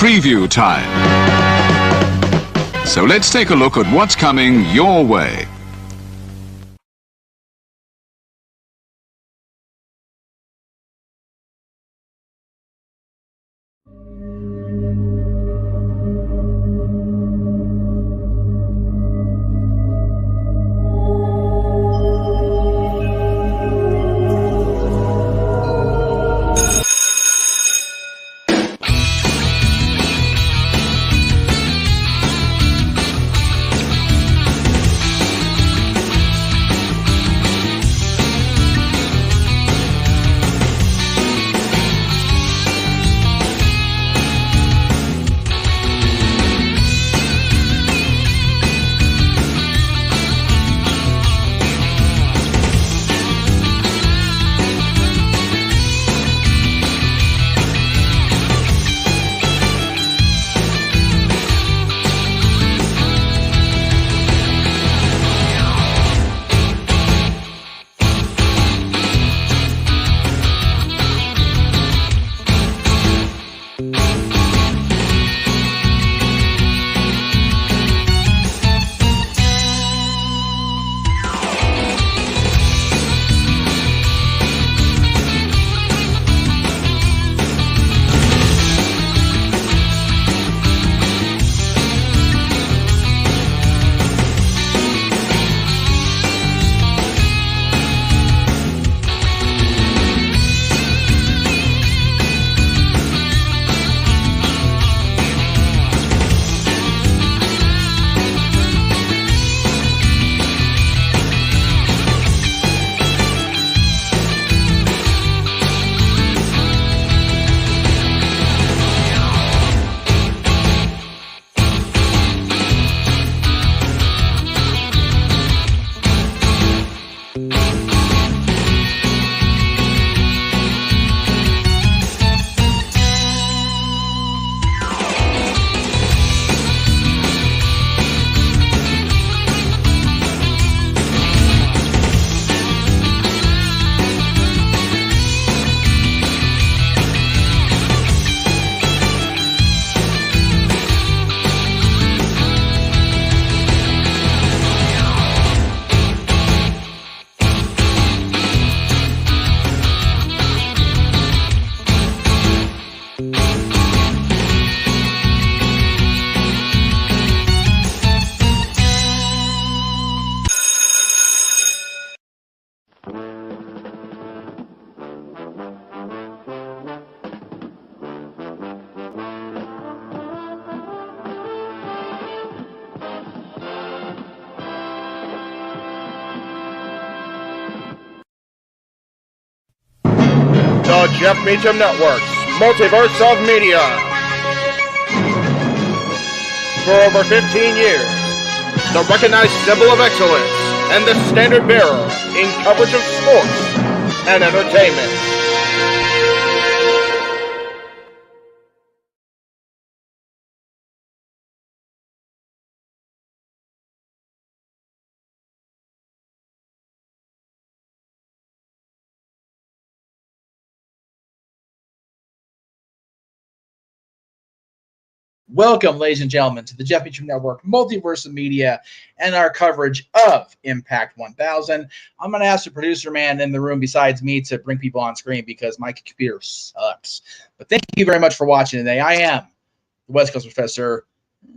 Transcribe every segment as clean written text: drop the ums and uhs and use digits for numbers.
preview time. So let's take a look at what's coming your way. The Jeff Meacham Network's Multiverse of Media. For over 15 years, the recognized symbol of excellence and the standard bearer in coverage of sports and entertainment. Welcome, ladies and gentlemen, to the Jeff Meacham Network Multiverse of Media and our coverage of Impact 1000. I'm going to ask the producer man in the room besides me to bring people on screen because my computer sucks. But thank you very much for watching today. I am the West Coast Professor.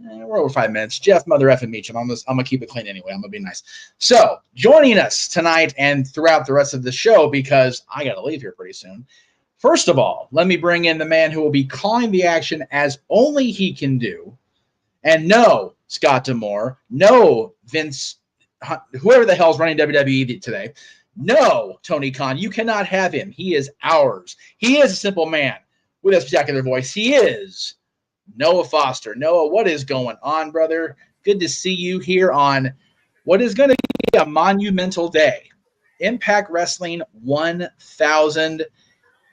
We're over 5 minutes. Jeff Mother Effing Meacham. I'm going to keep it clean anyway. I'm going to be nice. So joining us tonight and throughout the rest of the show, because I got to leave here pretty soon. First of all, let me bring in the man who will be calling the action as only he can do. And no, Scott D'Amore, no, Vince, whoever the hell's running WWE today, no, Tony Khan, you cannot have him. He is ours. He is a simple man with a spectacular voice. He is Noah Foster. Noah, what is going on, brother? Good to see you here on what is going to be a monumental day. Impact Wrestling 1000.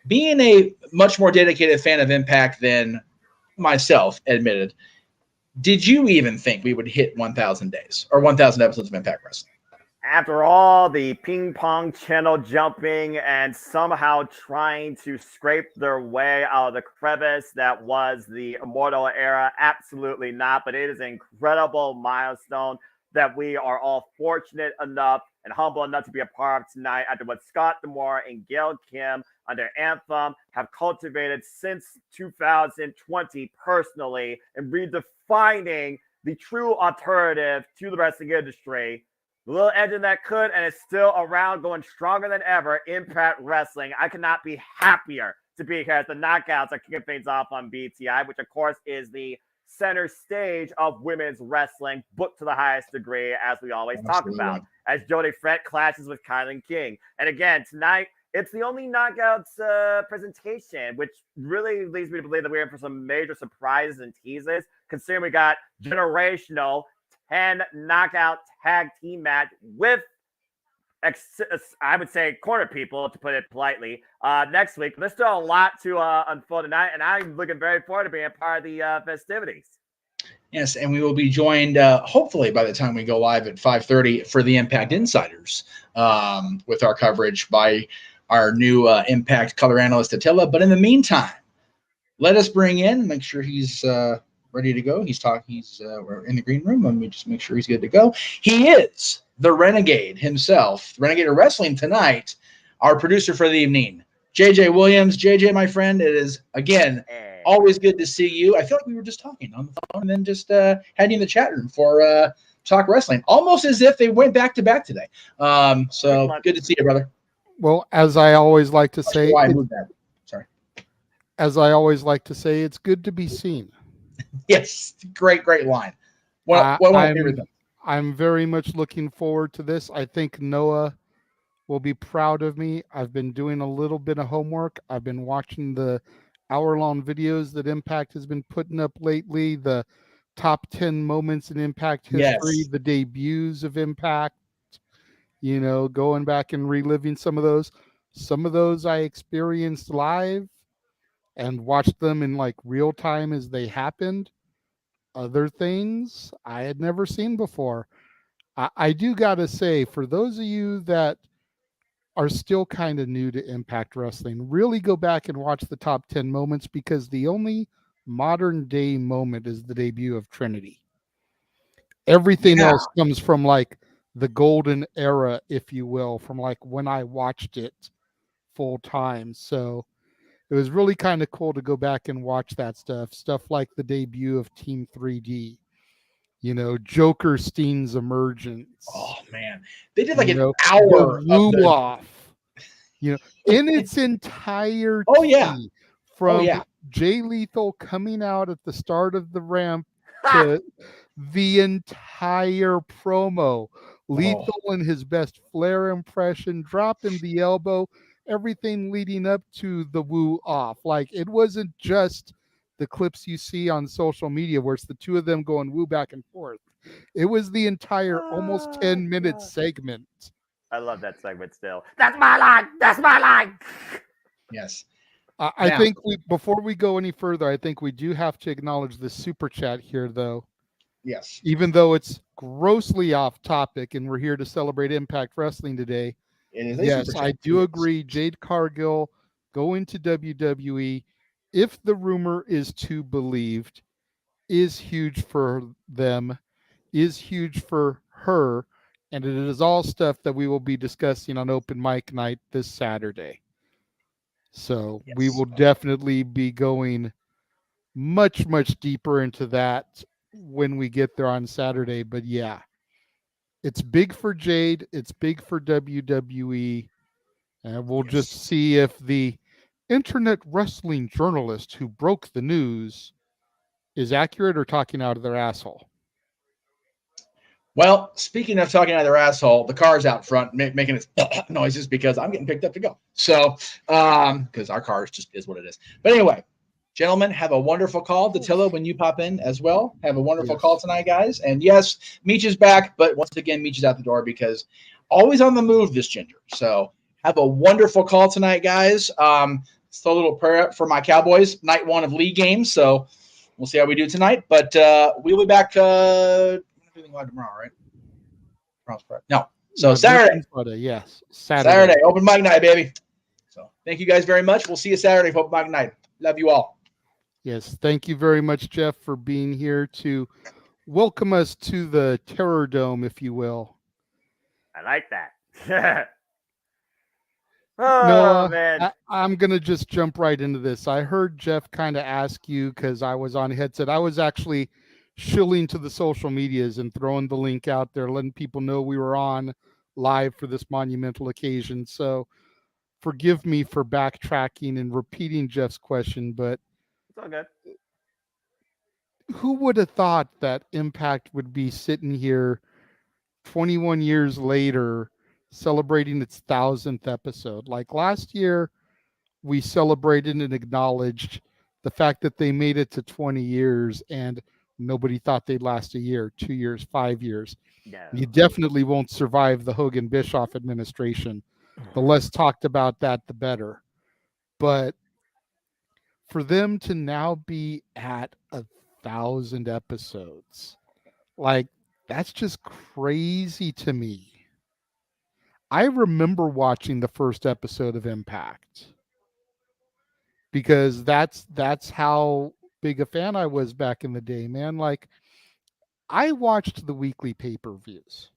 Being a much more dedicated fan of Impact than myself admitted, did you even think we would hit 1,000 days or 1,000 episodes of Impact Wrestling? After all the ping pong channel jumping and somehow trying to scrape their way out of the crevice that was the Immortal era, absolutely not. But it is an incredible milestone that we are all fortunate enough and humble enough to be a part of tonight after what Scott D'Amore and Gail Kim under Anthem have cultivated since 2020 personally and redefining the true alternative to the wrestling industry. The little engine that could and is still around, going stronger than ever. Impact Wrestling. I could not be happier to be here as the Knockouts are kicking things off on BTI, which of course is the center stage of women's wrestling, booked to the highest degree, as we always talk about. As Jody Fett clashes with Kylan King. And again, tonight, it's the only Knockouts presentation, which really leads me to believe that we're in for some major surprises and teases, considering we got generational 10 knockout tag team match with, I would say, corner people, to put it politely, next week. But there's still a lot to unfold tonight, and I'm looking very forward to being a part of the festivities. Yes, and we will be joined, hopefully, by the time we go live at 5:30 for the Impact Insiders with our coverage by our new Impact color analyst, Attila. But in the meantime, let us bring in, make sure he's ready to go. We're in the green room. Let me just make sure he's good to go. He is the Renegade himself, Renegade of Wrestling tonight, our producer for the evening, JJ Williams. JJ, my friend, it is, again, always good to see you. I feel like we were just talking on the phone and then just had you in the chat room for Talk Wrestling, almost as if they went back to back today. So good to see you, brother. Well, as I always like to say, as I always like to say, it's good to be seen. Yes, great line. One of my favorite things. I'm very much looking forward to this. I think Noah will be proud of me. I've been doing a little bit of homework. I've been watching the hour-long videos that Impact has been putting up lately, the top 10 moments in Impact history, the debuts of Impact, going back and reliving some of those. Some of those I experienced live and watched them in like real time as they happened. Other things I had never seen before. I do got to say, for those of you that are still kind of new to Impact Wrestling, really go back and watch the top 10 moments, because the only modern day moment is the debut of Trinity. Everything else comes from like the golden era, if you will, from like when I watched it full time. So it was really kind of cool to go back and watch that stuff like the debut of Team 3D, Joker Steen's emergence. Oh man, they did like an hour of off, in its entirety. From Jay Lethal coming out at the start of the ramp to the entire promo. Lethal in his best Flair impression, dropping the elbow, everything leading up to the woo off. Like, it wasn't just the clips you see on social media where it's the two of them going woo back and forth. It was the entire almost 10-minute segment. I love that segment still. That's my line. That's my line. Yes. I think before we go any further, I think we do have to acknowledge the super chat here, though. Yes. Even though it's grossly off topic and we're here to celebrate Impact Wrestling today. Yes, I do agree. Jade Cargill going to WWE, if the rumor is to believed, is huge for them, is huge for her, and it is all stuff that we will be discussing on Open Mic Night this Saturday. So we will definitely be going much, much deeper into that when we get there on Saturday. But yeah, it's big for Jade. It's big for WWE. And we'll just see if the internet wrestling journalist who broke the news is accurate or talking out of their asshole. Well, speaking of talking out of their asshole, the car's out front making its noises because I'm getting picked up to go. So, because our car just is what it is. But anyway, gentlemen, have a wonderful call. Attila, when you pop in as well, have a wonderful call tonight, guys. And yes, Meech is back, but once again, Meech is out the door because always on the move, this ginger. So have a wonderful call tonight, guys. Still a little prayer for my Cowboys, night one of league games. So we'll see how we do tonight. But we'll be back. Tomorrow, right? No. So Saturday. Yes. Saturday. Open mic night, baby. So thank you guys very much. We'll see you Saturday for open mic night. Love you all. Yes. Thank you very much, Jeff, for being here to welcome us to the Terror Dome, if you will. I like that. Oh, Noah, man. I'm going to just jump right into this. I heard Jeff kind of ask you because I was on headset. I was actually shilling to the social medias and throwing the link out there, letting people know we were on live for this monumental occasion. So forgive me for backtracking and repeating Jeff's question, but It's all good. who would have thought that Impact would be sitting here 21 years later celebrating its 1,000th episode? Like last year, we celebrated and acknowledged the fact that they made it to 20 years and nobody thought they'd last a year, 2 years, 5 years. No. You definitely won't survive the Hogan Bischoff administration. The less talked about that, the better. But for them to now be at 1,000 episodes, like, that's just crazy to me. I remember watching the first episode of Impact because that's how big a fan I was back in the day, man. Like, I watched the weekly pay-per-views.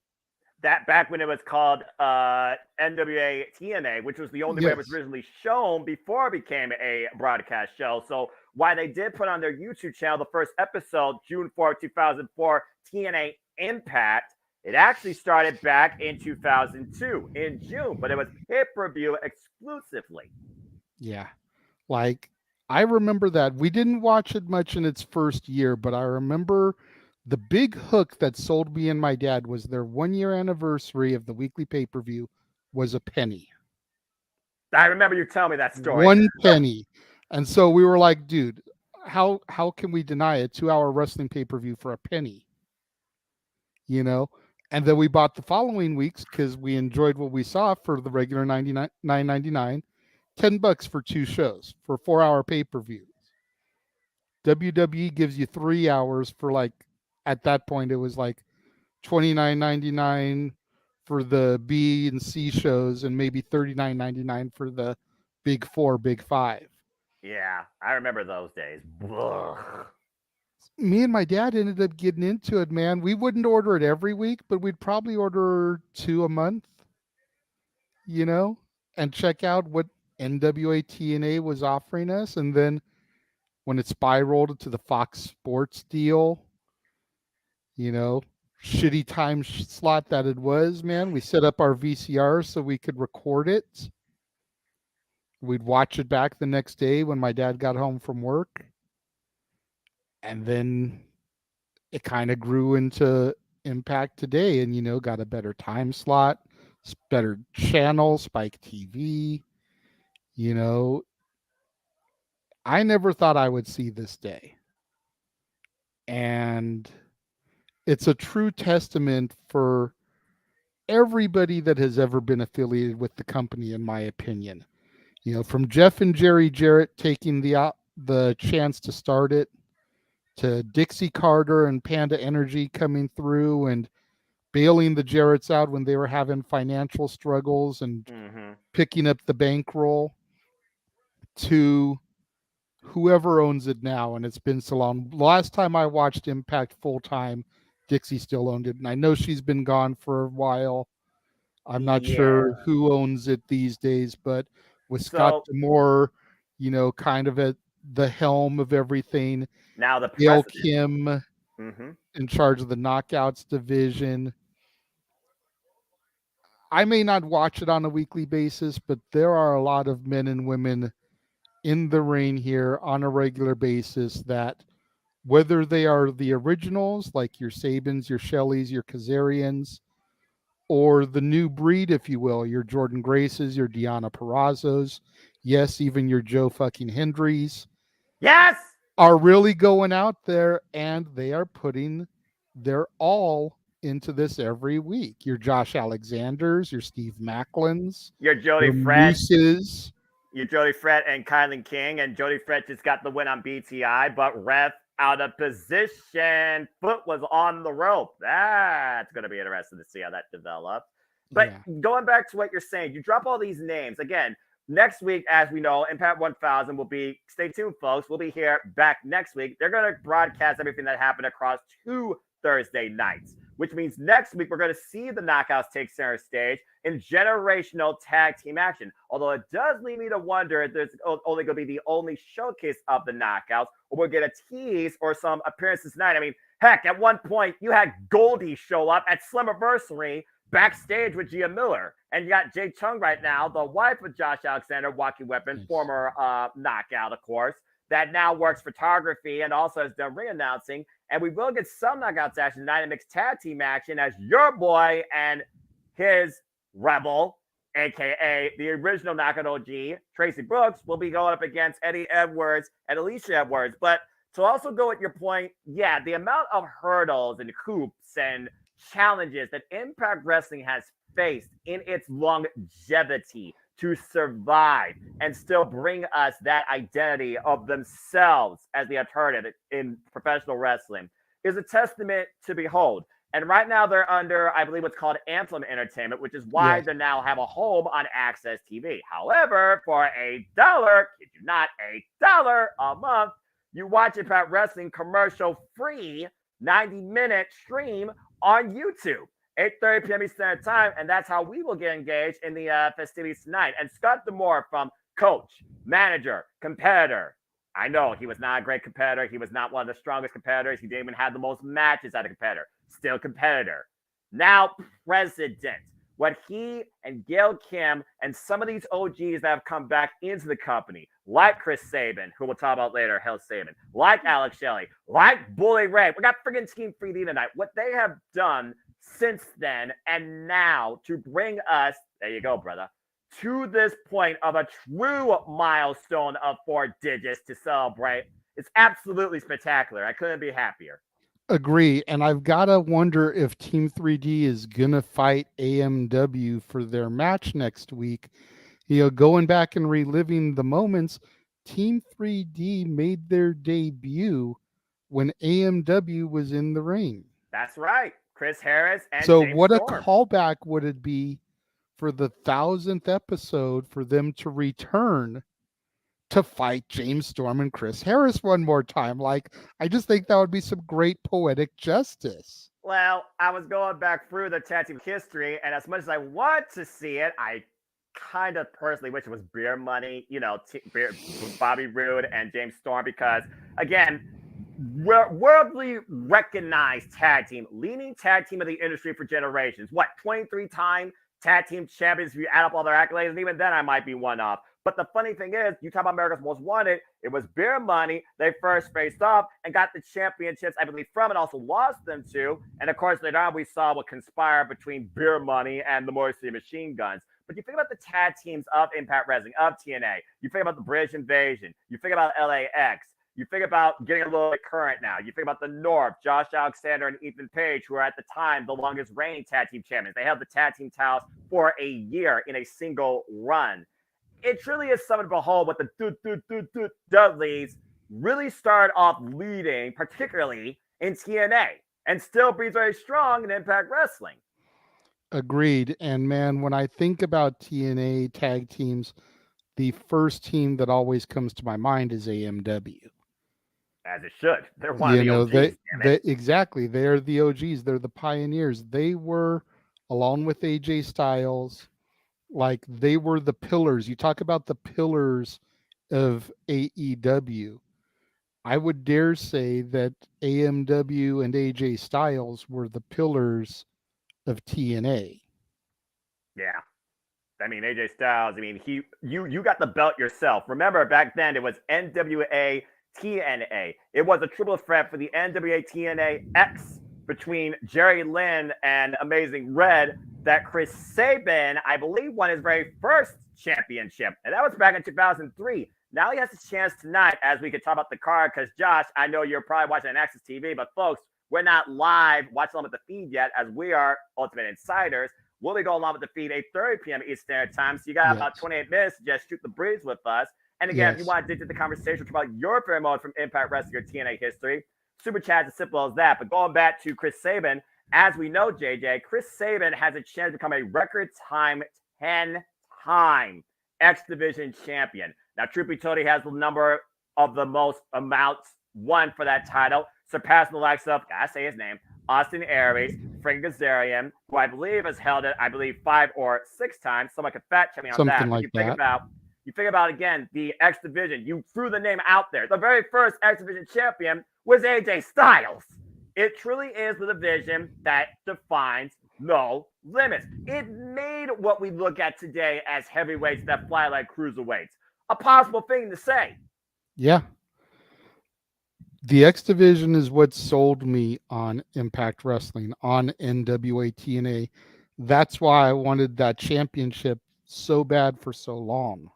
That back when it was called NWA TNA, which was the only way it was originally shown before it became a broadcast show. So why they did put on their YouTube channel the first episode, June 4th, 2004, TNA Impact, it actually started back in 2002 in June, but it was pay-per-view exclusively. Yeah. Like, I remember that. We didn't watch it much in its first year, but I remember the big hook that sold me and my dad was their 1-year anniversary of the weekly pay-per-view was a penny. I remember you telling me that story. 1 penny. And so we were like, dude, how can we deny a 2-hour wrestling pay-per-view for a penny? You know? And then we bought the following weeks because we enjoyed what we saw for the regular $9.99. $10 for 2 shows for 4-hour pay-per-views. WWE gives you 3 hours for, like, at that point it was like $29.99 for the B and C shows and maybe $39.99 for the Big 4, Big 5. Yeah, I remember those days. Ugh. Me and my dad ended up getting into it, man. We wouldn't order it every week, but we'd probably order 2 a month, you know, and check out what NWA TNA was offering us. And then when it spiraled to the Fox Sports deal, you know, shitty time slot that it was, man, we set up our VCR so we could record it. We'd watch it back the next day when my dad got home from work. And then it kind of grew into Impact today and, you know, got a better time slot, better channel, Spike TV. You know, I never thought I would see this day. And it's a true testament for everybody that has ever been affiliated with the company, in my opinion. You know, from Jeff and Jerry Jarrett taking the chance to start it, to Dixie Carter and Panda Energy coming through and bailing the Jarretts out when they were having financial struggles and picking up the bankroll, to whoever owns it now, and it's been so long. Last time I watched Impact full time, Dixie still owned it, and I know she's been gone for a while. I'm not sure who owns it these days, but with Scott D'Amore, you know, kind of at the helm of everything. Now the Gail Kim in charge of the Knockouts division. I may not watch it on a weekly basis, but there are a lot of men and women in the ring here on a regular basis that, whether they are the originals, like your Sabins, your Shelleys, your Kazarians, or the new breed, if you will, your Jordan Graces, your Deonna Purrazzos, yes, even your Joe fucking Hendrys, yes, are really going out there and they are putting their all into this every week. Your Josh Alexanders, your Steve Macklins, your Jody your Fred, Mooses, your Jody Fred and Kylan King, and Jody Fred just got the win on BTI, but ref out of position. Foot was on the rope. That's going to be interesting to see how that develops. But going back to what you're saying, you drop all these names again. Next week, as we know, Impact 1000 will be, stay tuned, folks. We'll be here back next week. They're going to broadcast everything that happened across 2 Thursday nights, which means next week we're going to see the Knockouts take center stage in generational tag team action. Although it does lead me to wonder if there's only going to be the only showcase of the Knockouts, or we'll get a tease or some appearances tonight. I mean, heck, at one point you had Goldie show up at Slammiversary backstage with Gia Miller. And you got Jay Chung right now, the wife of Josh Alexander, Walking Weapon, former Knockout, of course, that now works photography and also has done ring announcing. And we will get some Knockouts action tonight, a mixed tag team action, as your boy and his rebel, a.k.a. the original Knockout OG, Tracy Brooks, will be going up against Eddie Edwards and Alicia Edwards. But to also go at your point, yeah, the amount of hurdles and hoops and challenges that Impact Wrestling has faced in its longevity to survive and still bring us that identity of themselves as the alternative in professional wrestling is a testament to behold. And right now they're under, I believe, what's called Anthem Entertainment, which is why they now have a home on Access TV. However, for $1, kid you not, $1 a month, you watch Impact Wrestling commercial free 90-minute stream on YouTube, 8:30 p.m. Eastern Standard Time, and that's how we will get engaged in the festivities tonight. And Scott D'Amore, from coach, manager, competitor. I know he was not a great competitor. He was not one of the strongest competitors. He didn't even have the most matches as a competitor. Still competitor. Now president. What he and Gail Kim and some of these OGs that have come back into the company, like Chris Sabin, who we'll talk about later, Hell Sabin, like Alex Shelley, like Bully Ray. We got friggin' Team 3D tonight. What they have done since then and now to bring us, there you go, brother, to this point of a true milestone of 4 digits to celebrate. It's absolutely spectacular. I couldn't be happier. Agree. And I've got to wonder if Team 3D is going to fight AMW for their match next week. You know, going back and reliving the moments, Team 3D made their debut when AMW was in the ring. That's right. Chris Harris and so James what Storm. A callback would it be for the 1000th episode for them to return to fight James Storm and Chris Harris one more time? Like, I just think that would be some great poetic justice. Well, I was going back through the tag team history, and as much as I want to see it, I kind of personally wish it was Beer Money, you know, Bobby Roode and James Storm, because, again, worldly recognized tag team, leading tag team of the industry for generations. What, 23-time tag team champions if you add up all their accolades? And even then, I might be one off. But the funny thing is, you talk about America's Most Wanted, it was Beer Money. They first faced off and got the championships, I believe, from it, also lost them to. And of course, later on, we saw what conspired between Beer Money and the Motor City Machine Guns. But you think about the tag teams of Impact Wrestling, of TNA. You think about the British Invasion. You think about LAX. You think about getting a little bit current now. You think about the North, Josh Alexander and Ethan Page, who are at the time the longest reigning tag team champions. They held the tag team titles for a year in a single run. It truly is something to behold what the Dudleys really started off leading, particularly in TNA, and still be very strong in Impact Wrestling. Agreed. And man, when I think about TNA tag teams, the first team that always comes to my mind is AMW. As it should. They're one of the OGs. Exactly. They're the OGs. They're the pioneers. They were, along with AJ Styles, like they were the pillars. You talk about the pillars of AEW. I would dare say that AMW and AJ Styles were the pillars of TNA. Yeah. I mean, AJ Styles, I mean, you got the belt yourself. Remember, back then it was NWA TNA. It was a triple threat for the NWA TNA X between Jerry Lynn and Amazing Red that Chris Sabin, I believe, won his very first championship. And that was back in 2003. Now he has a chance tonight, as we could talk about the card, because Josh, I know you're probably watching on Access TV, but folks, we're not live watching along with the feed yet, as we are Ultimate Insiders. We'll be going along with the feed 8:30 p.m. Eastern Standard Time. So you got about 28 minutes to just shoot the breeze with us. And again, if you want to dig into the conversation about your favorite moment from Impact Wrestling or TNA history, Super Chat's as simple as that. But going back to Chris Sabin as we know, JJ, Chris Sabin has a chance to become a record time 10-time X Division champion. Now, truth be told, he has the number of the most amounts won for that title, surpassing the likes of, gotta say his name, Austin Aries, Frank Kazarian, who I believe has held it, 5 or 6 times. Someone could fact check me on Something that. like that. You think about again the X Division. You threw the name out there. The very first X Division champion was AJ Styles. It truly is the division that defines no limits. It made what we look at today as heavyweights that fly like cruiserweights a possible thing to say. Yeah. The X Division is what sold me on Impact Wrestling, on NWA TNA. That's why I wanted that championship so bad for so long.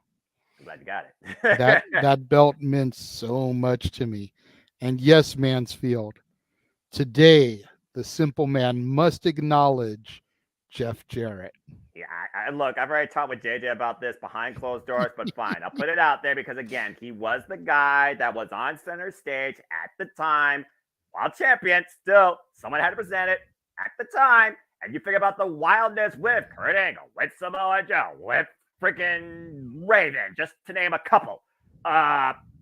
I'm glad you got it. that belt meant so much to me. And yes, Mansfield, today the simple man must acknowledge Jeff Jarrett. Yeah, look, I've already talked with JJ about this behind closed doors, but fine. I'll put it out there because, again, he was the guy that was on center stage at the time, while champion. Still, someone had to present it at the time. And you think about the wildness with Kurt Angle, with Samoa Joe, with freaking Raven, just to name a couple.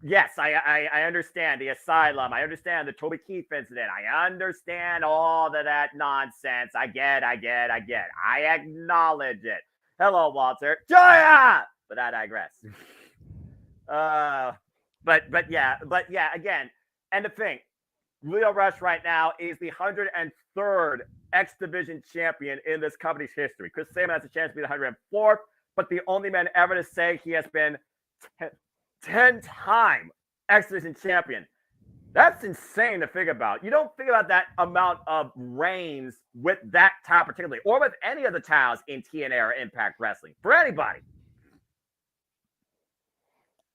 Yes, I understand the asylum. I understand the Toby Keith incident. I understand all of that nonsense. I get. I acknowledge it. Hello, Walter. Joya! But I digress. But yeah, again. And the thing, Leo Rush right now is the 103rd X Division champion in this company's history. Chris Sabin has a chance to be the 104th, but the only man ever to say he has been 10-time X Division champion. That's insane to think about. You don't think about that amount of reigns with that title particularly, or with any of the titles in TNA or Impact Wrestling. For anybody.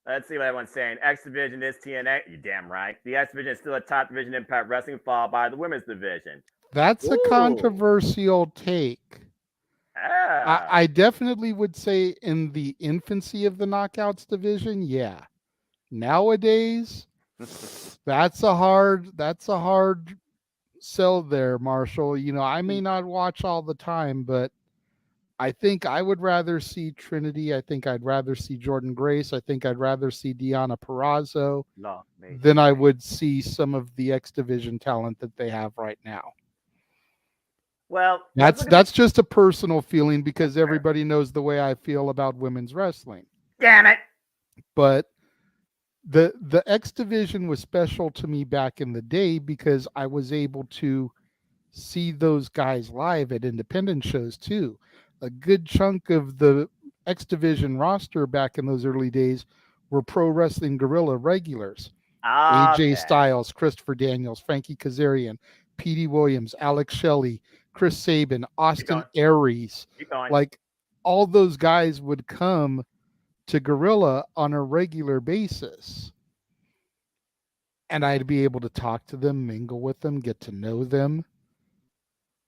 Let's see what everyone's saying. X Division is TNA. You're damn right. The X Division is still a top division in Impact Wrestling, followed by the women's division. That's a controversial take. I definitely would say in the infancy of the Knockouts division, yeah. Nowadays, that's a hard sell there, Marshall. You know, I may not watch all the time, but I think I would rather see Trinity. I think I'd rather see Jordan Grace. I think I'd rather see Deonna Purrazzo than I would see some of the X Division talent that they have right now. Well, that's just a personal feeling because everybody knows the way I feel about women's wrestling. Damn it. But the X Division was special to me back in the day because I was able to see those guys live at independent shows too. A good chunk of the X Division roster back in those early days were Pro Wrestling Guerrilla regulars. AJ Styles, Christopher Daniels, Frankie Kazarian, Petey Williams, Alex Shelley, Chris Sabin, Austin Aries. Like all those guys would come to Guerrilla on a regular basis. And I'd be able to talk to them, mingle with them, get to know them.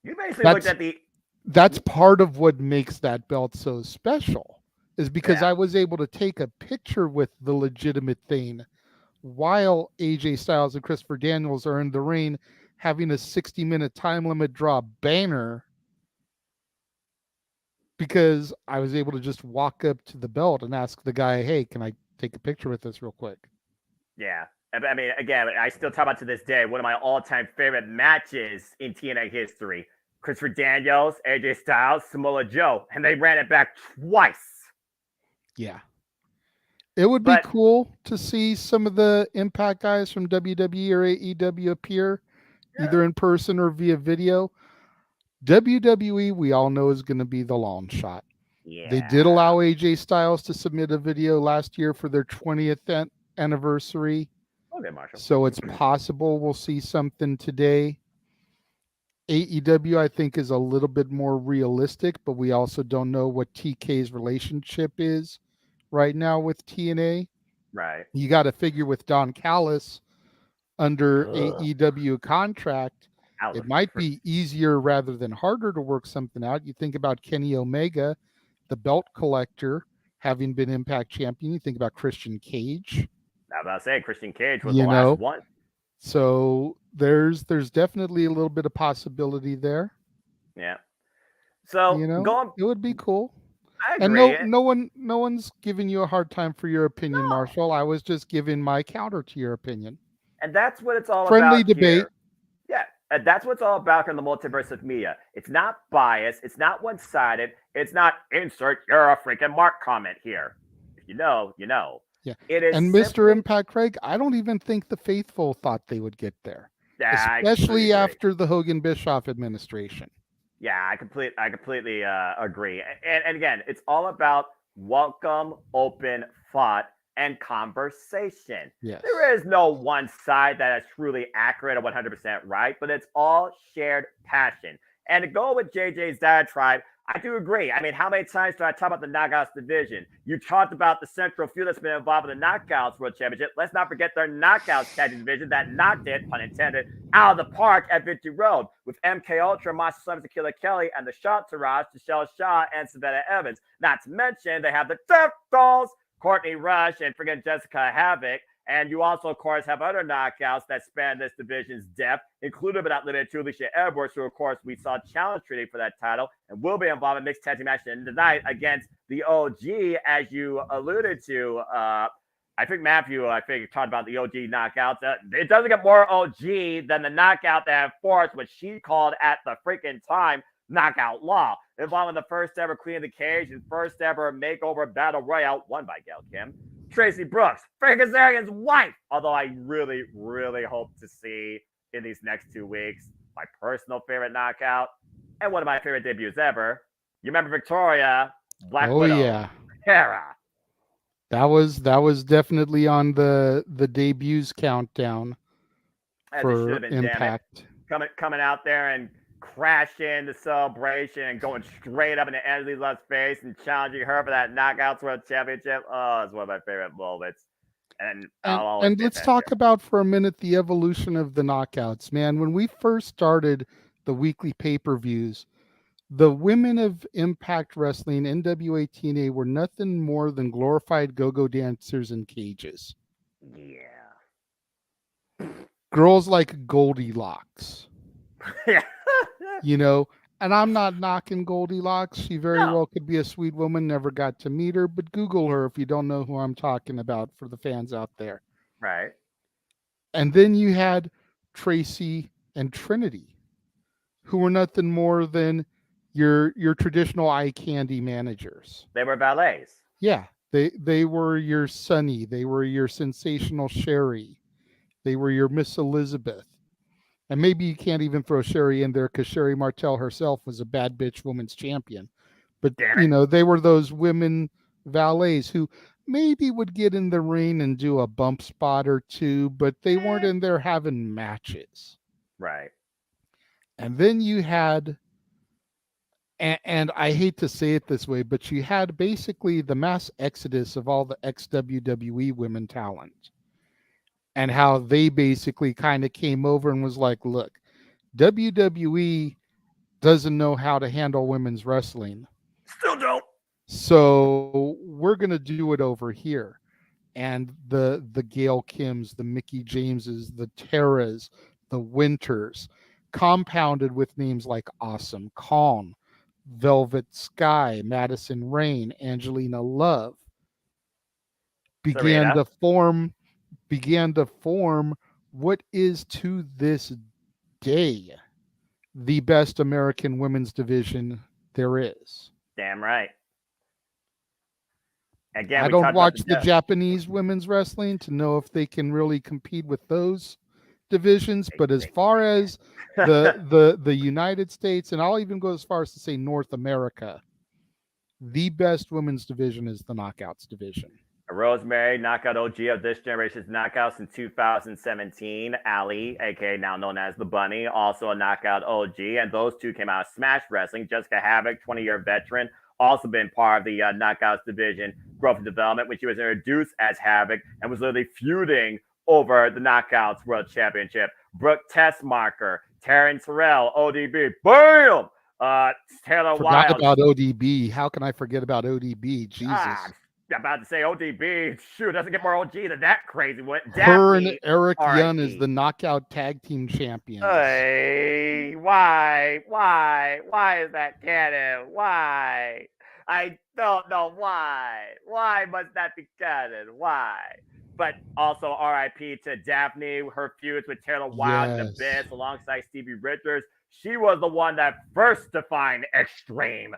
You basically looked at that's part of what makes that belt so special, is because I was able to take a picture with the legitimate thing while AJ Styles and Christopher Daniels are in the ring having a 60-minute time limit draw banner, because I was able to just walk up to the belt and ask the guy, hey, can I take a picture with this real quick? Yeah. I mean, again, I still talk about to this day, one of my all-time favorite matches in TNA history. Christopher Daniels, AJ Styles, Samoa Joe, and they ran it back twice. Yeah. It would be cool to see some of the Impact guys from WWE or AEW appear, either in person or via video. WWE, we all know, is going to be the long shot. Yeah. They did allow AJ Styles to submit a video last year for their 20th anniversary. Okay, Marshall. So it's possible we'll see something today. AEW, I think, is a little bit more realistic, but we also don't know what TK's relationship is right now with TNA. Right. You got to figure with Don Callis under AEW contract, it might be easier rather than harder to work something out. You think about Kenny Omega, the belt collector, having been Impact champion. You think about Christian Cage. I was about to say, Christian Cage was the last one. So there's definitely a little bit of possibility there. Yeah. So It would be cool. I And agree. no one's giving you a hard time for your opinion, Marshall. I was just giving my counter to your opinion. And that's what it's all Friendly about debate. here. Yeah, and that's what it's all about in the multiverse of media. It's not biased. It's not one-sided. It's not insert you're a freaking Mark comment here. If you know, you know. Yeah. It is And simply, Mr. Impact Craig, I don't even think the faithful thought they would get there. Especially after the Hogan Bischoff administration. Yeah, I completely agree. And again, it's all about welcome, open thought, and conversation. Yes. There is no one side that is truly accurate or 100% right, but it's all shared passion. And to go with JJ's diatribe, I do agree. I mean, how many times do I talk about the Knockouts division? You talked about the central feud that's been involved in the Knockouts World Championship. Let's not forget their Knockouts tag division that knocked it, pun intended, out of the park at Victory Road with MK Ultra, Monster Slims, Killer Kelly, and the Shot Entourage, Michelle Shaw, and Savannah Evans. Not to mention, they have the Death Dolls, Courtney Rush, and friggin' Jessica Havoc. And you also, of course, have other knockouts that span this division's depth, including but not limited to Alicia Edwards, who, of course, we saw challenge treaty for that title and will be involved in mixed tag team match tonight against the OG, as you alluded to. I think Matthew, talked about the OG knockouts. It doesn't get more OG than the knockout that forced what she called at the freaking time Knockout Law, involving the first ever Queen of the Cage and first ever makeover battle royale won by Gail Kim. Tracy Brooks, Frank Kazarian's wife. Although I really, really hope to see in these next 2 weeks my personal favorite knockout and one of my favorite debuts ever. You remember Victoria, Black Widow, yeah. Hera. That was definitely on the debuts countdown for Impact. Coming out there and crashing the celebration and going straight up into Angela Love's face and challenging her for that Knockouts World Championship. Oh, it's one of my favorite moments. And let's talk about for a minute the evolution of the knockouts, man. When we first started the weekly pay-per-views, the women of Impact Wrestling, NWA TNA, were nothing more than glorified go-go dancers in cages. Yeah. Girls like Goldilocks. Yeah. And I'm not knocking Goldilocks. She very well could be a sweet woman. Never got to meet her, but Google her if you don't know who I'm talking about for the fans out there. Right. And then you had Tracy and Trinity, who were nothing more than your traditional eye candy managers. They were valets. Yeah. They were your Sunny. They were your Sensational Sherry. They were your Miss Elizabeth. And maybe you can't even throw Sherry in there because Sherry Martel herself was a bad bitch women's champion. But, they were those women valets who maybe would get in the ring and do a bump spot or two, but they weren't in there having matches. Right. And then you had, and I hate to say it this way, but you had basically the mass exodus of all the ex-WWE women talent. And how they basically kind of came over and was like, look, WWE doesn't know how to handle women's wrestling. Still don't. So we're going to do it over here. And the Gail Kims, the Mickey Jameses, the Terras, the Winters, compounded with names like Awesome Kong, Velvet Sky, Madison Rain, Angelina Love, began to form what is to this day the best American women's division there is. Damn right. Again, I don't watch the Japanese women's wrestling to know if they can really compete with those divisions, but as far as the United States, and I'll even go as far as to say North America, the best women's division is the Knockouts division. Rosemary, knockout OG of this generation's knockouts in 2017. Ali, aka now known as the Bunny, also a knockout OG. And those two came out of Smash Wrestling. Jessica Havoc, 20-year veteran, also been part of the knockouts division growth and development when she was introduced as Havoc and was literally feuding over the Knockouts World Championship. Brooke Tessmarker, Taryn Terrell, ODB, boom! Taylor Forgot Wilde. about ODB. How can I forget about ODB? Jesus. about to say ODB. Shoot, doesn't get more OG than that crazy one. Her Daphne, and Eric Young RIP. is the knockout tag team champions. Hey, why is that canon? Why? I don't know why. Why must that be canon? Why? But also RIP to Daphne, her feuds with Taylor Wilde and Yes. Abyss alongside Stevie Richards. She was the one that first defined extreme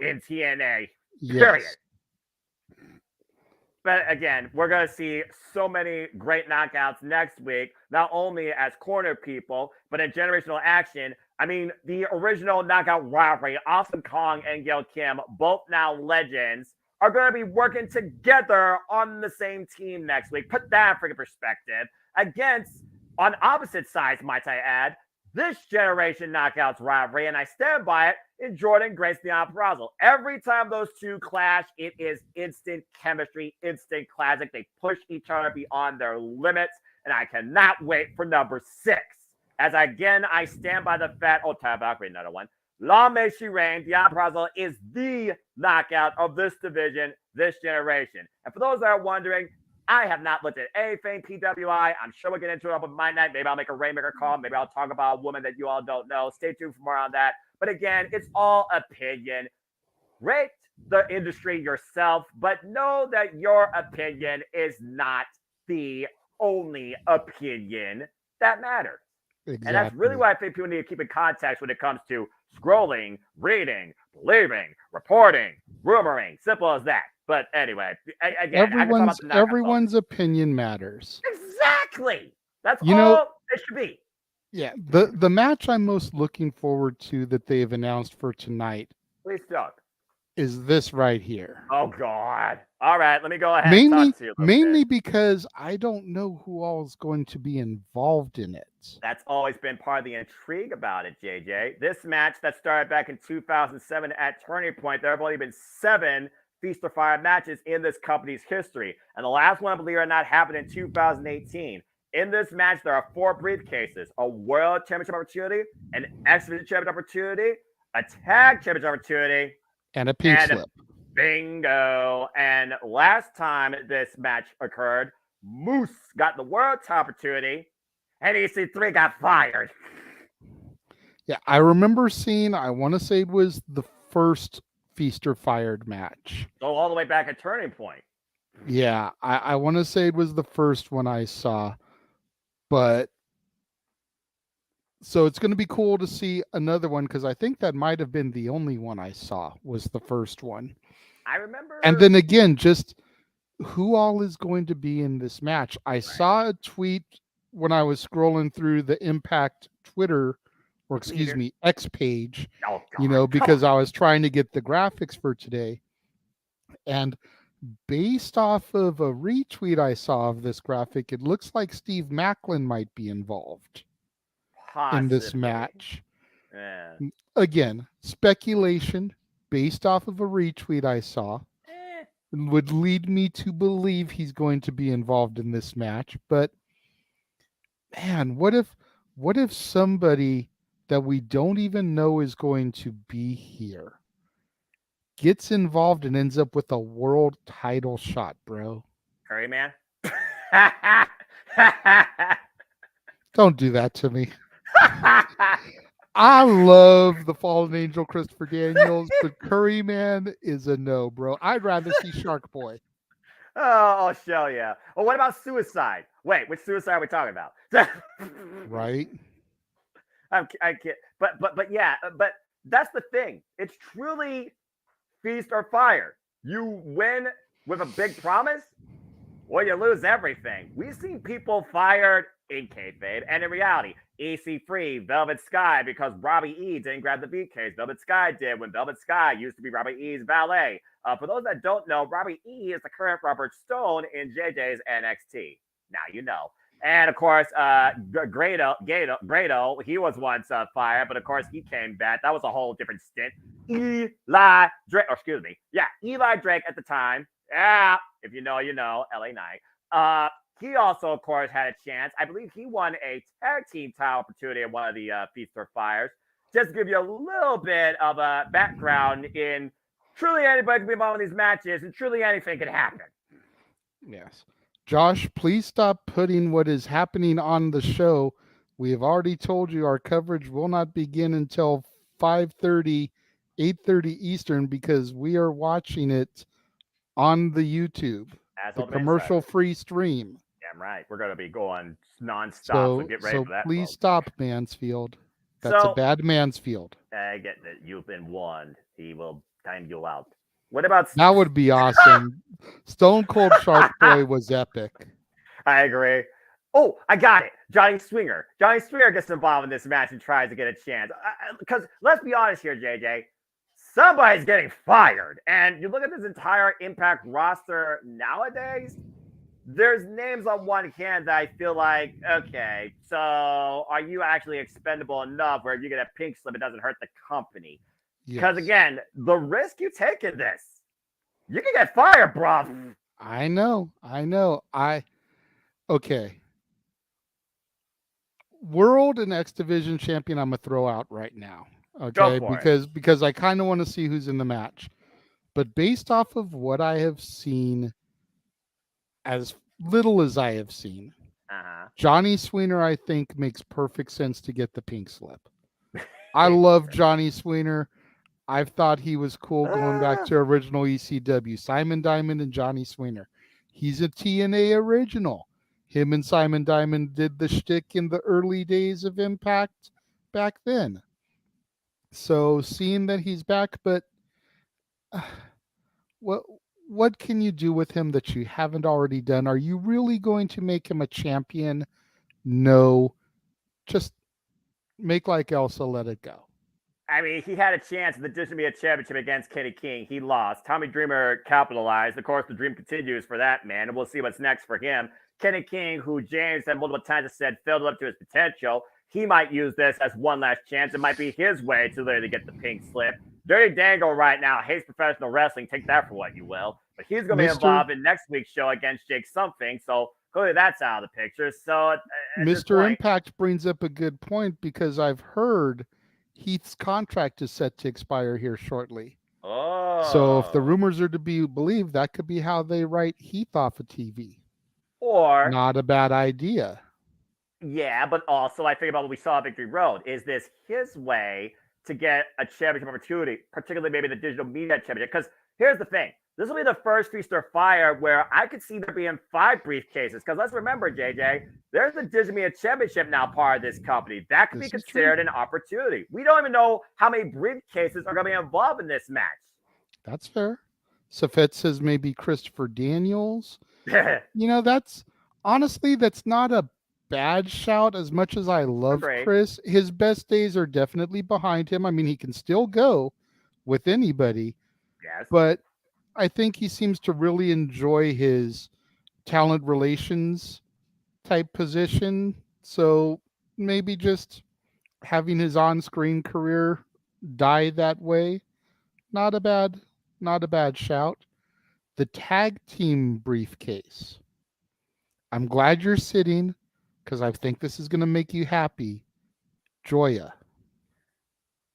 in TNA. Period. Yes. But again, we're going to see so many great knockouts next week, not only as corner people, but in generational action. I mean, the original knockout rivalry, Awesome Kong and Gail Kim, both now legends, are going to be working together on the same team next week. Put that in freaking perspective. Against, on opposite sides, might I add, this generation knockouts rivalry, and I stand by it, in Jordan Grace Beyond Perazzle. Every time those two clash, it is instant chemistry, instant classic. They push each other beyond their limits, and I cannot wait for number 6. As again, I stand by the fact, Tyler Valkyrie, another one. Long may she reign. Beyond Perazzle is the knockout of this division, this generation. And for those that are wondering, I have not looked at anything PWI. I'm sure we'll get into it up on my night. Maybe I'll make a Rainmaker call. Maybe I'll talk about a woman that you all don't know. Stay tuned for more on that. But again, it's all opinion. Rate the industry yourself, but know that your opinion is not the only opinion that matters. Exactly. And that's really why I think people need to keep in context when it comes to scrolling, reading, believing, reporting, rumoring. Simple as that. But anyway, again, everyone's opinion matters. Exactly. That's you all know, it should be. Yeah, the match I'm most looking forward to that they've announced for tonight, please talk, is this right here. Oh God! All right, let me go ahead. And talk to you mainly because I don't know who all is going to be involved in it. That's always been part of the intrigue about it, JJ. This match that started back in 2007 at Turning Point, there have only been 7 Feast or Fire matches in this company's history, and the last one, believe it or not, happened in 2018. In this match, there are 4 briefcases: a World Championship opportunity, an X-Division Championship opportunity, a Tag Championship opportunity, and a pink slip. Bingo. And last time this match occurred, Moose got the World Title opportunity, and EC3 got fired. Yeah, I remember seeing, I want to say it was the first Feast or Fired match. So all the way back at Turning Point. Yeah, I want to say it was the first one I saw. But so it's going to be cool to see another one, because I think that might have been the only one I saw was the first one. I remember. And then again, just who all is going to be in this match. I saw a tweet when I was scrolling through the Impact Twitter, or excuse me, X page, because I was trying to get the graphics for today. And based off of a retweet I saw of this graphic, it looks like Steve Macklin might be involved in this match. Yeah. Again, speculation based off of a retweet I saw would lead me to believe he's going to be involved in this match. But man, what if somebody that we don't even know is going to be here gets involved and ends up with a world title shot, bro? Curry man. Don't do that to me. I love the Fallen Angel Christopher Daniels, but Curry Man is a no, bro. I'd rather see Shark Boy. Oh, shell yeah. Well, what about Suicide? Wait, which Suicide are we talking about? Right. I can't. But yeah. But that's the thing. It's truly feast or fire. You win with a big promise, or you lose everything. We've seen people fired in kayfabe and in reality. EC3, Velvet Sky, because Robbie E didn't grab the beat case. Velvet Sky did when Velvet Sky used to be Robbie E's valet. For those that don't know, Robbie E is the current Robert Stone in JJ's NXT. Now you know. And of course, Grado, he was once fired, but of course he came back. That was a whole different stint. Eli Drake, Eli Drake at the time. Yeah, if you know, you know, LA Knight. He also, of course, had a chance. I believe he won a tag team title opportunity in one of the Feast or Fires. Just to give you a little bit of a background in truly anybody can be involved in these matches, and truly anything can happen. Yes. Josh, please stop putting what is happening on the show. We have already told you our coverage will not begin until 5:30, 8:30 Eastern because we are watching it on the YouTube, As the Ultimate commercial-free stream. Damn right. We're going to be going nonstop, so get ready So for that. please folks. stop, Mansfield. That's a bad Mansfield. I get that you've been warned. He will time you out. What about That would be awesome. Stone Cold Shark Boy was epic. I agree. Oh, I got it. Johnny Swinger. Johnny Swinger gets involved in this match and tries to get a chance. Because let's be honest here, JJ. Somebody's getting fired. And you look at this entire Impact roster nowadays, there's names on one hand that I feel like, okay, so are you actually expendable enough where if you get a pink slip, it doesn't hurt the company? Because again, the risk you take in this, you can get fired, bro. I know. Okay. World and X Division champion, I'm gonna throw out right now. Okay, because I kind of want to see who's in the match. But based off of what I have seen, as little as I have seen, Johnny Sweener, I think, makes perfect sense to get the pink slip. I love Johnny Sweener. I've thought he was cool going back to original ECW. Simon Diamond and Johnny Sweener. He's a TNA original. Him and Simon Diamond did the shtick in the early days of Impact back then. So seeing that he's back, but what can you do with him that you haven't already done? Are you really going to make him a champion? No. Just make like Elsa, let it go. I mean, he had a chance at the Disney Championship against Kenny King. He lost. Tommy Dreamer capitalized. Of course, the dream continues for that man, and we'll see what's next for him. Kenny King, who James had multiple times has said filled up to his potential, he might use this as one last chance. It might be his way to literally get the pink slip. Dirty Dango right now hates professional wrestling. Take that for what you will. But he's going to be involved in next week's show against Jake Something. So clearly that's out of the picture. So Mr. Impact brings up a good point because I've heard Heath's contract is set to expire here shortly. Oh. So if the rumors are to be believed, that could be how they write Heath off of TV. Or not a bad idea. Yeah, but also I think about what we saw at Victory Road. Is this his way to get a championship opportunity, particularly maybe the digital media championship? Because here's the thing. This will be the first Feast or Fire where I could see there being 5 briefcases. Because let's remember, JJ, there's the Digital Media Championship now part of this company. That could be considered an opportunity. We don't even know how many briefcases are going to be involved in this match. That's fair. Safet says maybe Christopher Daniels. You know, that's not a bad shout as much as I love Chris. His best days are definitely behind him. I mean, he can still go with anybody. Yes. But I think he seems to really enjoy his talent relations type position. So maybe just having his on-screen career die that way. Not a bad shout. The tag team briefcase. I'm glad you're sitting because I think this is going to make you happy. Joya.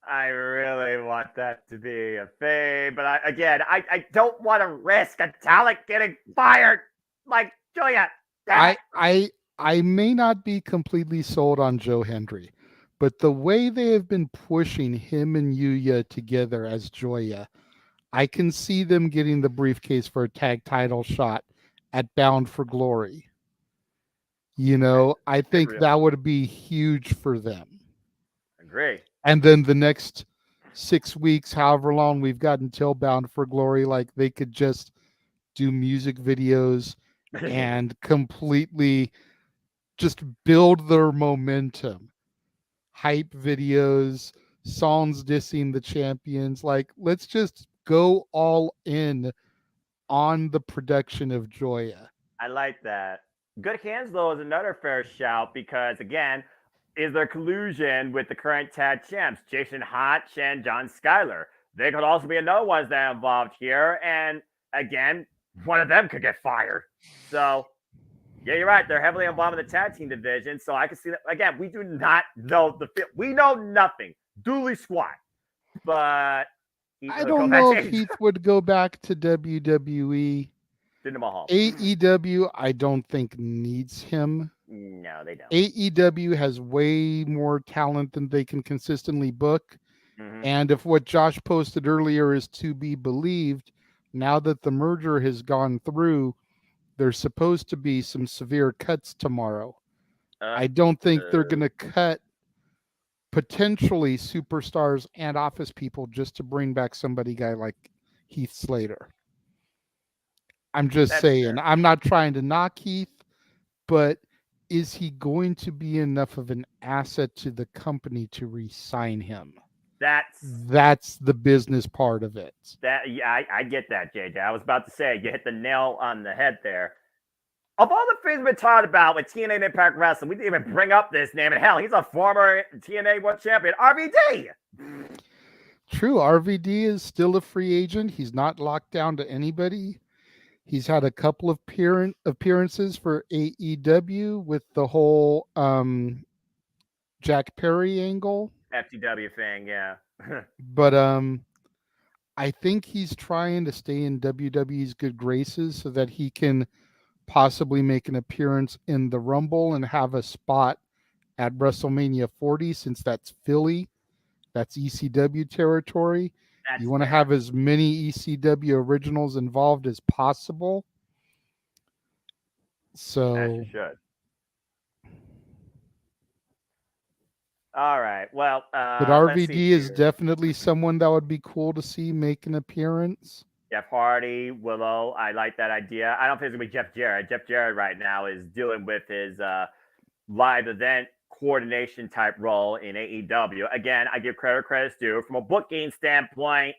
I really want that to be a thing, but I don't want to risk a talent getting fired like Joya. I may not be completely sold on Joe Hendry, but the way they have been pushing him and Yuya together as Joya, I can see them getting the briefcase for a tag title shot at Bound for Glory. You know, I think that would be huge for them. Agree. And then the next 6 weeks, however long we've got until Bound for Glory, like they could just do music videos and completely just build their momentum. Hype videos, songs dissing the champions. Like, let's just go all in on the production of Joya. I like that. Good Hands, though, is another fair shout because, again, is there collusion with the current tag champs, Jason Hotch and John Schuyler? They could also be another ones that are involved here. And, again, one of them could get fired. So, yeah, you're right. They're heavily involved in the tag team division. So I can see that. Again, we do not know we know nothing. Duly squat. But I don't know if Heath would go back to WWE. Jinder Mahal. AEW, I don't think needs him. No, they don't. AEW has way more talent than they can consistently book. Mhm. And if what Josh posted earlier is to be believed, now that the merger has gone through, there's supposed to be some severe cuts tomorrow. I don't think they're going to cut potentially superstars and office people just to bring back guy like Heath Slater. I'm just saying, I'm not trying to knock Heath, but is he going to be enough of an asset to the company to re-sign him? That's the business part of it. I get that, JJ. I was about to say, you hit the nail on the head there. Of all the things we've been talking about with TNA and Impact Wrestling, we didn't even bring up this name. And hell, he's a former TNA World Champion, RVD. True, RVD is still a free agent. He's not locked down to anybody. He's had a couple of appearances for AEW with the whole Jack Perry angle. FTW thing, yeah. But I think he's trying to stay in WWE's good graces so that he can possibly make an appearance in the Rumble and have a spot at WrestleMania 40, since that's Philly. That's ECW territory. You want to have as many ECW originals involved as possible. So as you should. All right. Well, but RVD is definitely someone that would be cool to see make an appearance. Jeff Hardy, Willow. I like that idea. I don't think it's going to be Jeff Jarrett. Jeff Jarrett right now is dealing with his live event coordination type role in AEW. Again, I give credit's due. From a booking standpoint,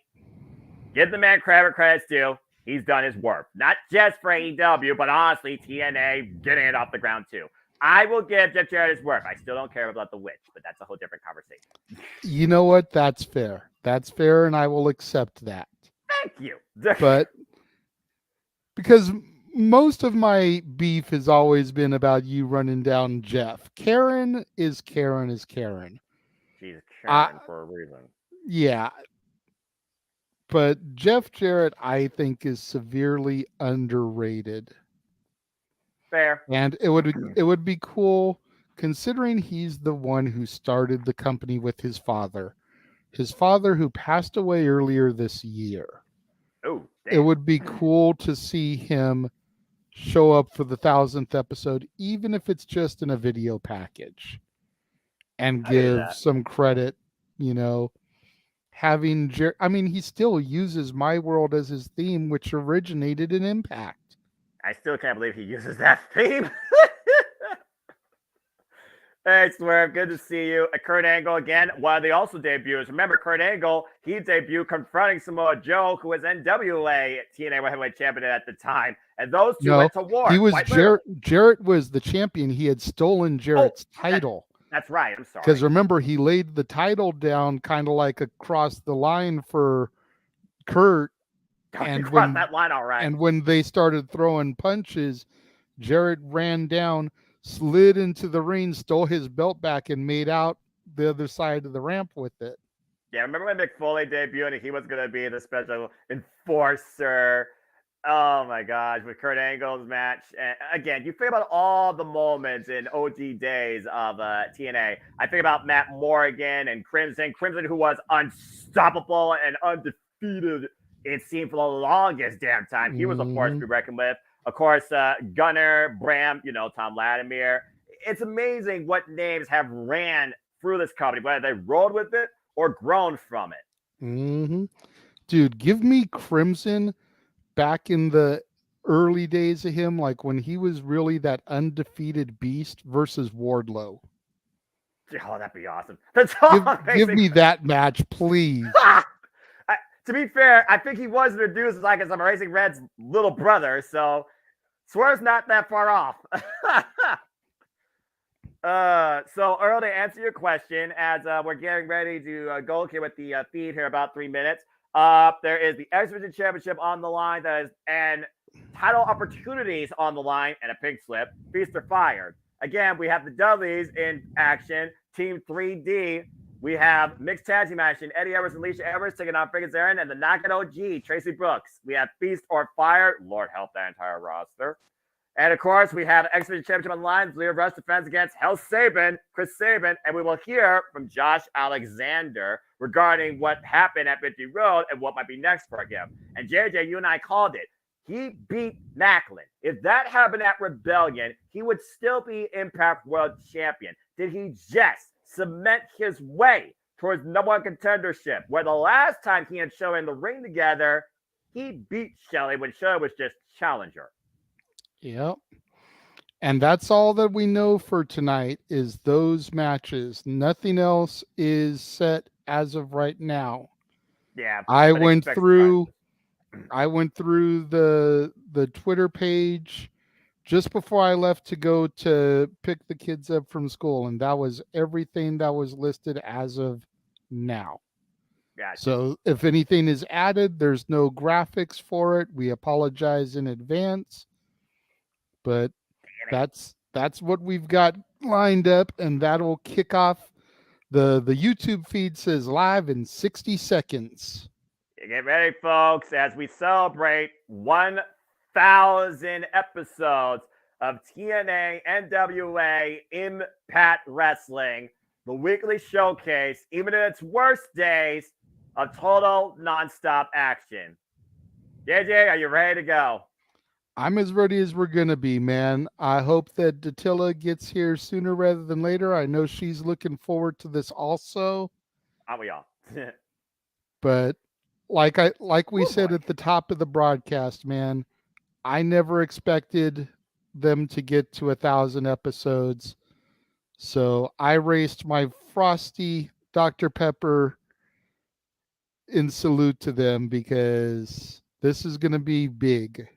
give the man credit's due. He's done his work. Not just for AEW, but honestly, TNA getting it off the ground too. I will give Jeff Jarrett his work. I still don't care about the witch, but that's a whole different conversation. You know what? That's fair. That's fair, and I will accept that. Thank you. But because most of my beef has always been about you running down Jeff. Karen is Karen. She's Karen for a reason. Yeah. But Jeff Jarrett, I think, is severely underrated. Fair. And it would be cool, considering he's the one who started the company with his father. His father, who passed away earlier this year. Oh, it would be cool to see him show up for the 1,000th episode, even if it's just in a video package, and give some credit. You know, having he still uses My World as his theme, which originated in Impact. I still can't believe he uses that theme. Hey, Swerve, good to see you. Kurt Angle again. While they also debuts. Remember, Kurt Angle, he debuted confronting Samoa Joe, who was NWA TNA Heavyweight Champion at the time. And those two went to war. He was Jarrett was the champion. He had stolen Jarrett's title. That's right. I'm sorry. Because remember, he laid the title down kind of like across the line for Kurt. And when that line, all right. And when they started throwing punches, Jarrett ran down, slid into the ring, stole his belt back, and made out the other side of the ramp with it. Yeah, remember when Mick Foley debuted and he was going to be the special enforcer? Oh my gosh, with Kurt Angle's match. And again, you think about all the moments in OG days of TNA. I think about Matt Morgan and Crimson, who was unstoppable and undefeated, it seemed, for the longest damn time. He was a force to be reckoned with. Of course, Gunner, Bram, Tom Latimer. It's amazing what names have ran through this company, whether they rolled with it or grown from it. Mm-hmm. Dude, give me Crimson back in the early days of him, like when he was really that undefeated beast versus Wardlow. Oh, that'd be awesome. Give me that match, please. To be fair, I think he was introduced like as Amazing Red's little brother, so Swear's not that far off. So Earl, to answer your question, as we're getting ready to go here with the feed here about 3 minutes, there is the X Division Championship on the line, and title opportunities on the line, and a pink slip. Feast or Fired. Again, we have the Dudleys in action. Team 3D We have mixed tag team action. Eddie Edwards and Alicia Edwards taking on Friggin' Aaron and the Knockout OG, Tracy Brooks. We have Feast or Fire. Lord help that entire roster. And of course, we have X Division Championship on the line. Leah Rush defends against Hell Sabin, Chris Sabin, and we will hear from Josh Alexander regarding what happened at Victory Road and what might be next for him. And JJ, you and I called it. He beat Macklin. If that happened at Rebellion, he would still be Impact World Champion. Did he just cement his way towards #1 contendership? Where the last time he and Shelly in the ring together, he beat Shelly when Shelly was just challenger. Yep. And that's all that we know for tonight is those matches. Nothing else is set as of right now. Yeah. I went through the Twitter page just before I left to go to pick the kids up from school, and that was everything that was listed as of now. Gotcha. So if anything is added, there's no graphics for it. We apologize in advance. But that's what we've got lined up, and that'll kick off. The YouTube feed says live in 60 seconds. Get ready, folks, as we celebrate 1,000 episodes of TNA, NWA, Impact Wrestling, the weekly showcase, even in its worst days, of total nonstop action. JJ, are you ready to go? I'm as ready as we're going to be, man. I hope that Datilla gets here sooner rather than later. I know she's looking forward to this also. Aren't we all? But like we said at the top of the broadcast, man, I never expected them to get to 1,000 episodes. So I raced my frosty Dr. Pepper in salute to them because this is going to be big.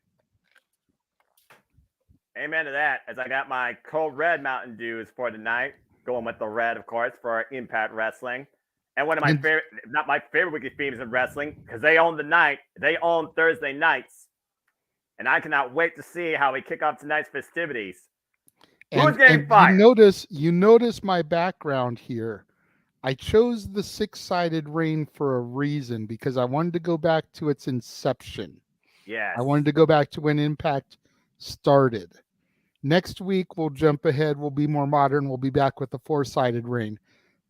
Amen to that. As I got my cold red Mountain Dews for tonight, going with the red, of course, for our Impact Wrestling. And one of my favorite, not my favorite weekly themes in wrestling, because they own the night. They own Thursday nights. And I cannot wait to see how we kick off tonight's festivities. Who's getting fired? You notice my background here. I chose the 6-sided reign for a reason, because I wanted to go back to its inception. Yes. I wanted to go back to when Impact started. Next week, we'll jump ahead. We'll be more modern. We'll be back with the 4-sided reign.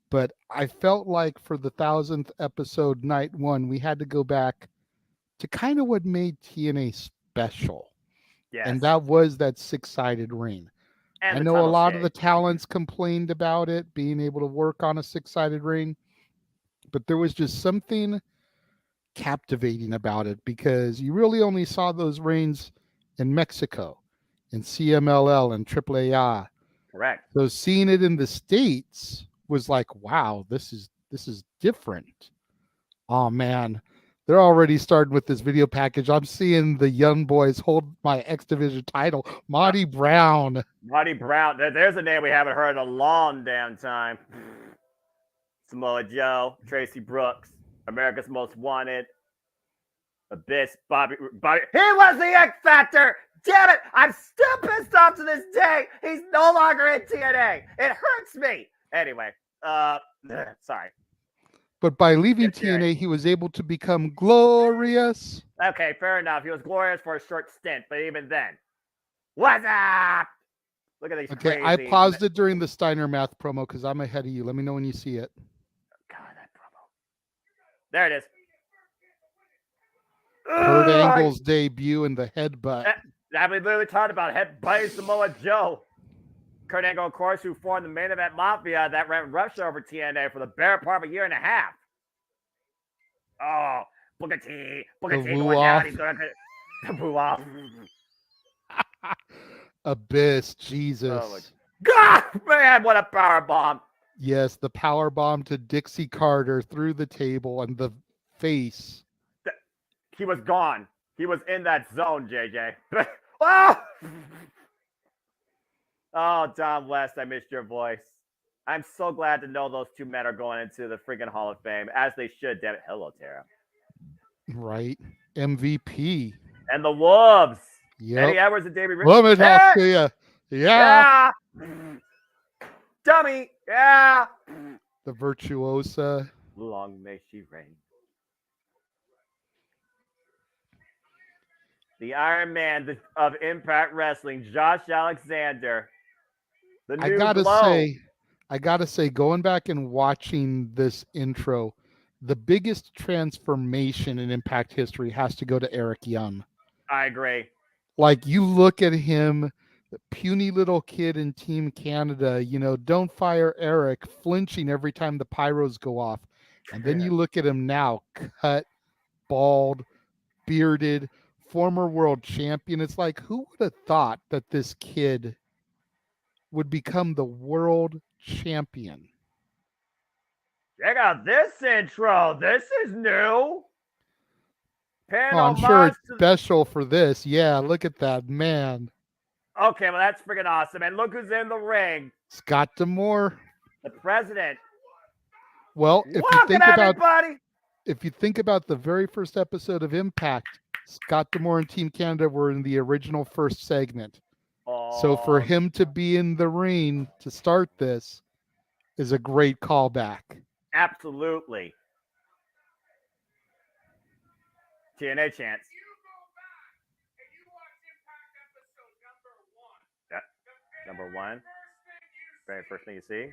But I felt like for the 1,000th episode, night 1, we had to go back to kind of what made TNA special. Yes. And that was that 6-sided reign. And I know a lot of the talents complained about it, being able to work on a 6-sided reign. But there was just something captivating about it because you really only saw those reigns in Mexico, in CMLL and AAA. Correct. So seeing it in the States was like, wow, this is different. Oh man, they're already starting with this video package. I'm seeing the young boys hold my X Division title. Marty Brown. Marty Brown. There's a name we haven't heard in a long damn time. Samoa Joe, Tracy Brooks, America's Most Wanted, Abyss, Bobby. He was the X Factor. Damn it! I'm still pissed off to this day. He's no longer in TNA. It hurts me. Anyway, sorry. But by leaving TNA, he was able to become glorious. Okay, fair enough. He was glorious for a short stint, but even then, what's up? Look at these. Okay, I paused it during the Steiner Math promo because I'm ahead of you. Let me know when you see it. God, that promo. There it is. Kurt Angle's debut and the headbutt. We literally talked about headbutting Samoa Joe. Kurt Angle, of course, who formed the main event Mafia that ran Russia over TNA for the better part of a year and a half. Oh, Booker T going down. He's going to boo off. Abyss, Jesus. Oh my God, man, what a power bomb. Yes, the power bomb to Dixie Carter through the table and the face. He was gone. He was in that zone, JJ. Oh! Oh, Don West, I missed your voice. I'm so glad to know those two men are going into the freaking Hall of Fame, as they should. Damn it. Hello, Tara. Right. MVP. And the Wolves. Yep. Eddie Edwards and Davey Richards. Let me talk to you. Yeah. Dummy. Yeah. The virtuosa. Long may she reign. The Iron Man of Impact Wrestling, Josh Alexander. The I new gotta glow. say, going back and watching this intro, the biggest transformation in Impact history has to go to Eric Young. I agree. Like, you look at him, the puny little kid in Team Canada, don't fire Eric, flinching every time the pyros go off. And then you look at him now, cut, bald, bearded, former world champion. It's like, who would have thought that this kid would become the world champion? Check out this intro. This is new. Oh, I'm sure it's special for this. Yeah, look at that, man. Okay, well, that's freaking awesome. And look who's in the ring. Scott D'Amore. The president. Well, everybody. If you think about the very first episode of Impact, Scott D'Amore and Team Canada were in the original first segment. So for him to be in the ring to start this is a great callback. Absolutely. TNA chance. Yeah. Number 1. Very first thing you see.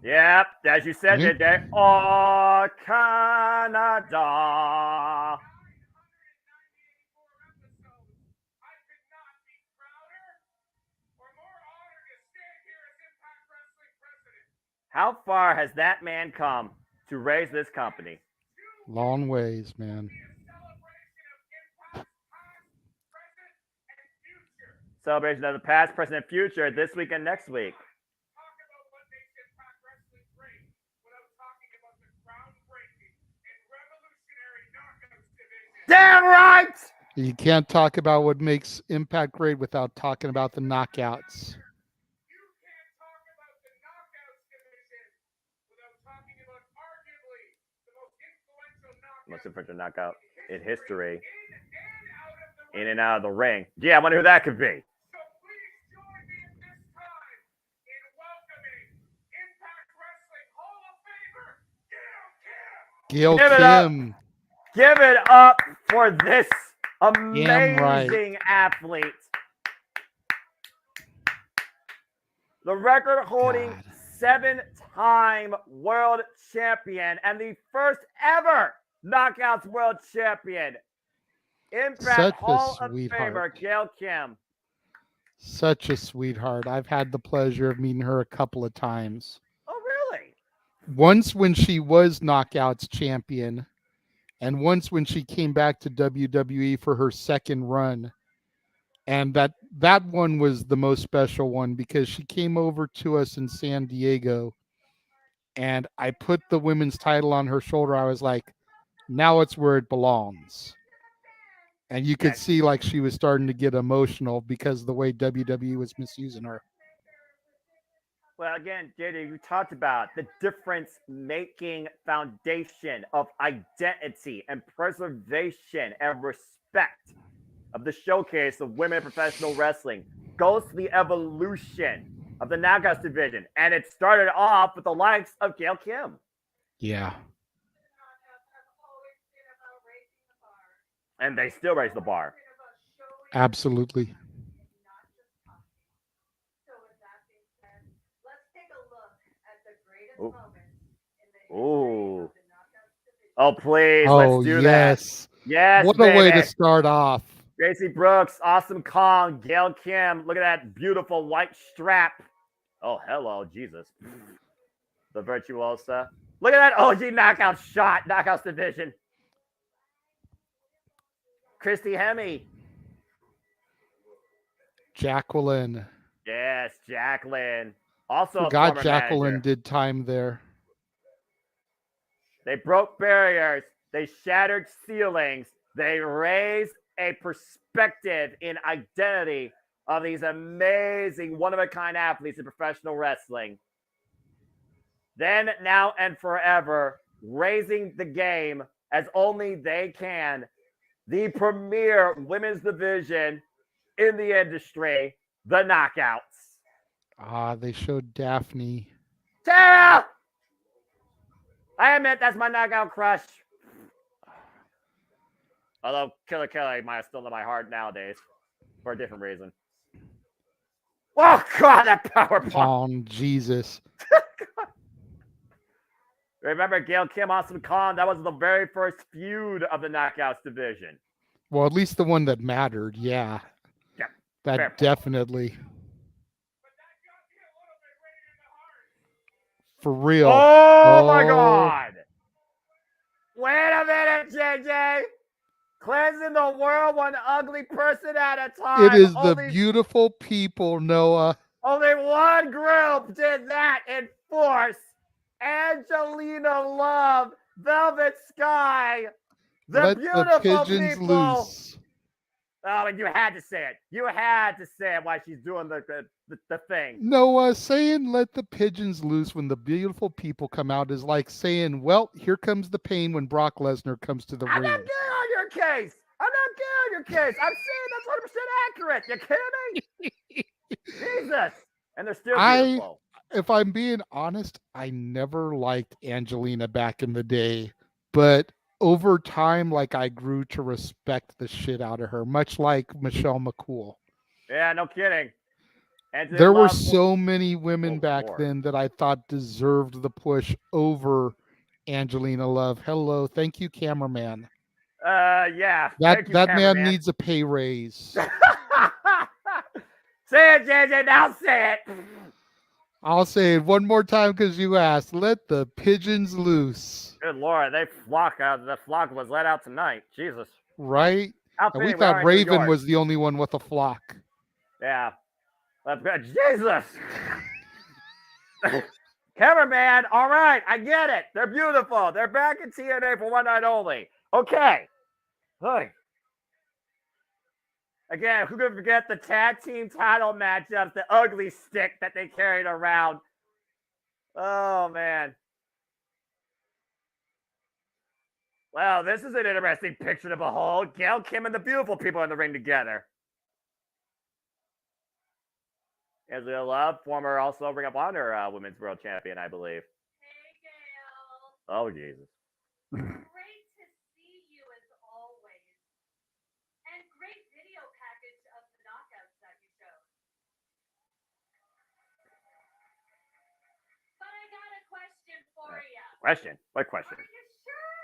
Yep, as you said, today. Oh, Canada. How far has that man come to raise this company? Long ways, man. Celebration of the past, present, and future this week and next week. Damn right! You can't talk about what makes Impact great without talking about the knockouts. Most influential knockout in history. In and out of the ring. Yeah, I wonder who that could be. Gail Kim. Give it up for this amazing athlete. The record-holding 7-time world champion and the first ever Knockouts world champion. Impact Hall of Famer, Gail Kim. Such a sweetheart. I've had the pleasure of meeting her a couple of times. Oh, really? Once when she was Knockouts champion, and once when she came back to WWE for her second run. And that one was the most special one because she came over to us in San Diego, and I put the women's title on her shoulder. I was like, now it's where it belongs. And you could see like she was starting to get emotional because of the way WWE was misusing her. Well, again, JD, you talked about the difference-making foundation of identity and preservation and respect of the showcase of women in professional wrestling goes to the evolution of the Knockouts division. And it started off with the likes of Gail Kim. Yeah. And they still raise the bar. Absolutely. Ooh. Oh, please. Oh, let's do yes. that. Yes. What baby. a way to start off. Gracie Brooks, Awesome Kong, Gail Kim. Look at that beautiful white strap. Oh, hello, Jesus. The Virtuosa. Look at that OG knockout shot. Knockouts division. Christy Hemme. Jacqueline. Yes, Jacqueline. Also, forgot Jacqueline did time there. They broke barriers. They shattered ceilings. They raised a perspective in identity of these amazing one-of-a-kind athletes in professional wrestling. Then, now, and forever, raising the game as only they can. The premier women's division in the industry. the Knockouts. Ah, they showed Daphne. Tara! I admit that's my knockout crush. Although Killer Kelly might have stolen my heart nowadays for a different reason. Oh, God, that power bomb. Oh, Jesus. Remember Gail Kim, Awesome Kong? That was the very first feud of the Knockouts division. Well, at least the one that mattered. Yeah. Yeah, That definitely. For real. Oh, my God. Wait a minute, JJ. Cleansing the world one ugly person at a time. It is the beautiful people, Noah. Only one group did that in force. Angelina Love, Velvet Sky, the beautiful pigeons people. Loose. Oh, and you had to say it. You had to say it while she's doing the thing. Noah, saying let the pigeons loose when the beautiful people come out is like saying, well, here comes the pain when Brock Lesnar comes to the ring. I'm not getting on your case. I'm not getting on your case. I'm saying that's 100% accurate. You kidding me? Jesus. And they're still beautiful. If I'm being honest, I never liked Angelina back in the day, but over time, like I grew to respect the shit out of her, much like Michelle McCool. Yeah, no kidding. There were so many women back then that I thought deserved the push over Angelina Love. Hello, thank you, cameraman. Yeah. That man needs a pay raise. Say it, JJ. Now say it. I'll say it one more time because you asked. Let the pigeons loose. Good Lord, the flock was let out tonight. Jesus. Right? And we thought Raven was the only one with a flock. Yeah. Jesus. Cameraman, all right, I get it. They're beautiful. They're back in TNA for one night only. Okay. Hey. Again, who could forget the tag team title matchups, the ugly stick that they carried around? Oh, man. Well, this is an interesting picture to behold. Gail Kim and the beautiful people in the ring together. Angela Love, former also Ring of Honor Women's World Champion, I believe. Hey, Gail. Oh, Jesus. Great to see you as always. And great video package of the knockouts that you showed. But I got a question for you. Question? What question? Are you sure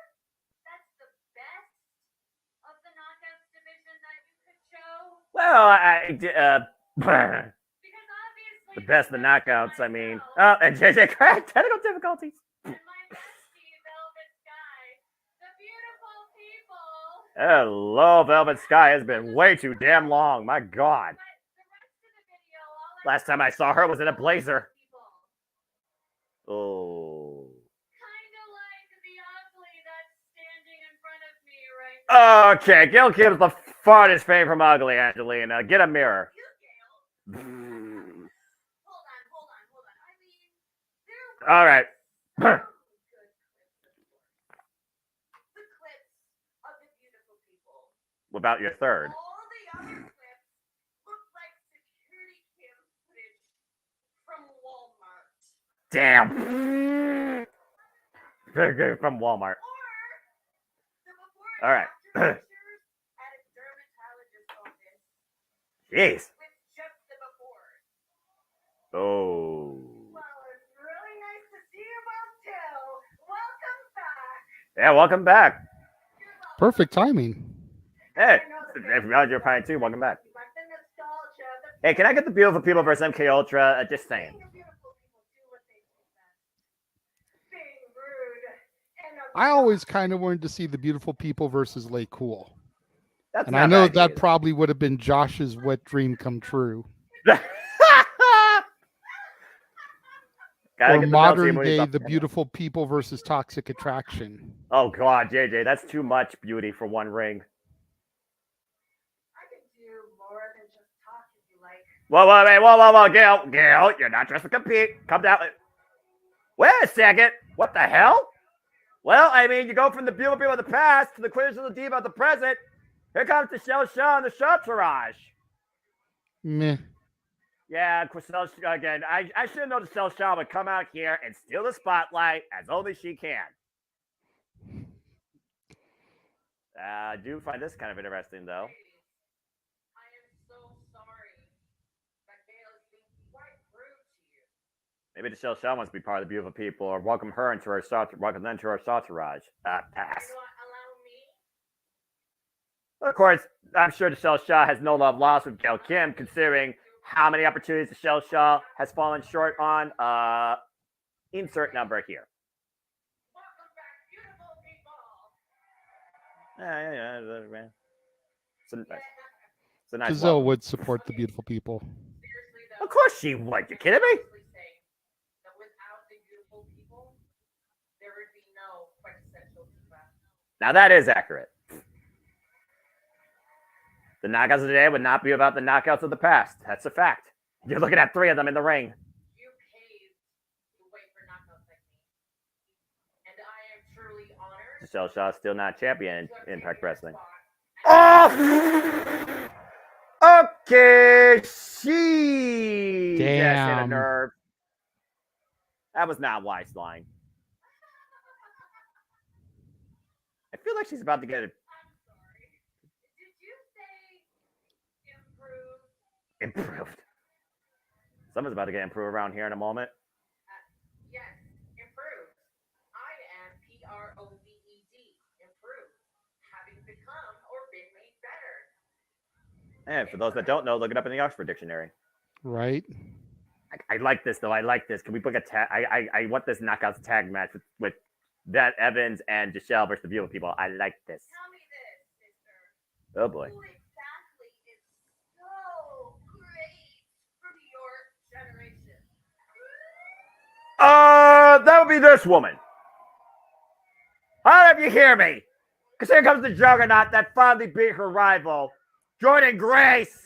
that's the best of the knockouts division that you could show? Well, the best of the knockouts, I mean. Oh, and JJ Craig, technical difficulties. And my bestie, Velvet Sky, the beautiful people. Hello, Velvet Sky. Has been way too damn long. My God. Last time I saw her was in a blazer. Oh. Kind of like the ugly that's standing in front of me right now. Okay, Gail Kim's the farthest frame from ugly, Angelina. Get a mirror. All right. The clips of the beautiful people. What about your third? All the other clips look like security cam footage from Walmart. Damn. Very good from Walmart. Or the before All right. and after pictures at a dermatologist's office Jeez. with just the before. Oh. Well, it's really nice to see you both too. Welcome back. Yeah, welcome back. Perfect timing. Hey, if you're probably too, welcome back. Hey, can I get the beautiful people versus MK Ultra? Just saying. I always kind of wanted to see the beautiful people versus Lay Cool. That's and I know that probably would have been Josh's wet dream come true. Or modern day, the beautiful people versus Toxic Attraction. Oh, God, JJ, that's too much beauty for one ring. I could do more than just talk if you like. Whoa, Gail, you're not dressed to compete. Come down. Wait a second. What the hell? Well, I mean, you go from the beautiful people of the past to the queers of the diva of the present. Here comes the Shell Show and the Shell Tourage. Meh. Yeah, Chriselle, again, I should have known Chriselle Shaw would come out here and steal the spotlight as only she can. I do find this kind of interesting, though. I am so sorry that Gail is being quite rude to you. Maybe Chriselle Shaw wants to be part of the beautiful people, or welcome her into her welcome them to her entourage. Pass. You allow me? Of course, I'm sure Michelle Shaw has no love lost with Gail Kim, considering how many opportunities Michelle Shaw has fallen short on. Insert number here. Welcome back, beautiful people. Yeah. It's a nice Giselle welcome. would support the beautiful people. Seriously though. Of course she would. You kidding me? Seriously say that without the beautiful people, there would be no quintessential diva. Now that is accurate. The knockouts of today would not be about the knockouts of the past. That's a fact. You're looking at 3 of them in the ring. You paved the way for knockouts like me. And I am truly honored. Michelle Shaw still not champion to have in Impact taken your Wrestling. spot. Oh! Okay, she just hit a Damn. nerve. That was not wise line. I feel like she's about to get it I'm sorry. Did you say improved? improved. Someone's about to get improved around here in a moment. Yes, improved. I am PROVED, improved, having become or been made better. And for those that don't know, look it up in the Oxford Dictionary. Right? I like this though. I like this. Can we book a tag? I want this knockouts tag match with that Evans and Giselle versus the beautiful people. I like this. Tell me this, sister. Oh boy. Who exactly is so great from your generation? That would be this woman. How do you hear me? Because here comes the juggernaut that finally beat her rival, Jordan Grace,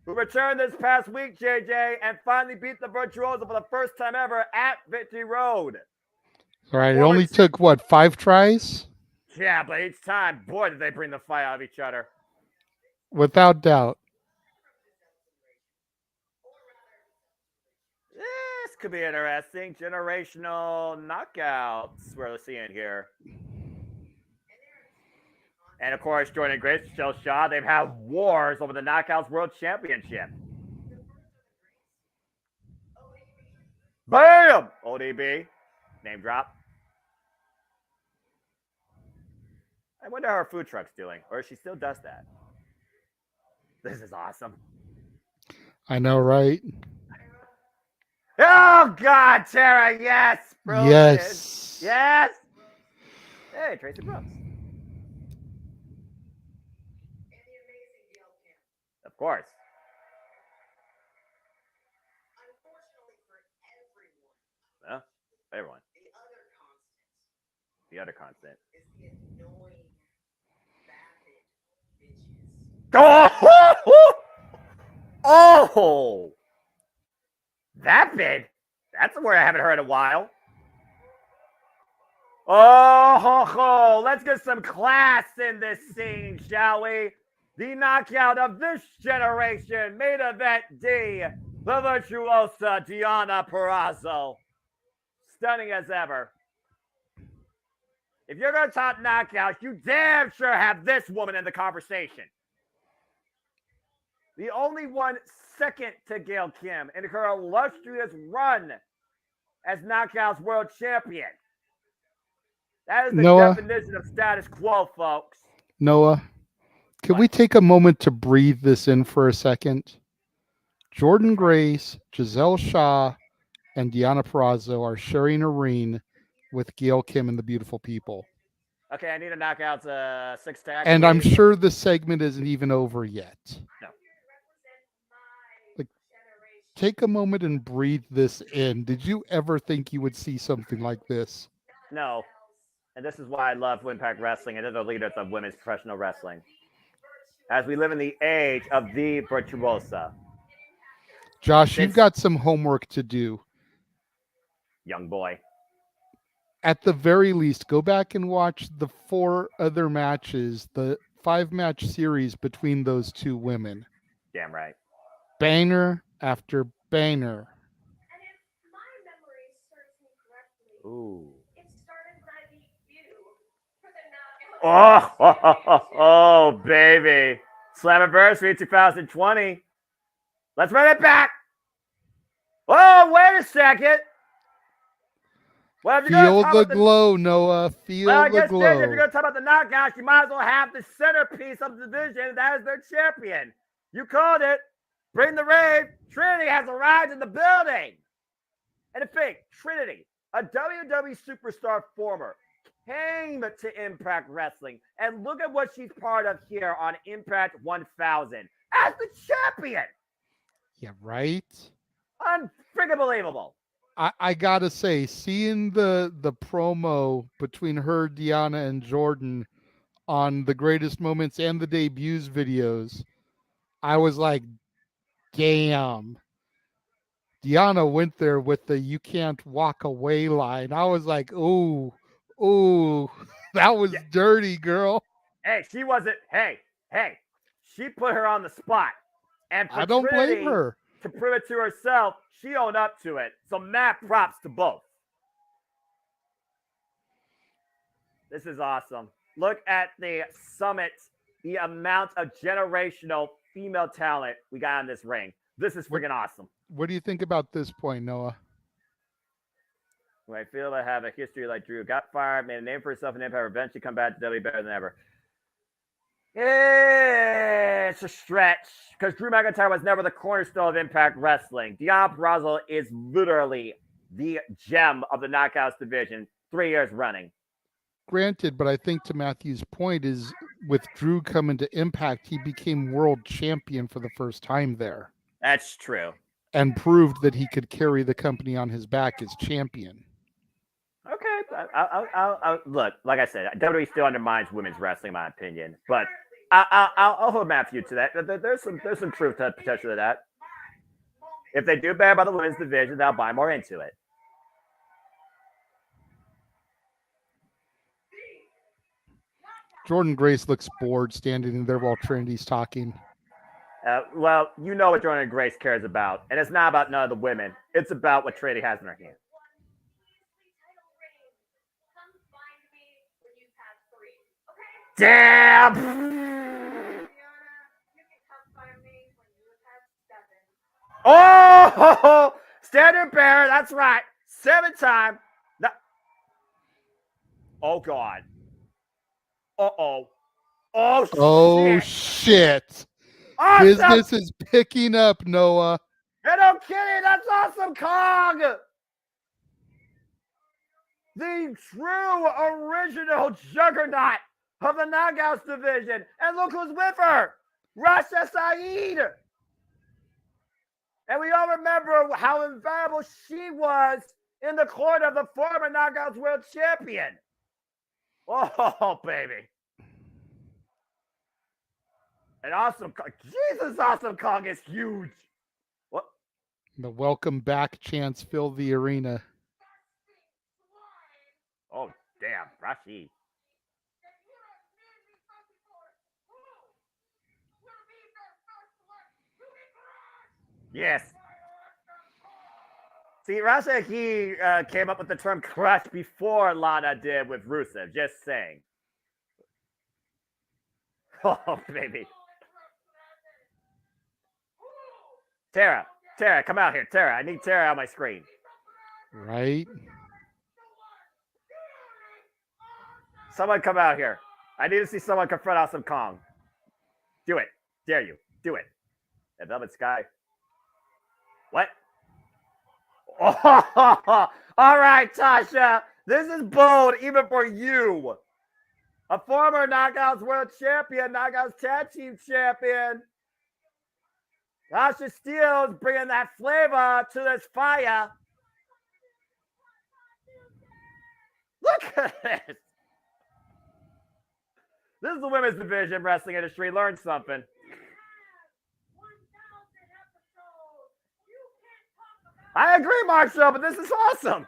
who returned this past week, JJ, and finally beat the Virtuoso for the first time ever at Victory Road. All right. It only took, what, 5 tries? Yeah, but each time, boy, did they bring the fight out of each other. Without doubt. This could be interesting. Generational knockouts we're seeing here. And of course, Jordan Grace, Michelle Shaw, they've had wars over the Knockouts World Championship. Bam! ODB. Name drop. I wonder how her food truck's doing, or if she still does that. This is awesome. I know, right? Oh, God, Tara, yes! Brilliant. Yes. Yes! Hey, Tracy Brooks. Of course. Unfortunately for everyone, Huh? Everyone. the other constant The other constant. is the annoying, vapid bitches. Oh! Vapid? That's a word I haven't heard in a while. Oh, let's get some class in this scene, shall we? The knockout of this generation, main event D, the virtuosa Diana Perazzo. Stunning as ever. If you're going to talk knockouts, you damn sure have this woman in the conversation. The only one second to Gail Kim in her illustrious run as Knockouts World Champion. That is the definition of status quo, folks. Noah, can we take a moment to breathe this in for a second? Jordan Grace, Giselle Shaw, and Deonna Purrazzo are sharing a ring with Gail Kim and the beautiful people. Okay, I need a knockouts 6-tag. And I'm please. sure the segment isn't even over yet. No. Like, take a moment and breathe this in. Did you ever think you would see something like this? No. And this is why I love Impact Wrestling and other leaders of women's professional wrestling. As we live in the age of the virtuosa. Josh, you've got some homework to do. Young boy. At the very least, go back and watch the 4 other matches, the 5-match series between those 2 women. Damn right. Banger after banger. And if my memory serves me correctly, Ooh. it started when I beat you for the knockout. Oh, baby. Slammiversary 2020. Let's run it back. Oh, wait a second. Well, if you're gonna Feel talk the about glow, Noah. Feel well, I the guess then, if you're glow. going to talk about the knockouts, you might as well have the centerpiece of the division. That is their champion. You called it. Bring the rave. Trinity has arrived in the building. And in fact, Trinity, a WWE superstar former, came to Impact Wrestling. And look at what she's part of here on Impact 1000 as the champion. Yeah, right? Unfreaking believable. I gotta say, seeing the promo between her, Deanna, and Jordan on the greatest moments and the debuts videos, I was like, damn. Deanna went there with the "you can't walk away" line. I was like, ooh, that was dirty, girl. Hey, she wasn't. Hey, she put her on the spot. And for I don't blame Trinity her. to prove it to herself, she owned up to it. So mad props to both. This is awesome. Look at the summit, the amount of generational female talent we got in this ring. This is freaking awesome. What do you think about this point, Noah? I feel I have a history like Drew. Got fired, made a name for herself in Empire, eventually come back to WWE better than ever. It's a stretch because Drew McIntyre was never the cornerstone of Impact Wrestling. Deonna Purrazzo is literally the gem of the Knockouts division, 3 years running. Granted, but I think to Matthew's point is with Drew coming to Impact, he became world champion for the first time there. That's true. And proved that he could carry the company on his back as champion. Okay, I'll look. Like I said, WWE still undermines women's wrestling, in my opinion. But I'll hold Matthew to that. There's some truth to potential to that. If they do bad by the women's division, they'll buy more into it. Jordan Grace looks bored standing there while Trinity's talking. Well, you know what Jordan Grace cares about, and it's not about none of the women. It's about what Trinity has in her hand. Damn! Oh! Standard bearer, that's right. 7-time. Oh, God. Uh-oh. Oh, shit. Awesome. Business is picking up, Noah. Hey, no kidding. That's awesome, Kong. The true original juggernaut of the Knockouts division. And look who's with her. Rasha Saeed. And we all remember how invaluable she was in the court of the former Knockouts World Champion. Oh, baby. And Awesome Kong. Jesus, Awesome Kong is huge. What? The welcome back chants fill the arena. Oh, damn. Rashi. Yes. See, Rasha, he came up with the term crush before Lana did with Rusev. Just saying. Oh, baby. Tara, come out here. Tara, I need Tara on my screen. Right? Someone come out here. I need to see someone confront Awesome Kong. Do it. Dare you. Do it. And Velvet Sky. What? Oh, all right, Tasha. This is bold even for you. A former Knockouts World Champion, Knockouts Tag Team Champion. Tasha Steele's bringing that flavor to this fire. Look at this. This is the women's division wrestling industry. Learn something. I agree, Marshall, but this is awesome.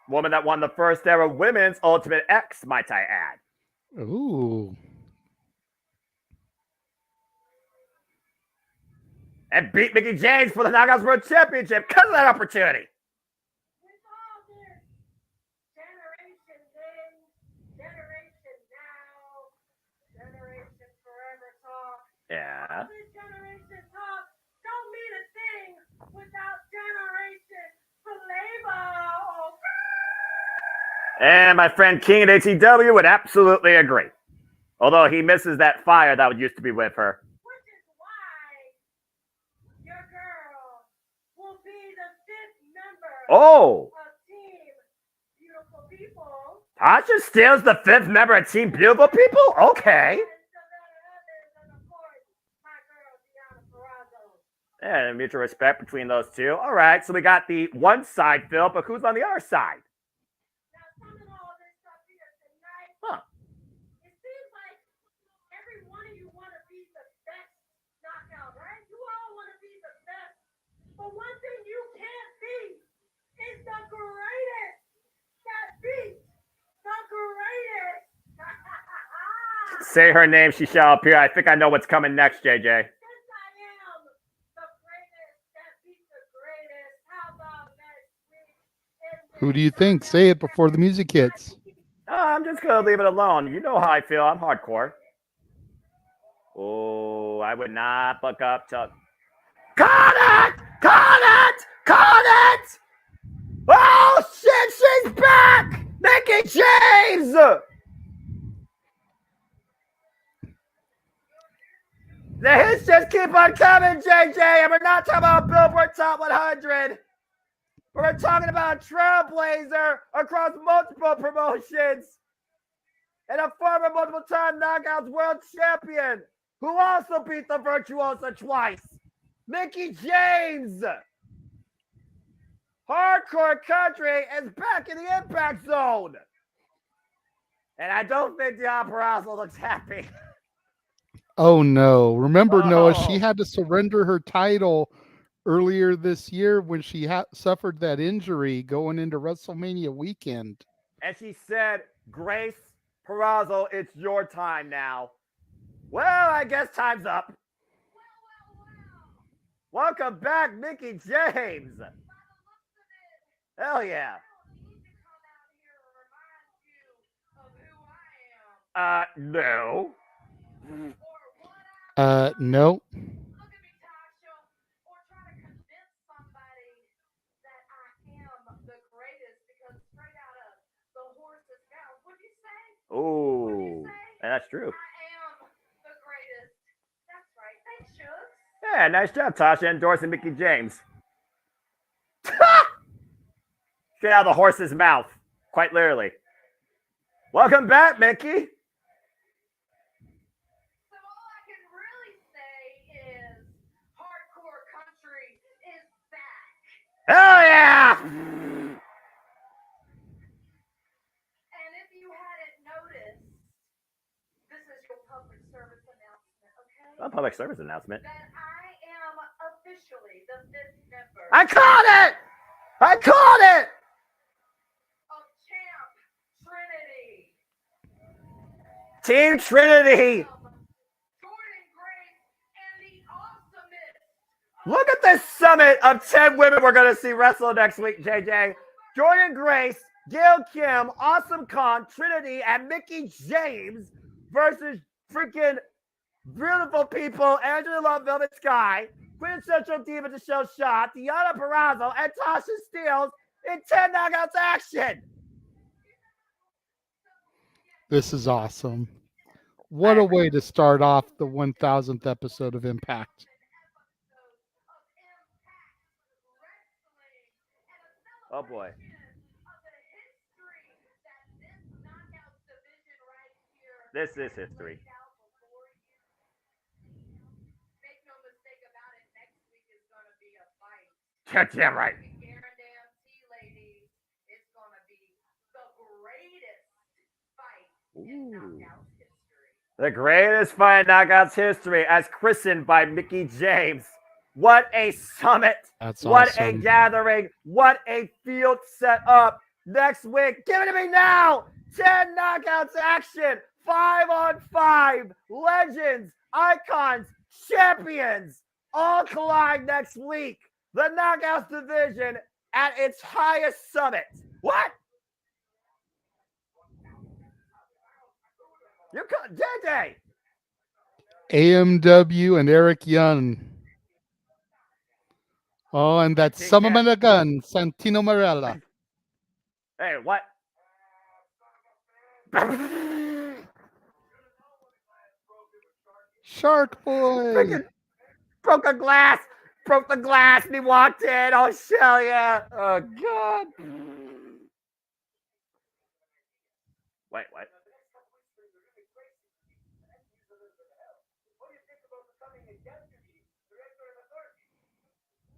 Woman that won the first ever Women's Ultimate X, might I add. Ooh. And beat Mickey James for the Knockouts World Championship because of that opportunity. With all this generation then, generation now, generation forever talk. Yeah. All this generation talk don't mean a thing without generation flavor. And my friend King at ATW would absolutely agree. Although he misses that fire that used to be with her. Which is why your girl will be the 5th member Oh, of Team Beautiful People. Tasha steals the 5th member of Team Beautiful People? Okay. And so there are others, and of course, my girl Deanna Purrazzo. And mutual respect between those two. All right, so we got the one side, Phil, but who's on the other side? Now, summing all this stuff here tonight, Huh. it seems like every one of you want to be the best knockout, right? You all want to be the best. But one thing you can't be is the greatest that beats the greatest. Say her name, she shall appear. I think I know what's coming next, JJ. Since I am the greatest that beats the greatest, how about next week? Who do you think? Say it before the music hits. I'm just going to leave it alone. You know how I feel. I'm hardcore. Oh, I would not buck up to... Caught it! Caught it! Caught it! Oh, shit, she's back! Mickey James! The hits just keep on coming, JJ, and we're not talking about Billboard Top 100. We're talking about a trailblazer across multiple promotions and a former multiple-time Knockouts World Champion who also beat the Virtuoso twice, Mickey James. Hardcore Country is back in the Impact Zone. And I don't think Deanna Purrazzo looks happy. Oh no. Remember, Noah, she Oh. had to surrender her title earlier this year when she suffered that injury going into WrestleMania weekend. And she said, Grace Purrazzo, it's your time now. Well, I guess time's up. Welcome back, Mickey James. Hell yeah. No. No. Look at me, Tasha, or try to convince somebody that I am the greatest because straight out of the horse's mouth. What'd you say? Ooh, that's true. I am the greatest. That's right. Thanks, Shucks. Yeah, nice job, Tasha, endorsing Mickey James. Straight out of the horse's mouth, quite literally. Welcome back, Mickey. So all I can really say is hardcore country is back. Hell yeah! And if you hadn't noticed, this is your public service announcement, okay? A public service announcement. That I am officially the 5th member I caught it! I caught it! of Champ Trinity. Team Trinity. Jordan Grace and the awesomest. Look at this summit of 10 women we're going to see wrestle next week, JJ. Jordan Grace, Gail Kim, Awesome Khan, Trinity, and Mickey James versus freaking beautiful people, Angela Love, Velvet Sky, Quintessential Diva Michelle Shaw, Deanna Purrazzo, and Tasha Steelz in 10 knockouts action. This is awesome. What a way to start off the 1000th episode of Impact. Oh boy. This is history. Make no mistake about it, next week is going to be a fight. Damn right. Guarantee, ladies, it's going to be the greatest fight in Knockouts history. The greatest fight in Knockouts history, as christened by Mickey James. What a summit. That's what awesome. a gathering. What a field set up. next week. Give it to me now. 10 knockouts action. 5-on-5. Legends, icons, champions all collide next week. The Knockouts division at its highest summit. What? You're JJ. AMW and Eric Young. Oh, and that son of a gun, Santino Marella. Hey, what? Shark Boy. Freaking broke the glass. Broke the glass and he walked in. Oh, shell yeah. Oh, God. Wait, what?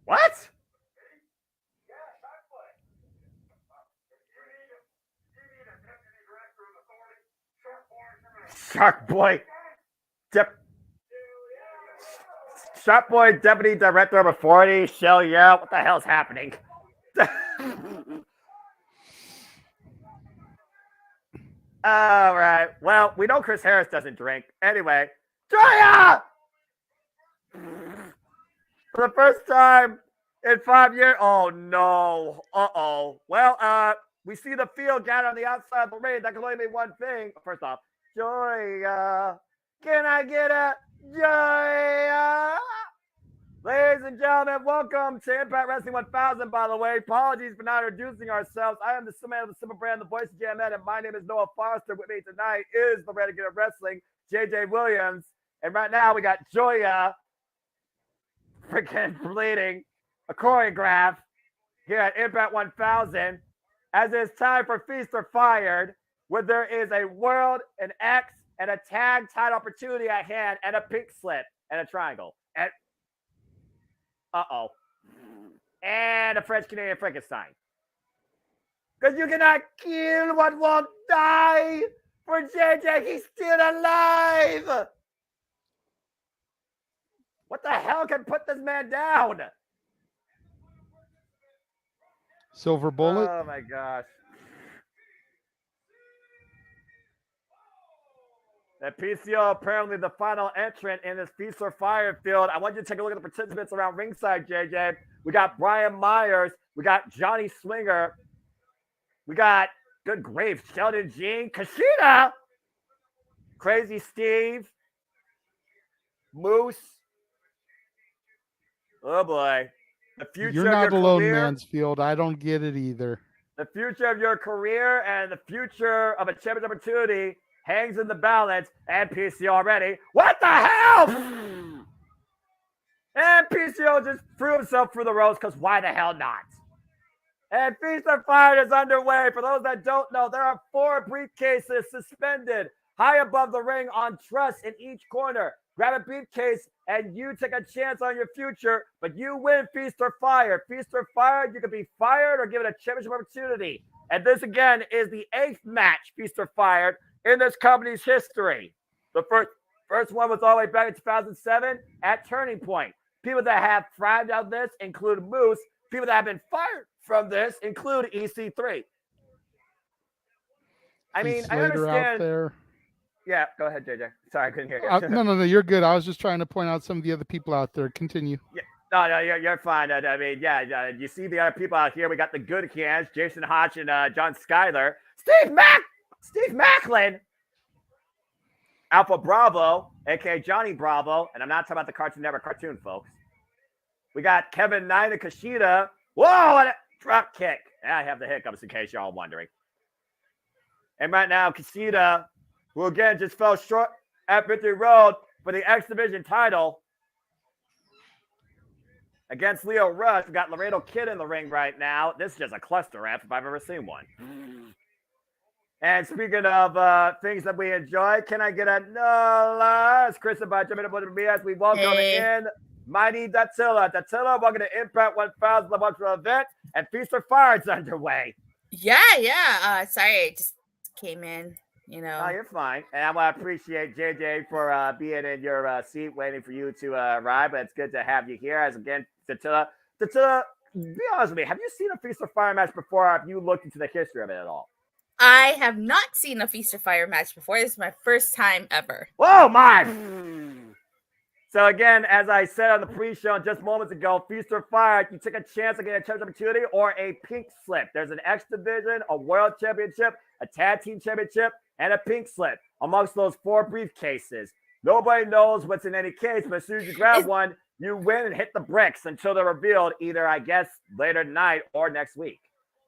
What? Shark Boy. Shark Boy, Deputy Director of Authority. Shell, yeah. What the hell's happening? All right. Well, we know Chris Harris doesn't drink. Anyway, Joya! For the first time in 5 years. Oh, no. Uh-oh. Well, we see the field down on the outside of the ring. That can only mean one thing. First off, Joya. Can I get a Joya? Ladies and gentlemen, welcome to Impact Wrestling 1000, by the way. Apologies for not introducing ourselves. I am the man of the Simple Brand, the voice of JMN, and my name is Noah Foster. With me tonight is the Renegade of Wrestling, JJ Williams. And right now we got Joya freaking bleeding a choreograph here at Impact 1000 as it's time for Feast or Fired, where there is a World, an X, and a tag title opportunity at hand, and a pink slip, and a triangle. And and a French-Canadian Frankenstein. Because you cannot kill what won't die. For JJ, he's still alive. What the hell can put this man down? Silver Bullet. Oh, my gosh. And PCO apparently the final entrant in this Feast or Fire field. I want you to take a look at the participants around ringside, JJ. We got Brian Myers. We got Johnny Swinger. We got, good grief, Sheldon Jean, Kushida, Crazy Steve, Moose. Oh, boy. The future You're not of your alone, career, Mansfield. I don't get it either. the future of your career and the future of a championship opportunity hangs in the balance, and PCO already. What the hell? And PCO just threw himself through the ropes because why the hell not? And Feast or Fire is underway. For those that don't know, there are 4 briefcases suspended high above the ring on truss in each corner. Grab a briefcase and you take a chance on your future, but you win Feast or Fire. Feast or Fire, you can be fired or given a championship opportunity. And this again is the 8th match, Feast or Fired, in this company's history. The first one was all the way back in 2007 at Turning Point. People that have thrived out of this include Moose. People that have been fired from this include EC3. I mean, I understand. Out there. Yeah, go ahead, JJ. Sorry, I couldn't hear you. No, you're good. I was just trying to point out some of the other people out there. Continue. Yeah. No, you're fine. I mean, yeah, you see the other people out here. We got the good hands, Jason Hodge and John Schuyler. Steve Macklin, Alpha Bravo, a.k.a. Johnny Bravo, and I'm not talking about the Cartoon Network cartoon, folks. We got Kevin Knight and Kushida. Whoa, what a drop kick. I have the hiccups in case you're all wondering. And right now, Kushida, who again just fell short at Victory Road for the X Division title against Leo Rush. We got Laredo Kid in the ring right now. This is just a cluster F if I've ever seen one. And speaking of things that we enjoy, can I get a no? It's Chris about jumping up with me as we welcome in Mighty Dattila. Dattila, welcome to Impact 1000 Virtual Event, and Feast or Fire is underway. Yeah. Sorry, I just came in. You know. No, you're fine. And I want to appreciate JJ for being in your seat, waiting for you to arrive. But it's good to have you here. As again, Dattila, be honest with me. Have you seen a Feast or Fire match before? Or have you looked into the history of it at all? I have not seen a Feast or Fire match before. This is my first time ever. Oh my! So again, as I said on the pre-show just moments ago, Feast or Fire, you take a chance to get a chance opportunity or a pink slip. There's an X Division, a World Championship, a Tag Team Championship, and a pink slip amongst those 4 briefcases. Nobody knows what's in any case, but as soon as you grab one, you win and hit the bricks until they're revealed either, I guess, later tonight or next week.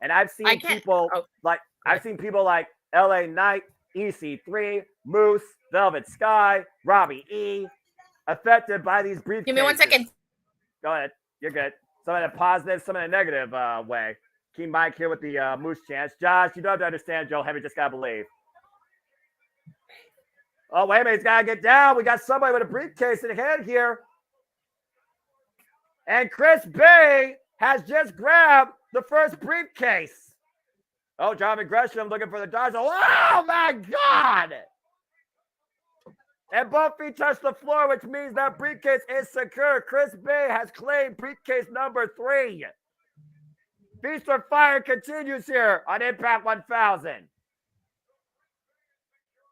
And I've seen people like LA Knight, EC3, Moose, Velvet Sky, Robbie E, affected by these briefcases. Give me 1 second. Go ahead. You're good. Some in a positive, some in a negative way. Keep Mike here with the Moose chance. Josh, you don't have to understand Joe Heavy, just gotta believe. Oh, wait a minute. He's got to get down. We got somebody with a briefcase in hand here. And Chris Bay has just grabbed the first briefcase. Oh, John Gresham looking for the dodge. Oh, my God. And both feet touch the floor, which means that briefcase is secure. Chris Bay has claimed briefcase number 3. Feast or Fire continues here on Impact 1000.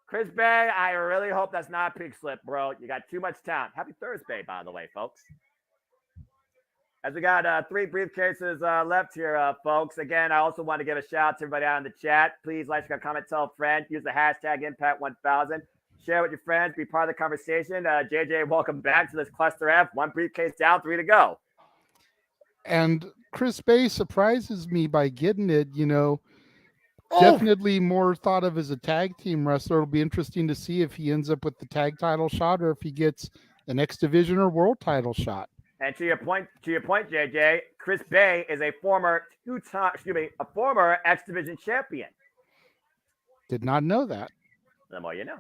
Chris Bay, I really hope that's not a pig slip, bro. You got too much talent. Happy Thursday, by the way, folks. As we got 3 briefcases left here, folks. Again, I also want to give a shout out to everybody out in the chat. Please like, share, comment, tell a friend. Use the hashtag Impact1000. Share with your friends. Be part of the conversation. JJ, welcome back to this Cluster F. 1 briefcase down, 3 to go. And Chris Bay surprises me by getting it, you know. Definitely more thought of as a tag team wrestler. It'll be interesting to see if he ends up with the tag title shot or if he gets an X Division or world title shot. And to your point, JJ, Chris Bay is a former X Division champion. Did not know that. The more you know.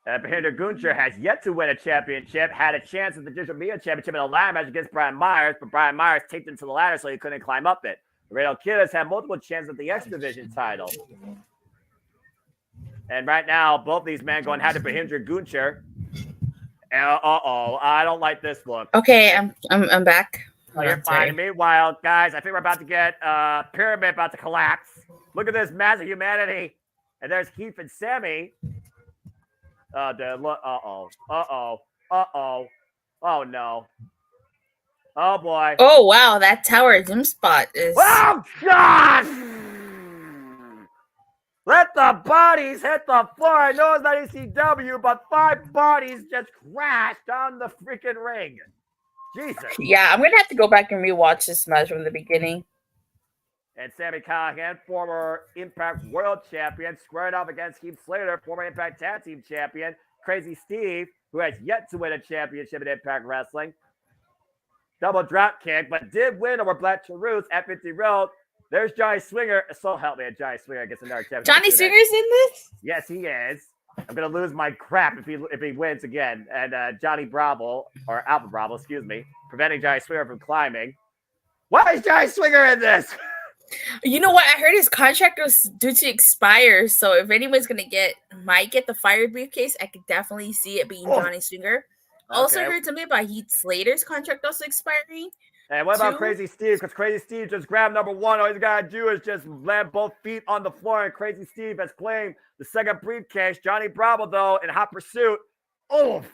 Bhander Guncher has yet to win a championship, had a chance at the Digital Media Championship in a ladder match against Brian Myers, but Brian Myers taped him to the ladder so he couldn't climb up it. Laredo Kid has had multiple chances at the X Division title. And right now, both these men going head to Bhander Guncher. I don't like this look. Okay, I'm back. Oh, you're fine. And meanwhile, guys, I think we're about to get Pyramid about to collapse. Look at this mass of humanity. And there's Keith and Sammy. Oh, look. Oh, no. Oh, boy. Oh, wow. That tower gym spot is... Oh, gosh! Let the bodies hit the floor. I know it's not ECW, but 5 bodies just crashed on the freaking ring. Jesus. Yeah, I'm going to have to go back and rewatch this match from the beginning. And Sami Callihan, former Impact World Champion, squared off against Heath Slater, former Impact Tag Team Champion. Crazy Steve, who has yet to win a championship in Impact Wrestling. Double drop kick, but did win over Black Charus at 50 Road. There's Johnny Swinger. So help me, Johnny Swinger gets another championship. Johnny Swinger's in this? Yes, he is. I'm gonna lose my crap if he wins again. And Johnny Bravo, or Alpha Bravo, excuse me, preventing Johnny Swinger from climbing. Why is Johnny Swinger in this? You know what? I heard his contract was due to expire. So if anyone's might get the fire briefcase, I could definitely see it being Johnny Swinger. Okay. Also heard something about Heath Slater's contract also expiring. And what about Crazy Steve? Because Crazy Steve just grabbed number 1. All he's got to do is just land both feet on the floor. And Crazy Steve has claimed the second briefcase. Johnny Bravo, though, in hot pursuit. Oof.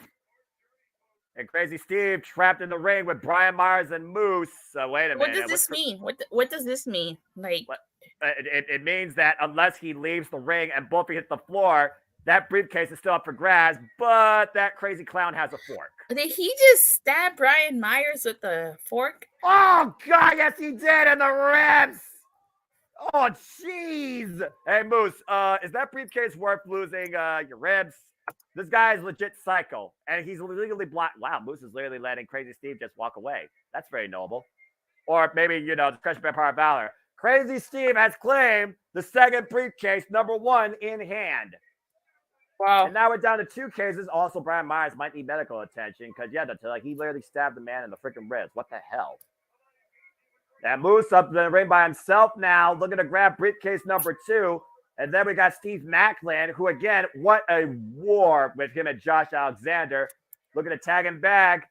And Crazy Steve trapped in the ring with Brian Myers and Moose. Wait a minute. What does this mean? What does this mean? Like, it means that unless he leaves the ring and both feet hit the floor, that briefcase is still up for grabs, but that crazy clown has a fork. Did he just stab Brian Myers with the fork? Oh, God, yes, he did, in the ribs. Oh, jeez. Hey, Moose, is that briefcase worth losing your ribs? This guy is legit psycho, and he's legally blocked. Wow, Moose is literally letting Crazy Steve just walk away. That's very noble. Or maybe, the Crush by Power of Valor. Crazy Steve has claimed the second briefcase, number 1, in hand. Wow. And now we're down to 2 cases. Also, Brian Myers might need medical attention because, he literally stabbed the man in the freaking ribs. What the hell? That Moose up in the ring by himself now, looking to grab briefcase number 2. And then we got Steve Macklin, who, again, what a war with him and Josh Alexander. Looking to tag him back.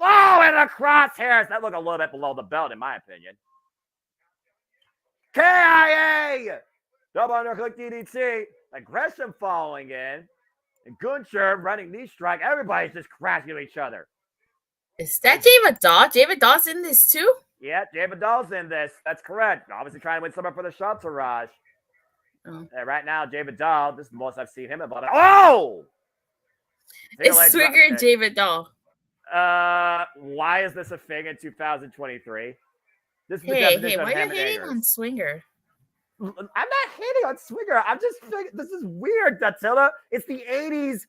Oh, and the crosshairs. That looked a little bit below the belt, in my opinion. KIA! Double underclick DDT. Aggression falling in. And Gunther running knee strike. Everybody's just crashing into each other. Is that Jay Vidal? Jay Vidal's in this too? Yeah, Jay Vidal's in this. That's correct. Obviously trying to win someone for the Entourage. Oh. And right now, Jay Vidal, this is the most I've seen him about. Oh! It's Swigger and Jay Vidal. Why is this a thing in 2023? This is the Hey, definition of why are ham you and hating eggers. on Swinger? I'm not hating on Swinger. I'm just thinking this is weird, Dattila. It's the 80s,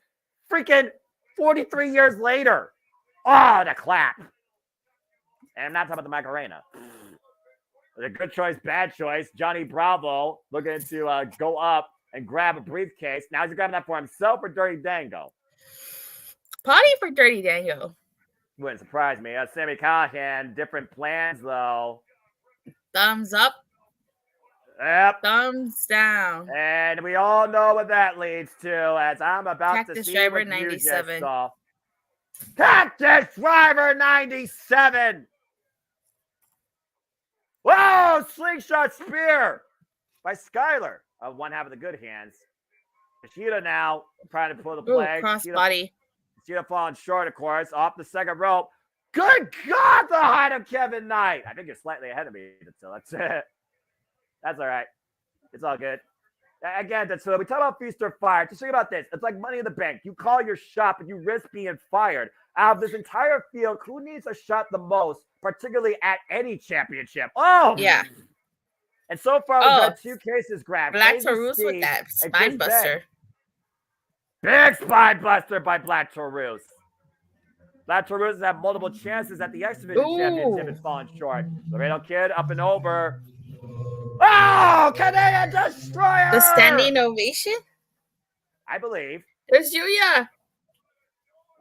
freaking 43 years later. Oh, the clap. And I'm not talking about the Macarena. A good choice, bad choice. Johnny Bravo looking to go up and grab a briefcase. Now he's grabbing that for himself or Dirty Dango? Probably for Dirty Dango. Wouldn't surprise me. Sammy Callahan, different plans though. Thumbs up. Yep. Thumbs down. And we all know what that leads to, as I'm about Cactus to see Driver what you just 97. saw. Cactus Driver 97. Whoa! Slingshot Spear by Skyler. One half of the good hands. Kushida now trying to pull the play. Crossbody. Kushida falling short, of course, off the second rope. Good God, the height of Kevin Knight. I think you're slightly ahead of me, so that's it. That's all right. It's all good. Again, so we talk about feast or fire. Just think about this. It's like Money in the Bank. You call your shot, but you risk being fired. Out of this entire field, who needs a shot the most, particularly at any championship? Oh! Yeah. And so far, we've had 2 cases grabbed. Black Taurus with that spine buster. Big spine buster by Black Taurus. Black Taurus has had multiple chances at the X Division Championship and fallen short. Laredo Kid up and over. Oh, Canadian Destroyer! The standing ovation? I believe. There's Yuya.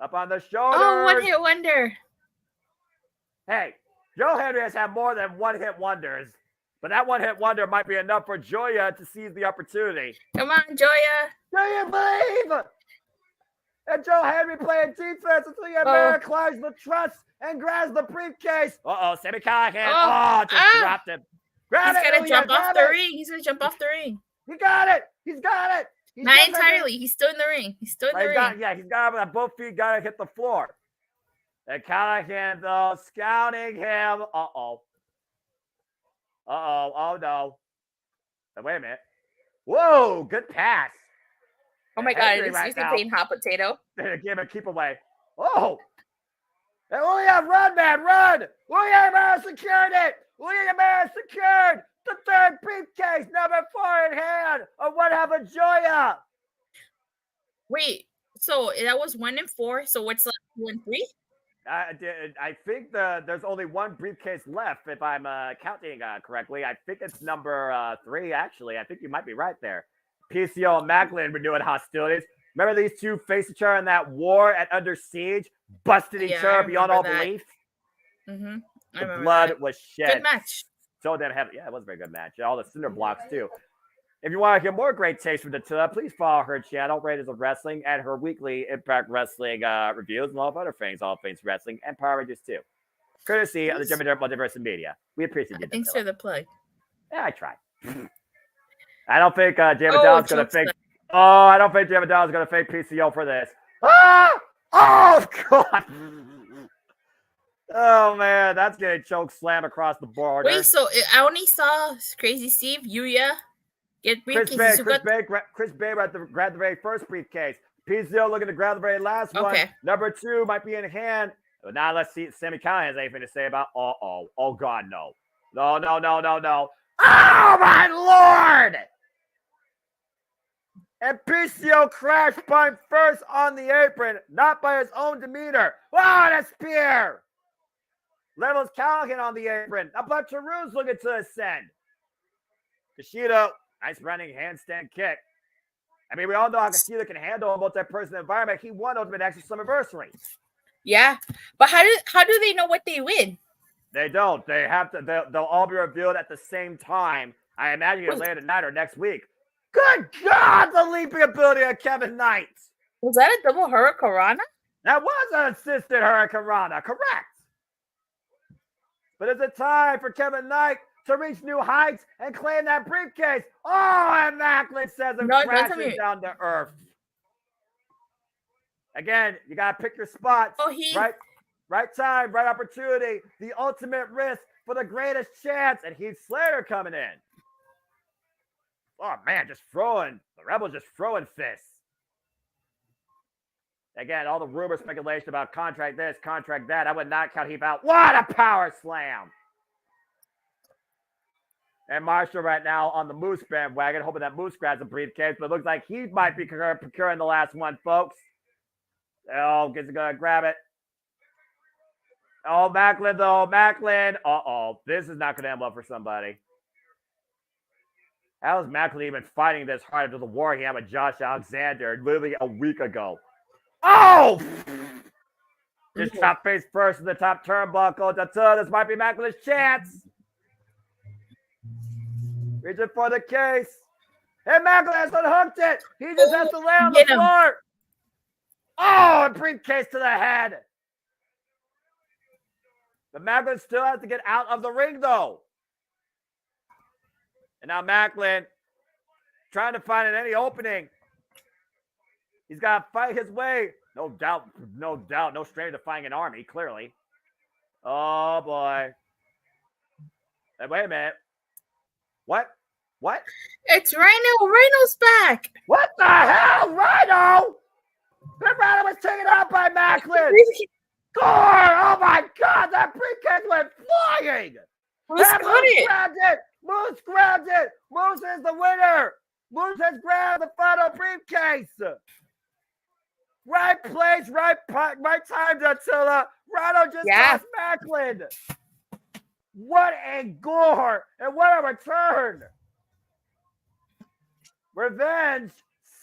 Up on the shoulder. Oh, one hit wonder. Hey, Joe Henry has had more than one hit wonders, but that one hit wonder might be enough for Joya to seize the opportunity. Come on, Joya. Do you believe? And Joe Henry playing defense until Yamera climbs the truss and grabs the briefcase. Sammy Callahan. Just dropped him. He's gonna jump off the ring. He's gonna jump off the ring. He got it. He's got it. Not entirely. He's still in the ring. He's still in the ring. He's got both feet. Got to hit the floor. And Callahan though scouting him. Oh no. Wait a minute. Whoa, good pass. Oh my God! He's playing hot potato. Give him a keep away. Oh. And William, run, man, run! William Mara secured it! William Mara secured the 3rd briefcase, number 4 in hand of one half of Joya. Wait, so that was 1 and 4. So what's left? 2 and 3? I think there's only 1 briefcase left, if I'm counting correctly. I think it's number 3, actually. I think you might be right there. PCO and Macklin renewing hostilities. Remember these 2 faced each other in that war at Under Siege? Busted each other beyond all belief? Mm-hmm. The blood was shed. Good match. So damn heavy. Yeah, it was a very good match. All the cinder blocks, too. If you want to get more great takes from Dattila, please follow her channel, Raiders of Wrestling, and her weekly Impact Wrestling reviews and all of other things, all things wrestling, and Power Rangers, too. Courtesy of the JMN Multiverse Media. We appreciate you, Thanks for the plug. Yeah, I tried. I don't think Jam Dow's going to fake... I don't think Jam Dow's going to fake PCO for this. Ah! Oh, God! Oh, man, that's getting choke slam across the border. Wait, so I only saw Crazy Steve, Yuya, get briefcases. Chris Bay grabbed the very first briefcase. PCO looking to grab the very last one. Number 2 might be in hand. But now let's see if Sammy Callahan has anything to say about Oh, God, no. No. Oh, my Lord! And PCO crashed by first on the apron, not by his own demeanor. What a spear! Levels Callahan on the apron. Now Black Taurus looking to ascend. Kushida, nice running handstand kick. I mean, we all know how Kushida can handle a multi-person environment. He won Ultimate Access Slammiversary. Yeah, but how do they know what they win? They don't. They have to. They'll all be revealed at the same time. I imagine either later tonight or next week. Good God, the leaping ability of Kevin Knight. Was that a double Hurricanrana? That was an assisted Hurricanrana, correct. But it's a time for Kevin Knight to reach new heights and claim that briefcase. Oh, and Macklin says him No, don't tell crashing me. down to earth. Again, you got to pick your spots. Oh, he. Right time, right opportunity. The ultimate risk for the greatest chance. And Heath Slater coming in. Oh, man, the Rebels just throwing fists. Again, all the rumor speculation about contract this, contract that. I would not count Heath out. What a power slam. And Marshall right now on the Moose bandwagon, hoping that Moose grabs a briefcase, but it looks like he might be procuring the last one, folks. Oh, gets going to grab it. Oh, Macklin, though. Macklin. Uh-oh. This is not going to end well for somebody. How is Macklin even fighting this hard after the war he had with Josh Alexander literally a week ago? Oh! Just drop face first in the top turnbuckle. This might be Macklin's chance. Reaching for the case. And Macklin has unhooked it. He just has to lay on the floor. Oh, a briefcase to the head. But Macklin still has to get out of the ring, though. And now Macklin trying to find any opening. He's got to fight his way. No doubt. No stranger to fighting an army, clearly. Oh, boy. Hey, wait a minute. What? It's Rhino. Rhino's back. What the hell? Rhino? The Rhino was taken out by Macklin. Score! Oh, my God. That briefcase went flying. Moose got it. Grabbed it. Moose grabbed it. Moose is the winner. Moose has grabbed the final briefcase. Right place, right time, Attila. Rhino just lost Macklin. What a gore and what a return. Revenge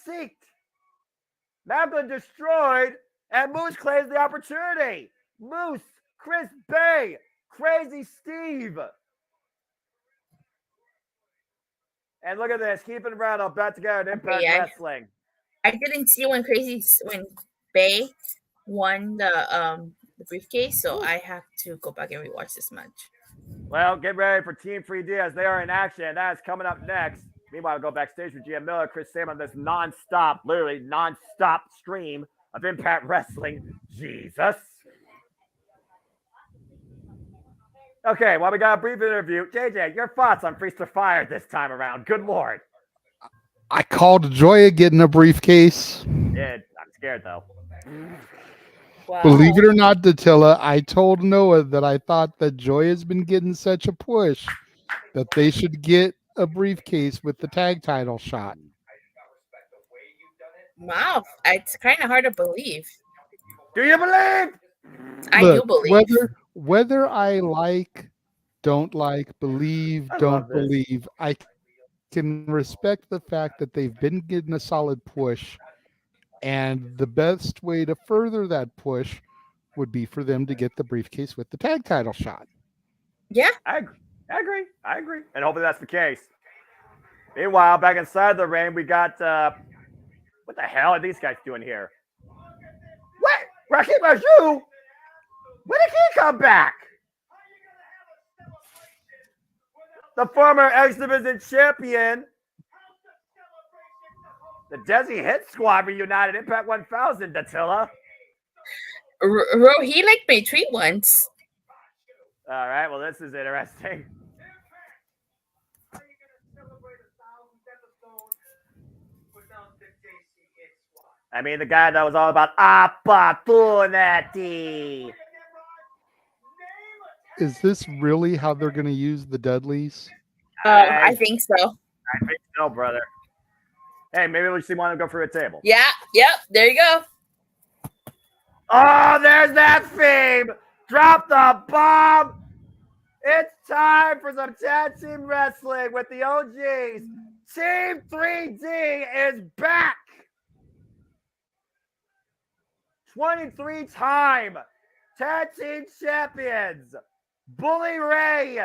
seeked. Macklin destroyed, and Moose claims the opportunity. Moose, Chris Bay, Crazy Steve. And look at this. Keeping Rhino back together in Impact Wrestling. I didn't see when Bay won the briefcase, so I have to go back and rewatch this match. Well, get ready for Team Free Diaz. They are in action. That is coming up next. Meanwhile, we'll go backstage with GM Miller, Chris Sam on this literally non-stop stream of Impact Wrestling. Jesus. Okay, well, we got a brief interview. JJ, your thoughts on Feast or Fire this time around? Good Lord. I called Joya getting a briefcase. Yeah, I'm scared, though. Wow. Believe it or not, Datilla, I told Noah that I thought that Joya's been getting such a push that they should get a briefcase with the tag title shot. Wow, it's kind of hard to believe. Do you believe? I do believe. Whether I don't believe, don't believe, I can respect the fact that they've been getting a solid push, and the best way to further that push would be for them to get the briefcase with the tag title shot. Yeah. I agree. And hopefully that's the case. Meanwhile, back inside the ring, we got what the hell are these guys doing here? What? Raheem Ajou? When did he come back? The former X-Division champion. The Desi Hit Squad reunited Impact 1000, Datilla. He liked my tweet once. All right, well, this is interesting. I mean, the guy that was all about opportunity. Is this really how they're going to use the Dudleys? I think so. I think so, brother. Hey, maybe we just want to go for a table. Yeah, yep, there you go. Oh, there's that theme. Drop the bomb. It's time for some tag team wrestling with the OGs. Team 3D is back. 23-time tag team champions. Bully Ray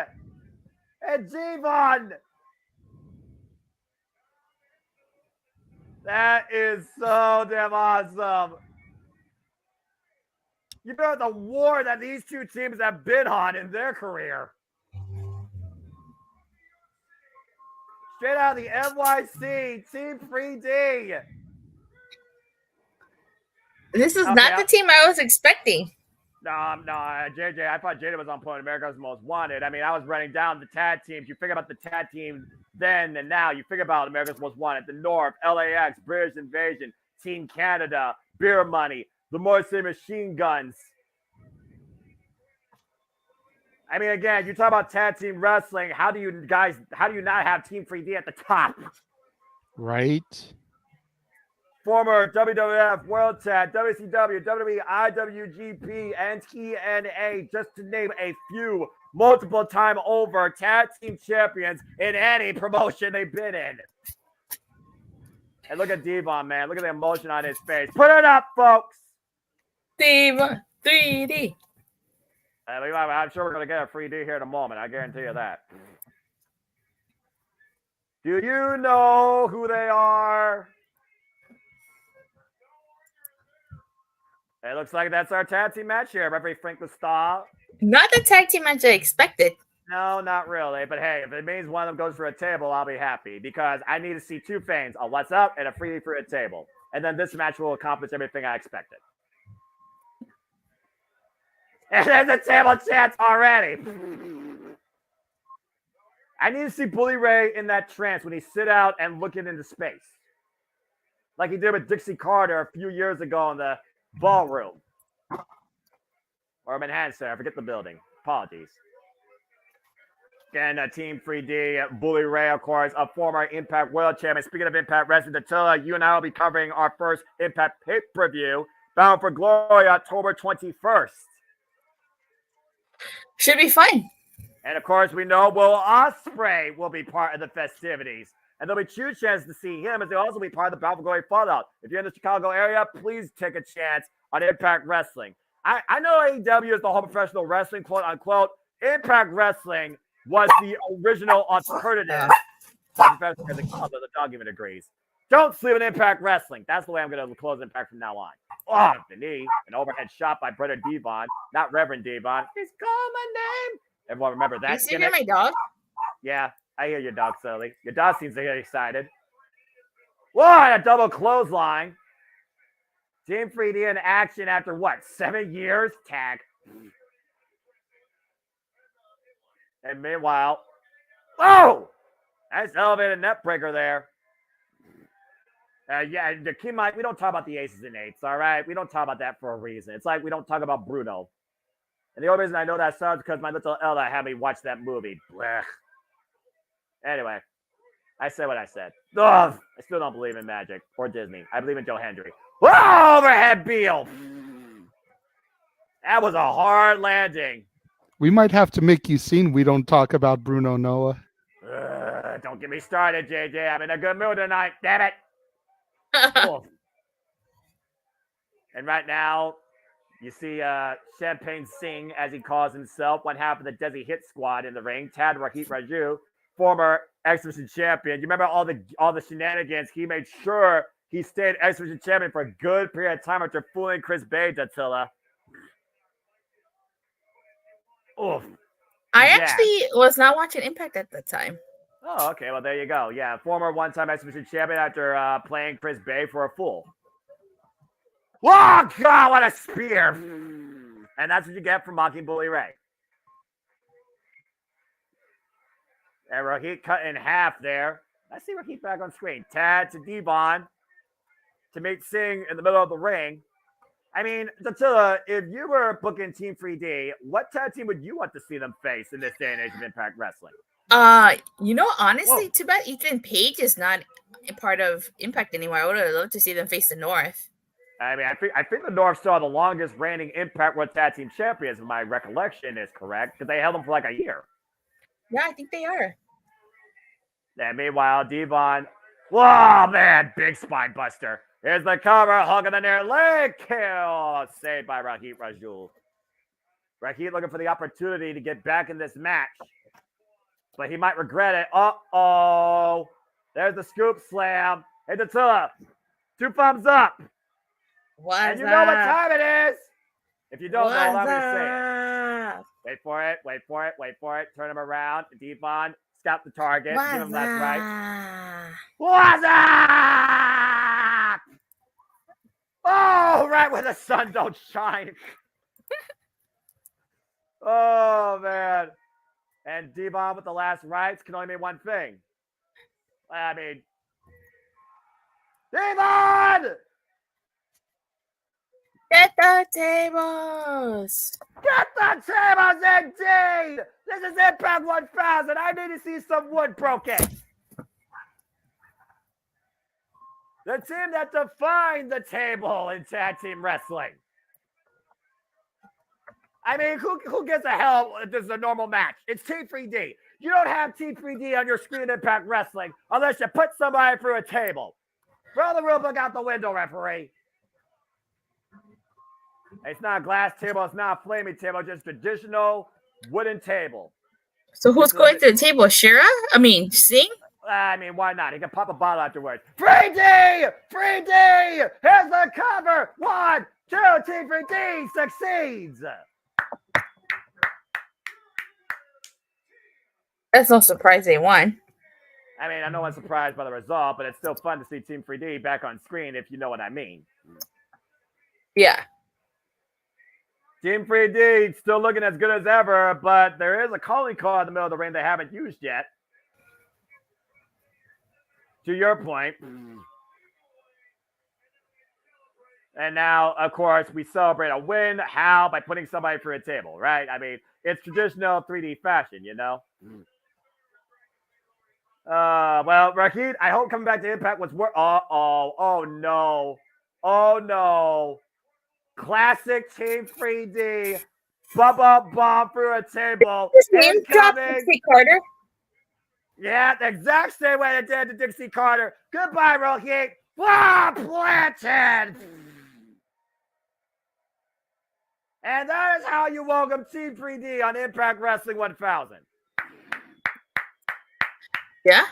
and Devon. That is so damn awesome. You know the war that these two teams have been on in their career. straight out of the NYC, Team 3D. This is not the team I was expecting. No, JJ, I thought Jada was on point. America's Most Wanted. I mean, I was running down the tag teams. You figure about the tag team then and now. You figure about America's Most Wanted. The North, LAX, British Invasion, Team Canada, Beer Money, the Morrissey Machine Guns. I mean, again, you talk about tag team wrestling. How do you not have Team 3D at the top? Right. Former WWF World Tag, WCW, WWE, IWGP, and TNA, just to name a few, multiple time over tag team champions in any promotion they've been in. And look at Devon, man. Look at the emotion on his face. Put it up, folks. Devon 3D. I'm sure we're going to get a 3D here in a moment. I guarantee you that. Do you know who they are? It looks like that's our tag team match here. Referee Frank Gustav. Not the tag team match I expected. No, not really. But hey, if it means one of them goes for a table, I'll be happy because I need to see two things: a what's up and a free for a table. And then this match will accomplish everything I expected. And there's a table chance already. I need to see Bully Ray in that trance when he sit out and looking into space, like he did with Dixie Carter a few years ago in the Ballroom or Manhattan Center. I forget the building. Apologies. Again, Team 3D, Bully Ray, of course, a former Impact World Champion. Speaking of Impact Wrestling, Attila, you and I will be covering our first Impact pay-per-view, Bound for Glory, October 21st. Should be fun. And of course, we know Will Ospreay will be part of the festivities. And there'll be two chances to see him as they'll also be part of the Bound for Glory Fallout. If you're in the Chicago area, please take a chance on Impact Wrestling. I know AEW is the whole professional wrestling, quote unquote. Impact Wrestling was the original alternative. The dog even agrees. Don't sleep in Impact Wrestling. That's the way I'm going to close Impact from now on. Oh, the knee. An overhead shot by Brother Devon. Not Reverend Devon. He's calling my name. Everyone remember that? You see my dog? Yeah, I hear your dog, Sully. Your dog seems to get excited. Whoa, a double clothesline. Team 3D in action after what? 7 years? Tag. And meanwhile, oh, nice elevated net breaker there. Yeah, keep in mind, we don't talk about the aces and eights, all right? We don't talk about that for a reason. It's like we don't talk about Bruno. And the only reason I know that song is because my little Ella had me watch that movie. Blech. Anyway, I said what I said. Ugh, I still don't believe in magic or Disney. I believe in Joe Hendry. Whoa, overhead Beal. That was a hard landing. We might have to make you sing We Don't Talk About Bruno, Noah. Don't get me started, JJ. I'm in a good mood tonight. Damn it. And right now, you see Champagne Singh, as he calls himself, one half of the Desi Hit Squad in the ring. Tad Rahit Raju, former X-Division champion. You remember all the shenanigans? He made sure he stayed X-Division champion for a good period of time after fooling Chris Bage, Attila. Oof. I actually was not watching Impact at that time. Oh, okay. Well, there you go. Yeah, former one-time X-Division champion after playing Chris Bay for a fool. Oh, God, what a spear. And that's what you get from mocking Bully Ray. And Rahit cut in half there. I see Rahit back on screen. Tad to Devon to meet Singh in the middle of the ring. I mean, Attila, if you were booking Team 3D, what tag team would you want to see them face in this day and age of Impact Wrestling? Honestly, too bad Ethan Page is not a part of Impact anymore. I would have loved to see them face the North. I mean, I think the North saw the longest reigning Impact World Tag Team Champions, if my recollection is correct, because they held them for like a year. Yeah, I think they are. And meanwhile, Devon, whoa, man, big spine buster. Here's the cover, hook in the near leg kill, saved by Rahit Rajul. Rahit looking for the opportunity to get back in this match, but he might regret it. Uh-oh. There's the scoop slam. Hey, Attila, 2 thumbs up. And you know what time it is. If you don't know, allow me to say it. Wait for it. Turn him around. Devon Scout the target. Give him left, right. What's What's up? Oh, right where the sun don't shine. Oh, man. And D-Bomb with the last rights can only mean one thing. I mean, D-Bomb! Get the tables! Get the tables indeed! This is Impact 1000. I need to see some wood broken. The team that defined the table in tag team wrestling. I mean, who gives a hell if this is a normal match? It's Team 3D. You don't have Team 3D on your screen in Impact Wrestling unless you put somebody through a table. Throw the rule book out the window, referee. It's not a glass table. It's not a flaming table. Just traditional wooden table. So who's going to the table? Shira? I mean, Singh? I mean, why not? He can pop a bottle afterwards. 3D! 3D! Here's the cover! 1, 2, Team 3D succeeds! That's no surprise they won. I mean, I know I'm surprised by the result, but it's still fun to see Team 3D back on screen, if you know what I mean. Yeah. Team 3D still looking as good as ever, but there is a calling card in the middle of the ring they haven't used yet. To your point. And now, of course, we celebrate a win. How? By putting somebody through a table, right? I mean, it's traditional 3D fashion, you know? Well, Rakid, I hope coming back to Impact was worth. Oh no. Oh no. Classic Team 3D. Bubba bomb through a table. His name dropped Incoming. Dixie Carter. Yeah, the exact same way they did to Dixie Carter. Goodbye, Rakid. Ah, planted. And that is how you welcome Team 3D on Impact Wrestling 1000. Yeah.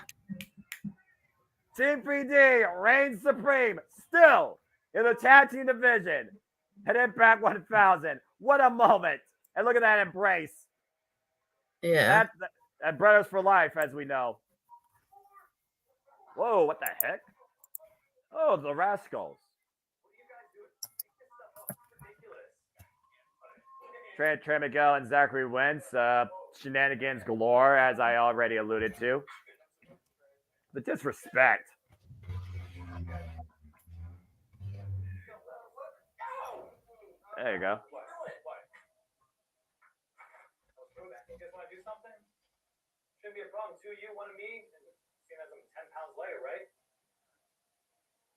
Team 3D reigns supreme, still in the tag team division at Impact 1000. What a moment. And look at that embrace. Yeah. That brothers for life, as we know. Whoa, what the heck? Oh, the Rascals. Trey Miguel and Zachary Wentz. Shenanigans galore, as I already alluded to. The disrespect. There you go. Shouldn't be a problem. 2 you, 1 me, and seeing as I'm 10 pounds lighter, right?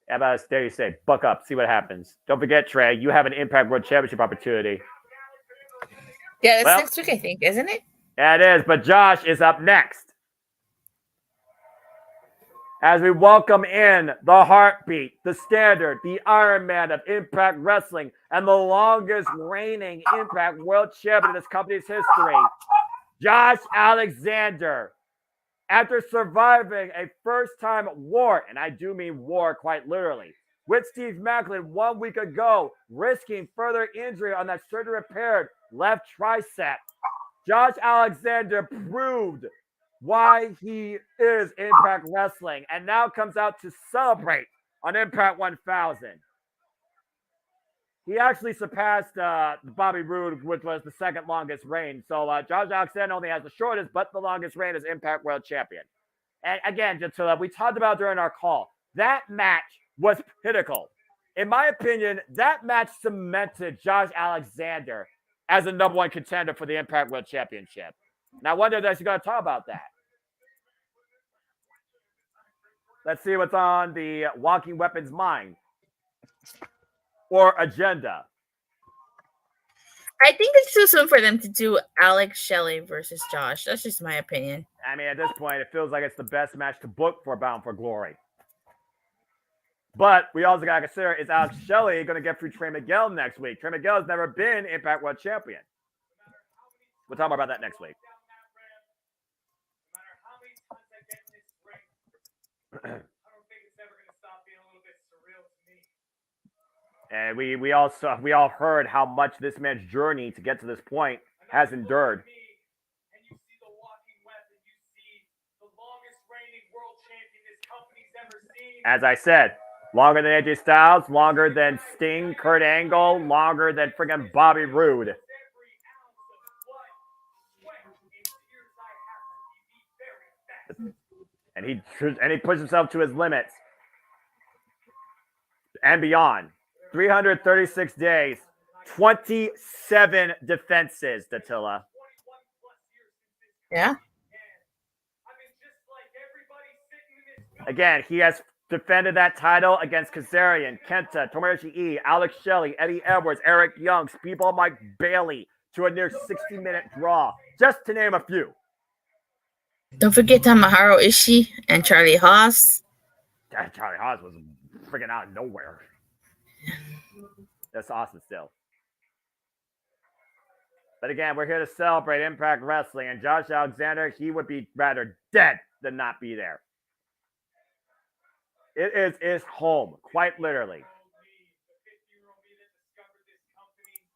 How about there you say, buck up, see what happens. Don't forget, Trey, you have an Impact World Championship opportunity. Yeah, that's next week, I think, isn't it? Yeah, it is, but Josh is up next. As we welcome in the Heartbeat, the Standard, the Iron Man of Impact Wrestling, and the longest reigning Impact World Champion in this company's history, Josh Alexander. After surviving a first-time war, and I do mean war quite literally, with Steve Macklin 1 week ago, risking further injury on that surgery-repaired left tricep, Josh Alexander proved why he is Impact Wrestling and now comes out to celebrate on Impact 1000. He actually surpassed Bobby Roode, which was the second longest reign. So Josh Alexander only has the shortest, but the longest reign as Impact World Champion. And again, just so we talked about during our call, that match was pinnacle. In my opinion, that match cemented Josh Alexander as the #1 contender for the Impact World Championship. And I wonder if he's going to talk about that. Let's see what's on the Walking Weapons mind or agenda. I think it's too soon for them to do Alex Shelley versus Josh. That's just my opinion. I mean, at this point, it feels like it's the best match to book for Bound for Glory. But we also got to consider, is Alex Shelley going to get through Trey Miguel next week? Trey Miguel has never been Impact World Champion. We'll talk more about that next week. I don't think it's ever going to stop being a little bit surreal to me. And we all heard how much this man's journey to get to this point has endured. And you see the walking weapon, you see As I said, longer than AJ Styles, longer than Sting, Kurt Angle, longer than friggin' Bobby Roode. And he pushes himself to his limits and beyond. 336 days, 27 defenses, Dattila. Yeah. Again, he has defended that title against Kazarian, Kenta, Tomoyoshi E, Alex Shelley, Eddie Edwards, Eric Young, Speedball Mike Bailey to a near 60-minute draw, just to name a few. Don't forget Tamahiro Ishii and Charlie Haas. Charlie Haas was freaking out of nowhere. That's awesome still. But again, we're here to celebrate Impact Wrestling, and Josh Alexander, he would be rather dead than not be there. It is his home, quite literally.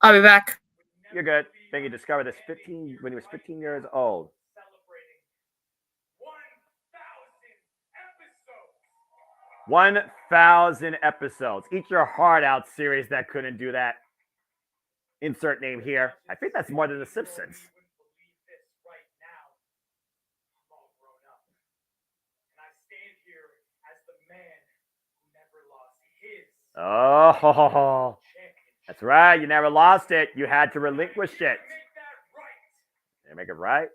I'll be back. You're good. I think he discovered this when he was 15 years old. 1,000 episodes. Eat Your Heart Out series that couldn't do that. Insert name here. I think that's more than The Simpsons. Oh, that's right. You never lost it. You had to relinquish it. Did I make it right?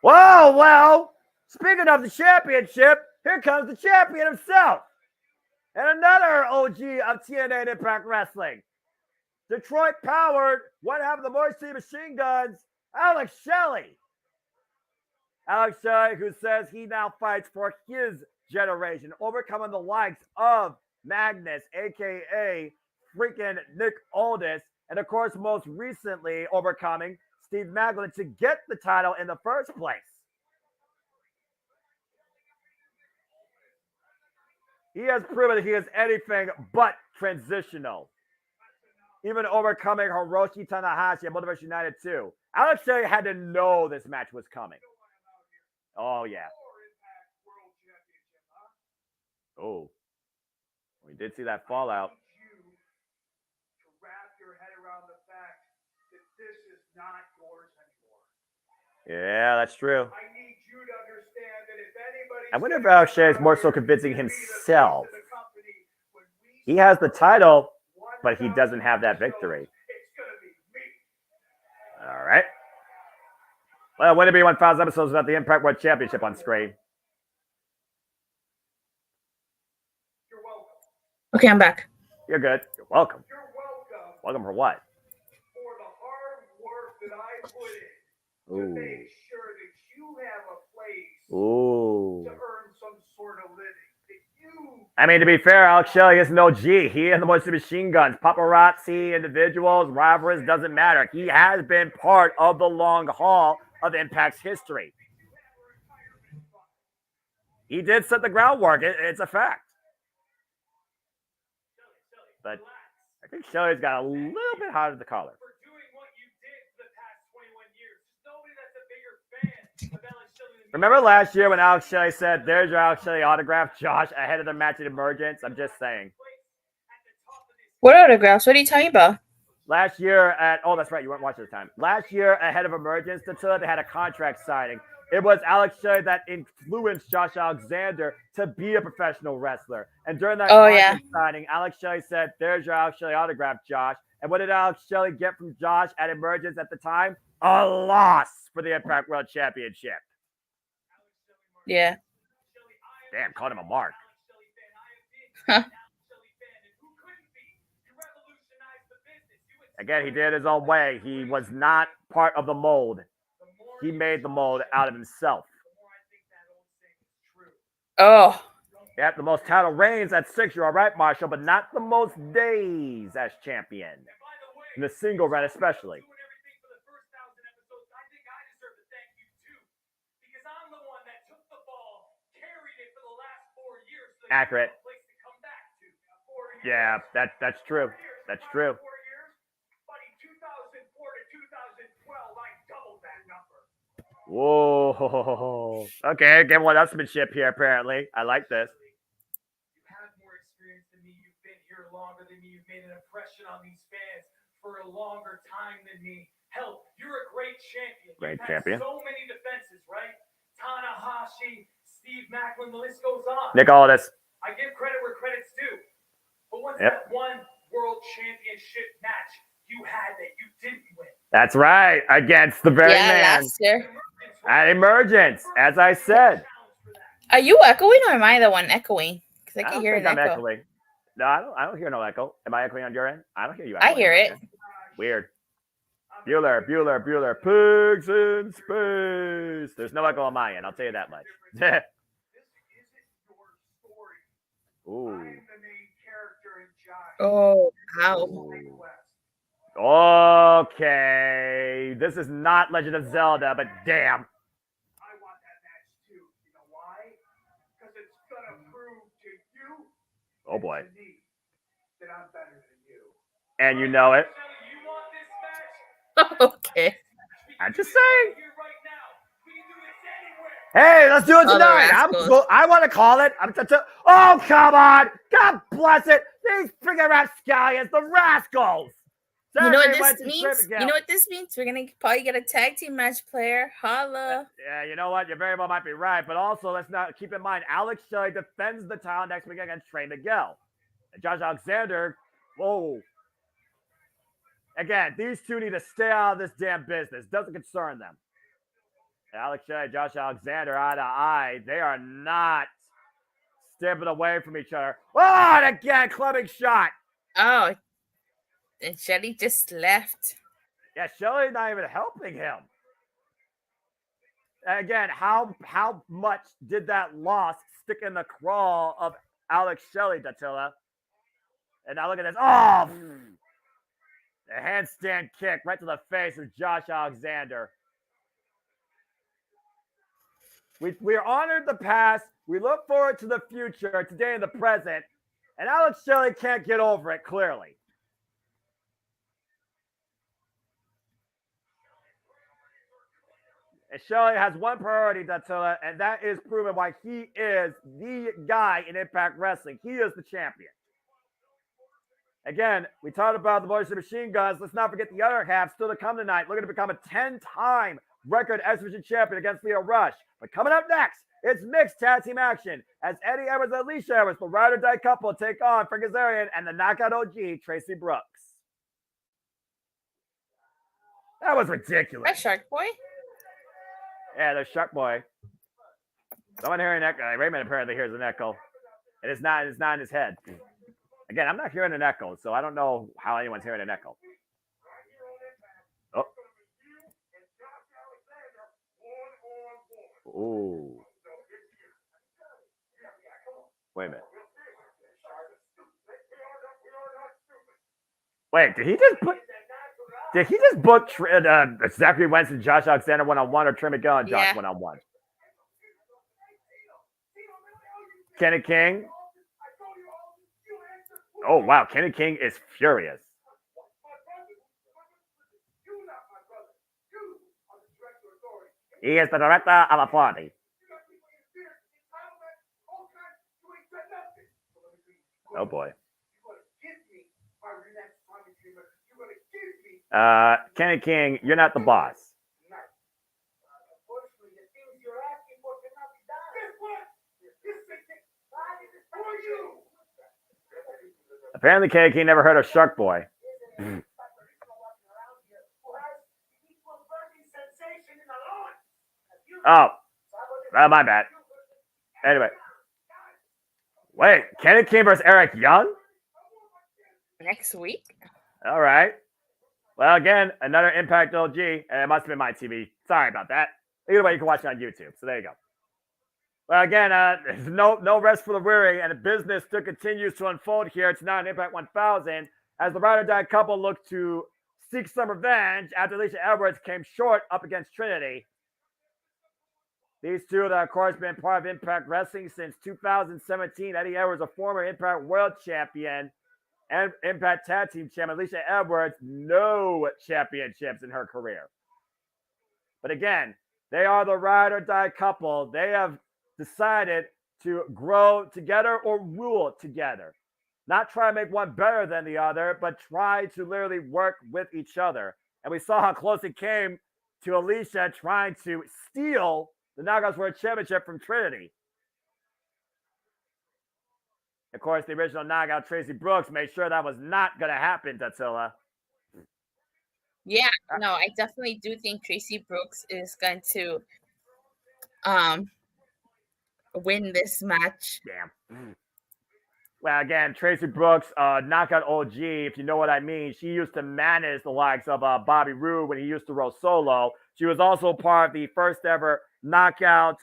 Whoa, well, speaking of the championship, here comes the champion himself. And another OG of TNA and Impact Wrestling. Detroit powered, one half of the Moisty Machine Guns, Alex Shelley. Alex Shelley, who says he now fights for his generation, overcoming the likes of Magnus, a.k.a. freaking Nick Aldis, and of course, most recently overcoming Steve Maclin to get the title in the first place. He has proven that he is anything but transitional. Even overcoming Hiroshi Tanahashi at Multiverse United 2. Alex Shelley had to know this match was coming. Oh, yeah. Oh. We did see that fallout. Yeah, that's true. I wonder if Alex Shelley is more so convincing himself. He has the title, but he doesn't have that victory. All right. Well, wouldn't it be 1,000 episodes without the Impact World Championship on screen? Okay, I'm back. You're good. You're welcome. Welcome for what? For the hard work that I put in Ooh. to make sure that you have a place Ooh. to earn some sort of living. I mean, to be fair, Alex Shelley is no G. He and the Moisty Machine Guns, paparazzi, individuals, rivalries, doesn't matter. He has been part of the long haul of Impact's history. He did set the groundwork. It's a fact. But I think Shelley's got a little bit hot at the collar. Remember last year when Alex Shelley said, "There's your Alex Shelley autograph, Josh," ahead of the match at Emergence? I'm just saying. What autographs? What are you talking about? Last year that's right, you weren't watching at the time. Last year ahead of Emergence, they had a contract signing. It was Alex Shelley that influenced Josh Alexander to be a professional wrestler. And during that contract signing, Alex Shelley said, "There's your Alex Shelley autograph, Josh." And what did Alex Shelley get from Josh at Emergence at the time? A loss for the Impact World Championship. Yeah. Damn, called him a mark. Huh. Again, he did it his own way. He was not part of the mold. He made the mold out of himself. Oh. Yep, the most title reigns at 6. You're all right, Marshall, but not the most days as champion. In the single run, especially. Accurate. Yeah, that's true. That's true. Whoa. Okay, again, one upsmanship here, apparently. I like this. made an impression on these fans for a longer time than me. Hell, you're a great champion. Great You've champion. had so many defenses, right? Tanahashi, Steve Macklin, the list goes on. Nick Aldis. I give credit where credit's due. But what's Yep. that one world championship match you had that you didn't win? That's right. Against the very man last year. at Emergence, as I said. Are you echoing or am I the one echoing? Because I I can don't hear think an I'm echo. echoing. No, I don't hear no echo. Am I echoing on your end? I don't hear you I echoing. hear on my it. end. Weird. Bueller. Pigs in space. There's no echo on my end. I'll tell you that much. This isn't your story. Ooh. I am the main character in Josh. Oh, wow. Okay. This is not Legend of Zelda, but damn. I want that match too. You know why? Because it's gonna prove to you Oh boy. and to me that I'm better than you. And you know it. You want this match? Okay. I'm just saying. Here right now. We can do this anywhere. Hey, let's do it Oh, the tonight. Rascals. I want to call it. Oh, come on. God bless it. These freaking rapscallions, the Rascals. You know what Saturday, this Wednesday, means? Pacific, You know what this means? We're gonna probably get a tag team match player. Holla. Yeah, you know what? You very well might be right. But also, let's not keep in mind, Alex Shelley defends the title next week against Trey Miguel. And Josh Alexander, whoa. Again, these two need to stay out of this damn business. Doesn't concern them. Alex Shelley, Josh Alexander, eye to eye. They are not stepping away from each other. Oh, and again, clubbing shot. Oh, and Shelly just left. Yeah, Shelley's not even helping him. Again, how much did that loss stick in the craw of Alex Shelley, Datilla? And now look at this. Oh, a handstand kick right to the face of Josh Alexander. We are honored the past. We look forward to the future, today and the present. And Alex Shelley can't get over it, clearly. And Shelley has one priority, Datilla, and that is proving why he is the guy in Impact Wrestling. He is the champion. Again, we talked about the Voice of Machine Guns. Let's not forget the other half still to come tonight. Looking to become a 10-time record X-Division champion against Leo Rush. But coming up next, it's mixed tag team action as Eddie Edwards and Alicia Edwards, the ride or die couple, take on Frank Kazarian and the Knockout OG, Tracy Brooks. That was ridiculous. Hi, Shark Boy. Yeah, there's Shark Boy. Someone hearing an echo. Raymond apparently hears an echo. It's not in his head. Again, I'm not hearing an echo, so I don't know how anyone's hearing an echo. Oh. Ooh. Wait a minute. Wait, did he just book Zachary Wentz and Josh Alexander one-on-one or Trey Miguel and Josh one-on-one? Kenny King. Oh, wow. Kenny King is furious. He is the director of a party. Oh, boy. Kenny King, you're not the boss. Apparently, Kenny King never heard of Shark Boy. Oh, my bad. Anyway. Wait, Kenny King versus Eric Young? Next week? All right. Well, again, another Impact OG, and it must have been my TV. Sorry about that. Either way, you can watch it on YouTube. So there you go. Well, again, there's no rest for the weary, and the business still continues to unfold here. It's now an Impact 1000 as the Ride or Die couple look to seek some revenge after Alicia Edwards came short up against Trinity. These two that, of course, been part of Impact Wrestling since 2017. Eddie Edwards, a former Impact World Champion and Impact Tag Team Champion. Alicia Edwards, no championships in her career. But again, they are the Ride or Die couple. They have decided to grow together or rule together. Not try to make one better than the other, but try to literally work with each other. And we saw how close it came to Alicia trying to steal the Knockouts World Championship from Trinity. Of course, the original knockout, Tracy Brooks, made sure that was not going to happen, Tatsila. Yeah, no, I definitely do think Tracy Brooks is going to win this match. Damn. Well, again, Tracy Brooks, knockout OG, if you know what I mean. She used to manage the likes of Bobby Roode when he used to roll solo. She was also part of the first ever knockout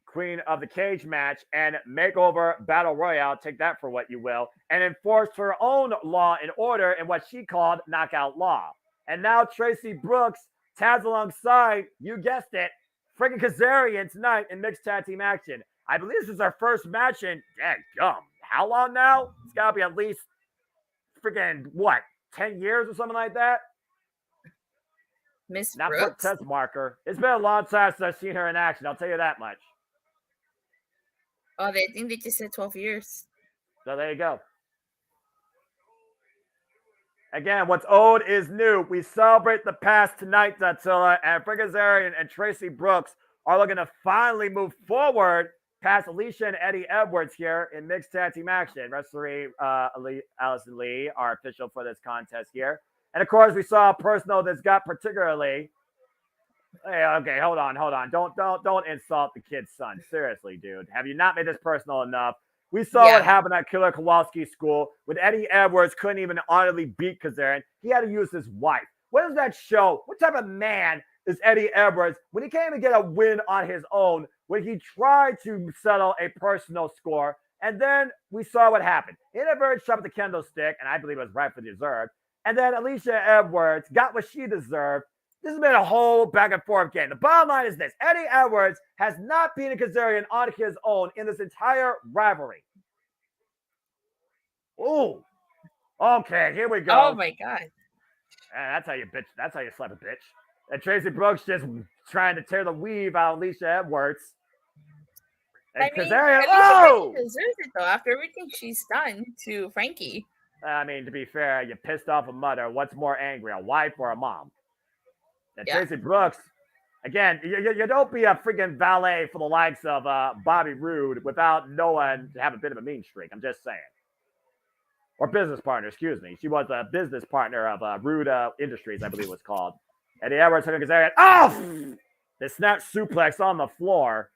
Queen of the Cage match and Makeover Battle Royale, take that for what you will, and enforced her own law and order in what she called Knockout Law. And now Tracy Brooks tags alongside, you guessed it, friggin' Kazarian tonight in mixed tag team action. I believe this is our first match in, gum, how long now? It's got to be at least friggin', 10 years or something like that? Miss Not Brooks? put test marker. It's been a long time since I've seen her in action, I'll tell you that much. Oh, I think they just said 12 years. So there you go. Again, what's old is new. We celebrate the past tonight, Dattila, and Frigazarian and Tracy Brooks are looking to finally move forward past Alicia and Eddie Edwards here in mixed tag team action. Referee Allison Lee, our official for this contest here. And of course, we saw a personal that's got particularly. Hey, okay, hold on. Don't insult the kid's son. Seriously, dude. Have you not made this personal enough? We saw what happened at Killer Kowalski School when Eddie Edwards couldn't even honorably beat Kazarian. He had to use his wife. What does that show? What type of man is Eddie Edwards when he can't even get a win on his own, when he tried to settle a personal score? And then we saw what happened. He inadvertently shot the kendo stick, and I believe it was rightfully deserved. And then Alicia Edwards got what she deserved. This has been a whole back and forth game. The bottom line is this. Eddie Edwards has not beaten Kazarian on his own in this entire rivalry. Ooh. Okay, here we go. Oh, my God. That's how you bitch. That's how you slap a bitch. And Tracy Brooks just trying to tear the weave out of Alicia Edwards. And Kazarian, Alicia deserves it, though, after everything she's done to Frankie. I mean, to be fair, you pissed off a mother. What's more angry, a wife or a mom? And Tracy Brooks, again, you don't be a freaking valet for the likes of Bobby Roode without knowing to have a bit of a mean streak. I'm just saying. Or business partner, excuse me. She was a business partner of Roode Industries, I believe it was called. Eddie Edwards took Kazarian. Oh! The snap suplex on the floor.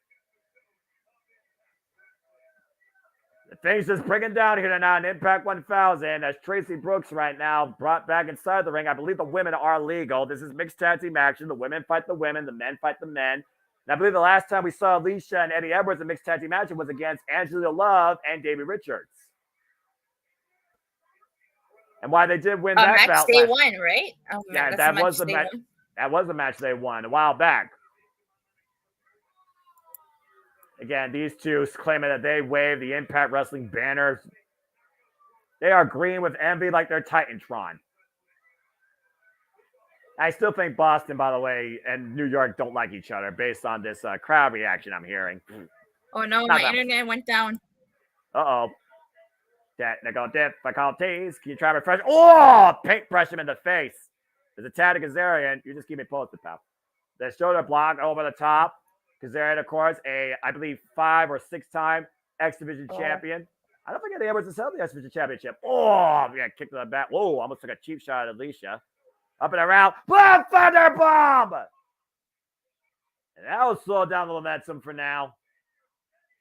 Things just breaking down here tonight in Impact 1000 as Tracy Brooks right now brought back inside the ring. I believe the women are legal. This is mixed tag team action. The women fight the women. The men fight the men. And I believe the last time we saw Alicia and Eddie Edwards in mixed tag team action was against Angela Love and Davey Richards. And why they did win that match day one, right? Oh, yeah, that was the match. That was the match they won a while back. Again, these two claiming that they wave the Impact Wrestling banners. They are green with envy like they're Titantron. I still think Boston, by the way, and New York don't like each other based on this crowd reaction I'm hearing. Oh, no, my internet went down. Uh-oh. Technical difficulties. Can you try to refresh? Oh, paintbrush him in the face. There's a tag to Kazarian. You just keep me posted, pal. The shoulder block over the top. Kazarian, of course, I believe 5 or 6-time X Division champion. I don't think Eddie Edwards has held the X Division championship. Oh, yeah, kick to the back. Whoa, almost took a cheap shot at Alicia. Up and around. Blood Thunder Bomb! And that will slow down the momentum for now.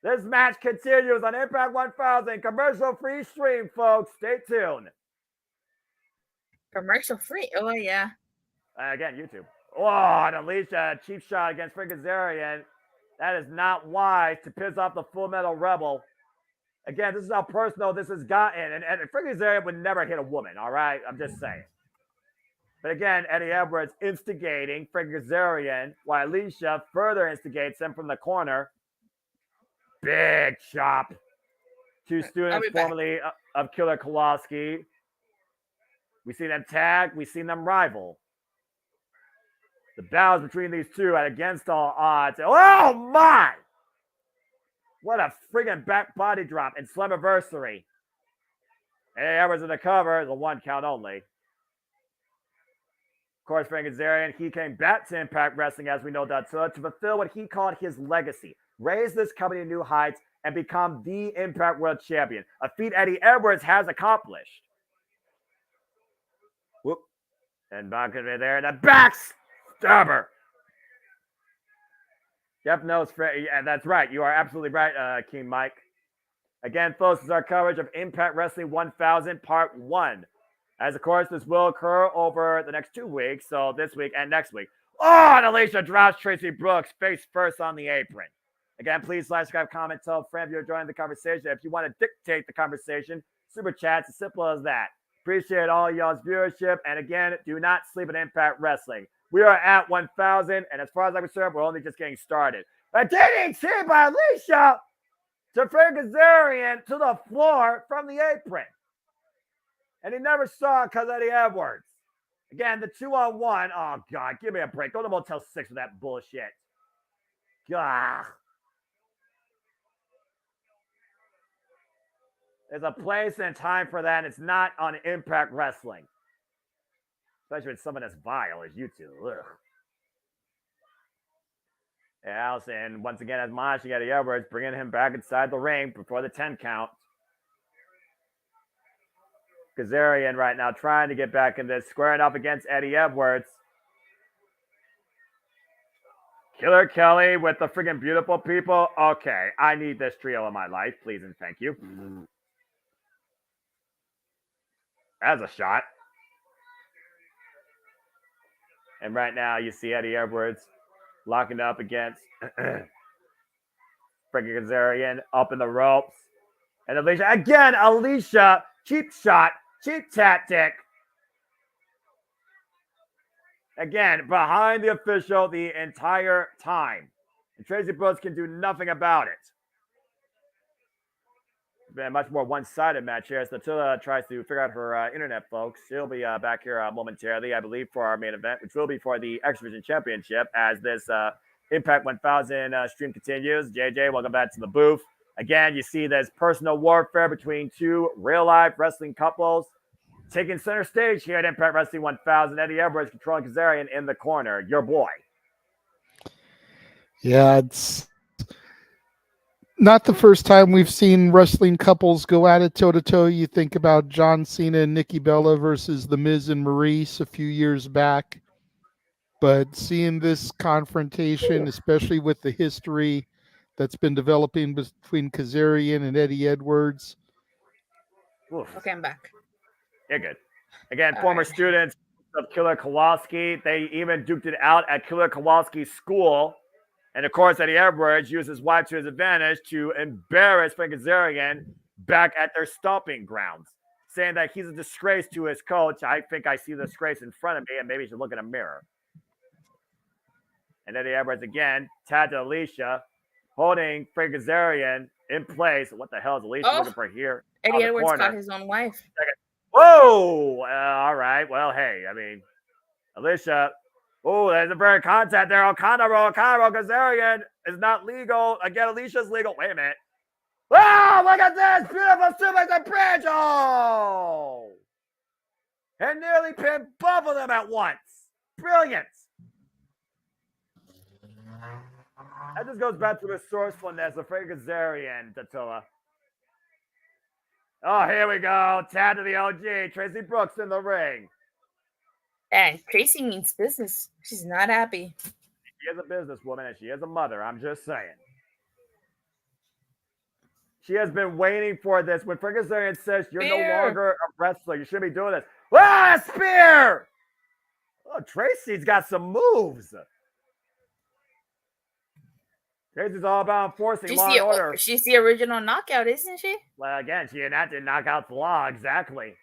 This match continues on Impact 1000 commercial-free stream, folks. Stay tuned. Commercial-free? Oh, yeah. Again, YouTube. Oh, and Alicia, cheap shot against Frigazarian. That is not wise to piss off the Full Metal Rebel. Again, this is how personal this has gotten. And Frigazarian would never hit a woman, all right? I'm just saying. But again, Eddie Edwards instigating Frigazarian, while Alicia further instigates him from the corner. Big chop. Two students formerly of Killer Kowalski. We see them tag. We see them rival. The battles between these two at against all odds. Oh, my! What a friggin' back body drop and Slammiversary. Eddie Edwards in the cover, the 1 count only. Of course, Frank Kazarian, he came back to Impact Wrestling, as we know, to fulfill what he called his legacy. Raise this company to new heights and become the Impact World Champion. A feat Eddie Edwards has accomplished. Whoop. And back in there, and a backstabber. Jeff knows, and that's right. You are absolutely right, King Mike. Again, folks, this is our coverage of Impact Wrestling 1000 Part 1. As, of course, this will occur over the next 2 weeks, so this week and next week. Oh, and Alicia drops Tracy Brooks face first on the apron. Again, please like, subscribe, comment, tell a friend if you're enjoying the conversation. If you want to dictate the conversation, super chats, as simple as that. Appreciate all y'all's viewership. And again, do not sleep at Impact Wrestling. We are at 1,000, and as far as I'm concerned, we're only just getting started. A DDT by Alicia to Frank Kazarian to the floor from the apron. And he never saw it because of Eddie Edwards. Again, the 2-on-1. Oh, God, give me a break. Go to Motel 6 with that bullshit. God. There's a place and time for that, and it's not on Impact Wrestling. Especially with someone as vile as you two. Ugh. And Allison, once again, as Mosh, Eddie Edwards, bringing him back inside the ring before the 10 count. Kazarian right now trying to get back in this, squaring up against Eddie Edwards. Killer Kelly with the friggin' beautiful people. Okay, I need this trio in my life, please and thank you. That's a shot. And right now you see Eddie Edwards locking up against Frankie Kazarian up in the ropes. And Alicia, again, Alicia, cheap shot, cheap tactic. Again, behind the official the entire time. And Tracy Brooks can do nothing about it. Been a much more one-sided match here as Natilla tries to figure out her internet, folks. She'll be back here momentarily, I believe, for our main event, which will be for the X Division Championship as this Impact 1000 stream continues. JJ, welcome back to the booth. Again, you see this personal warfare between two real-life wrestling couples taking center stage here at Impact Wrestling 1000. Eddie Edwards controlling Kazarian in the corner. Your boy. Yeah, it's not the first time we've seen wrestling couples go at it toe-to-toe. You think about John Cena and Nikki Bella versus The Miz and Maurice a few years back. But seeing this confrontation, especially with the history that's been developing between Kazarian and Eddie Edwards. Oof. Okay, I'm back. You're good. Again, former students of Killer Kowalski. They even duked it out at Killer Kowalski's school. And of course, Eddie Edwards used his wife to his advantage to embarrass Frank Kazarian back at their stomping grounds, saying that he's a disgrace to his coach. I think I see the disgrace in front of me, and maybe he should look in a mirror. And Eddie Edwards again, tagged to Alicia, holding Frank Kazarian in place. What the hell is Alicia looking for here? Eddie Edwards caught his own wife. Whoa! All right. Well, hey, I mean, Alicia. Oh, there's a very contact there. O'Connor, Kazarian is not legal. Again, Alicia's legal. Wait a minute. Oh, look at this. Beautiful suplex and bridge. Oh! And nearly pinned both of them at once. Brilliant. That just goes back to the resourcefulness of Frank Kazarian, Tatilla. Oh, here we go. Tag to the OG. Tracy Brooks in the ring. And Tracy means business. She's not happy. She is a businesswoman and she is a mother. I'm just saying. She has been waiting for this. When Frank Kazarian says you're no longer a wrestler, you shouldn't be doing this. Ah, spear! Oh, Tracy's got some moves. Tracy's all about enforcing law and order. She's the original knockout, isn't she? Well, again, she enacted knockout the law, exactly.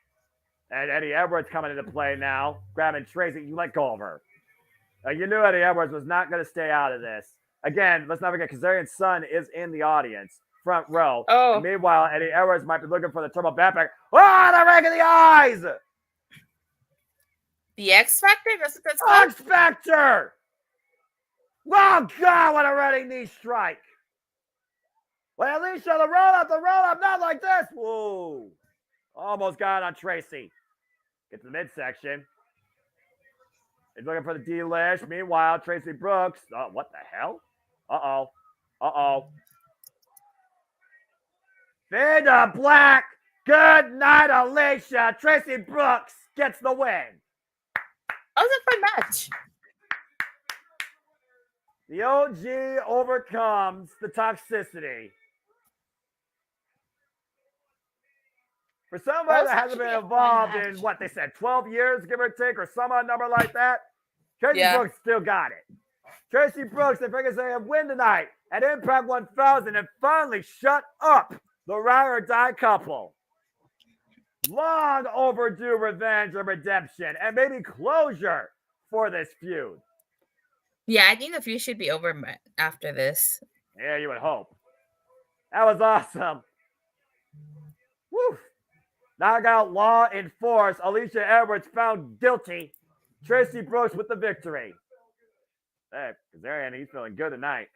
And Eddie Edwards coming into play now, grabbing Tracy. You let go of her. You knew Eddie Edwards was not going to stay out of this. Again, let's not forget, Kazarian's son is in the audience, front row. Oh. And meanwhile, Eddie Edwards might be looking for the turbo backpack. Oh, the rake of the eyes! The X Factor? That's what that's called? X Factor! Oh, God, what a running knee strike. Well, Alicia, the roll up, not like this. Whoa. Almost got it on Tracy. Get to the midsection. He's looking for the delish. Meanwhile, Tracy Brooks. Oh, what the hell? Uh-oh. Uh-oh. Fade to black. Good night, Alicia. Tracy Brooks gets the win. That was a fun match. The OG overcomes the toxicity. For somebody that hasn't been involved in what they said, 12 years, give or take, or some odd number like that, Tracy Brooks still got it. Tracy Brooks and Frank Kazarian win tonight at Impact 1000 and finally shut up the ride or die couple. Long overdue revenge and redemption and maybe closure for this feud. Yeah, I think the feud should be over after this. Yeah, you would hope. That was awesome. Woo! Knockout Law enforced. Alicia Edwards found guilty. Tracy Brooks with the victory. Hey, Kazarian, he's feeling good tonight.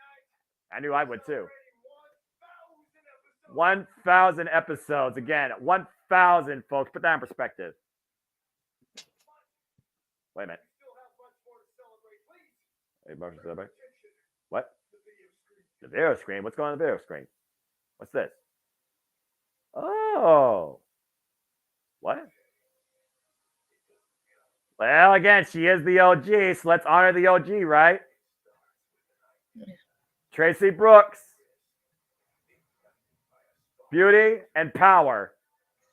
I knew I would too. 1,000 episodes. Again, 1,000, folks. Put that in perspective. Wait a minute. Hey, what? The video screen? What's going on the video screen? What's this? Oh. What? Well, again, she is the OG, so let's honor the OG, right? Tracy Brooks. Beauty and power.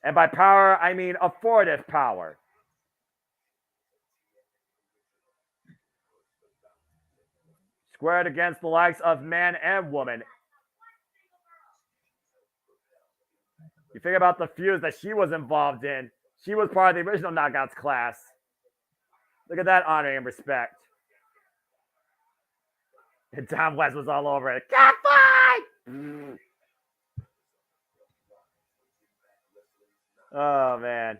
And by power, I mean afforded power. Squared against the likes of man and woman. You think about the feuds that she was involved in. She was part of the original Knockouts class. Look at that honor and respect. And Tom West was all over it. Cat fight! Oh, man.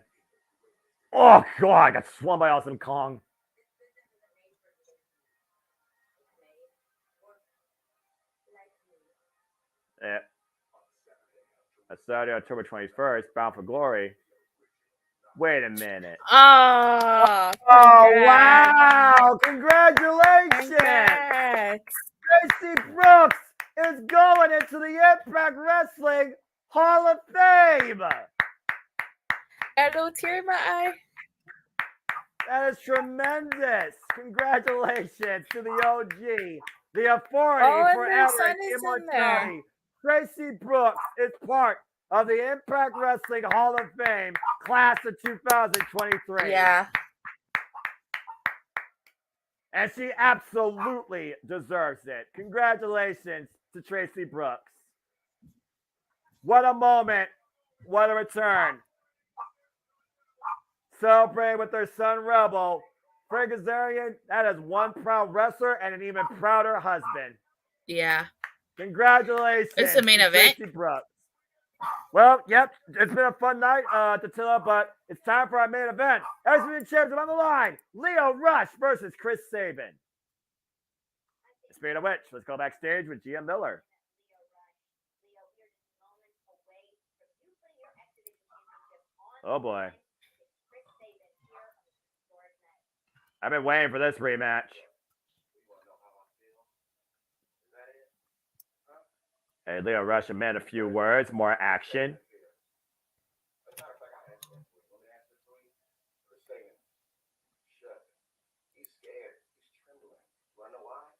Oh, God. I got swung by Awesome Kong. Yeah. That's Saturday, October 21st, Bound for Glory. Wait a minute. Oh, wow. Congratulations. Congrats. Tracy Brooks is going into the Impact Wrestling Hall of Fame. A little tear in my eye. That is tremendous. Congratulations to the OG, the authority forever immortality. Tracy Brooks is part of the Impact Wrestling Hall of Fame class of 2023. Yeah. And she absolutely deserves it. Congratulations to Tracy Brooks. What a moment. What a return. Celebrating with their son Rebel. Frank Kazarian, that is one proud wrestler and an even prouder husband. Yeah. Congratulations. It's the main event. Tracy Brooks. Well, yep, it's been a fun night, Tatilla, but it's time for our main event. As champions on the line, Leo Rush versus Chris Sabin. Speaking of which, let's go backstage with GM Miller. Oh, boy. I've been waiting for this rematch. Hey, Leo Rush amend a few words, more action.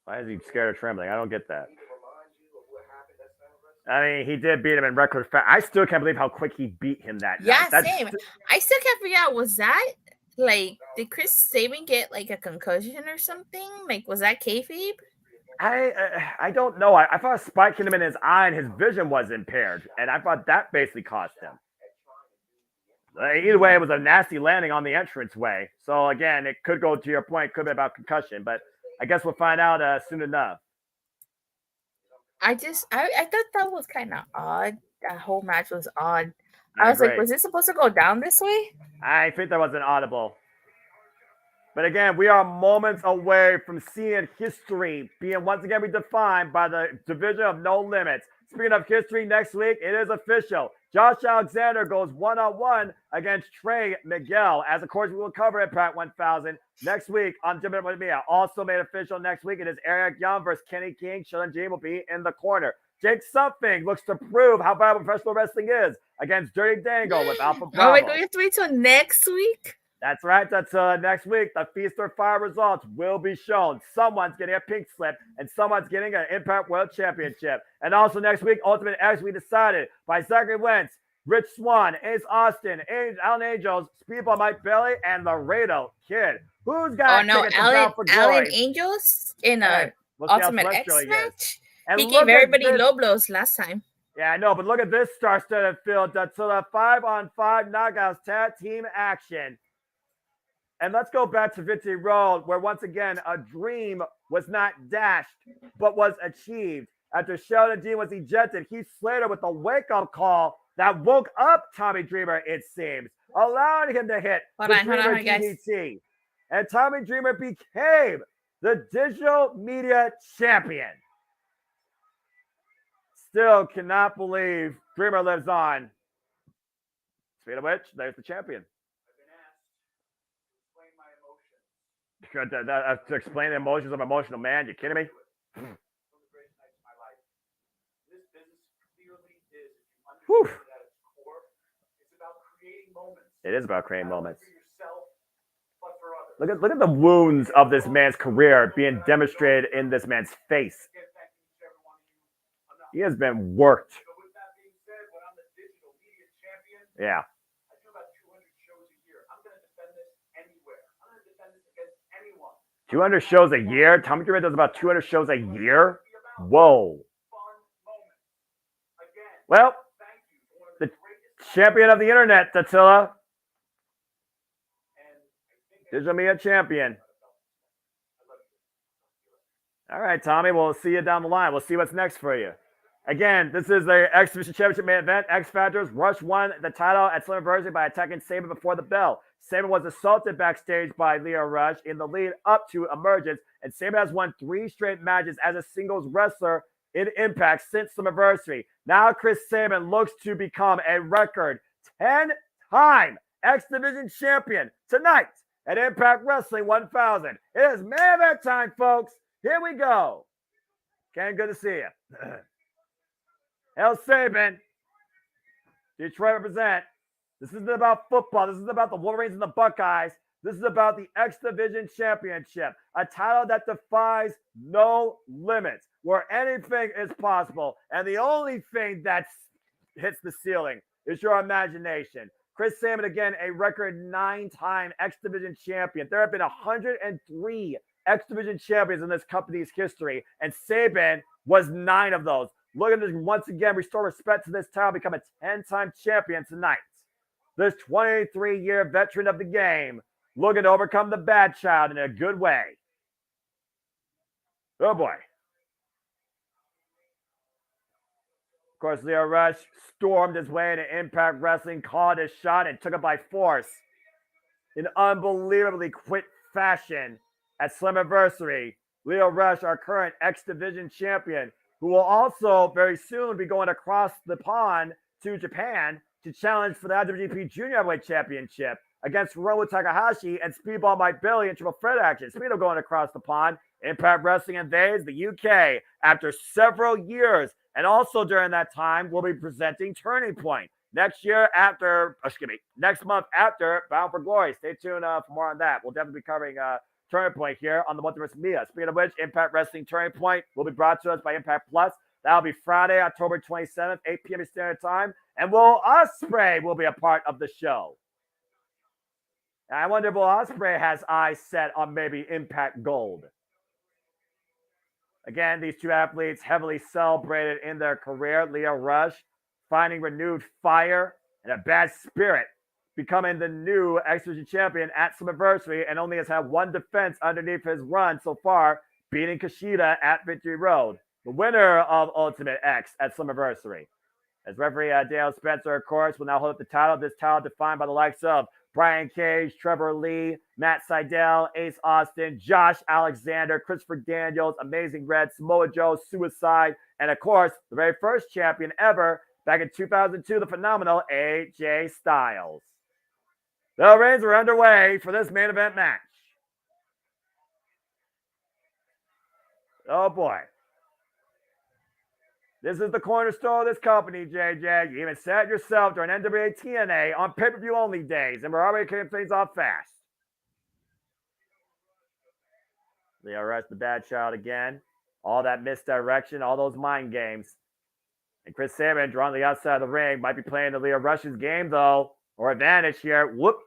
Why is he scared or trembling? I don't get that. I mean, he did beat him in record fast. I still can't believe how quick he beat him that night. Yeah, same. I still can't figure out, was that, like, did Chris Sabin get, like, a concussion or something? Like, was that kayfabe? I don't know. I thought a spike hit him in his eye and his vision was impaired. And I thought that basically cost him. Either way, it was a nasty landing on the entranceway. So, again, it could go to your point. Could be about concussion. But I guess we'll find out soon enough. I thought that was kind of odd. That whole match was odd. I was like, was this supposed to go down this way? I think there was an audible. But again, we are moments away from seeing history being once again redefined by the division of no limits. Speaking of history, next week, it is official. Josh Alexander goes one-on-one against Trey Miguel. As, of course, we will cover Impact 1000 next week on JMN with Mia. Also made official next week, it is Eric Young versus Kenny King. Sheldon G will be in the corner. Jake Something looks to prove how viable professional wrestling is against Dirty Dango with Alpha Bravo. Oh, wait, we have to wait till next week? That's right. That's next week. The Feast or Fire results will be shown. Someone's getting a pink slip, and someone's getting an Impact World Championship. And also next week, Ultimate X, we decided by Zachary Wentz, Rich Swann, Ace Austin, Alan Angels, Speedball Mike Bailey, and Laredo Kid. Who's got tickets to Bound for Glory? Alan Angels in a Ultimate X match? And he gave everybody low blows last time. Yeah, I know, but look at this star-studded field. That's the 5-on-5 knockouts tag team action. And let's go back to Victory Road, where once again, a dream was not dashed, but was achieved. After Sheldon Dean was ejected, Heath Slater with a wake-up call that woke up Tommy Dreamer, it seems, allowing him to hit Hold on, DDT. And Tommy Dreamer became the digital media champion. Still cannot believe Dreamer lives on. Speaking of which, there's the champion. To explain the emotions of an emotional man. You kidding me? Whew. It is about creating moments. Look at the wounds of this man's career being demonstrated in this man's face. He has been worked. Yeah. 200 shows a year? Tommy Dreamer does about 200 shows a year? Whoa. Well, the champion of the internet, Tatilla. Digital media champion. All right, Tommy, we'll see you down the line. We'll see what's next for you. Again, this is the X Division Championship main event. X Factors. Rush won the title at Slammiversary by attacking Saban before the bell. Saban was assaulted backstage by Leo Rush in the lead up to Emergence, and Saban has won 3 straight matches as a singles wrestler in Impact since Slammiversary. Now Chris Saban looks to become a record 10-time X Division champion tonight at Impact Wrestling 1000. It is main event time, folks. Here we go. Ken, good to see you. El Saban, Detroit represent. This isn't about football. This isn't about the Wolverines and the Buckeyes. This is about the X Division Championship, a title that defies no limits, where anything is possible. And the only thing that hits the ceiling is your imagination. Chris Saban, again, a record 9-time X Division champion. There have been 103 X Division champions in this company's history, and Saban was 9 of those. Look at this once again, restore respect to this title, become a 10-time champion tonight. This 23-year veteran of the game looking to overcome the bad child in a good way. Oh boy. Of course, Leo Rush stormed his way into Impact Wrestling, called his shot, and took it by force in unbelievably quick fashion at Slammiversary. Leo Rush, our current X Division champion, who will also very soon be going across the pond to Japan to challenge for the IWGP Junior Heavyweight Championship against Hiromu Takahashi and Speedball Mike Bailey in triple threat action. Speedo going across the pond. Impact Wrestling invades the UK after several years. And also during that time, we'll be presenting Turning Point. Next month after Bound for Glory. Stay tuned for more on that. We'll definitely be covering Turning Point here on the Multiverse Mia. Speaking of which, Impact Wrestling Turning Point will be brought to us by Impact Plus. That'll be Friday, October 27th, 8 p.m. Standard Time. And Will Ospreay will be a part of the show. And I wonder if Will Ospreay has eyes set on maybe Impact Gold. Again, these two athletes heavily celebrated in their career. Leo Rush finding renewed fire and a bad spirit, becoming the new X Division champion at Slammiversary, and only has had one defense underneath his run so far, beating Kushida at Victory Road. The winner of Ultimate X at Slammiversary. As referee Dale Spencer, of course, will now hold up the title. This title defined by the likes of Brian Cage, Trevor Lee, Matt Sydal, Ace Austin, Josh Alexander, Christopher Daniels, Amazing Red, Samoa Joe, Suicide, and of course, the very first champion ever back in 2002, the phenomenal AJ Styles. The reigns are underway for this main event match. Oh boy. This is the cornerstone of this company, JJ. You even said it yourself during NWA TNA on pay-per-view only days, and we're already kicking things off fast. Leo Rush, the bad child again. All that misdirection, all those mind games. And Chris Sabin, drawn to the outside of the ring, might be playing the Leo Rush's game, though, or advantage here. Whoop.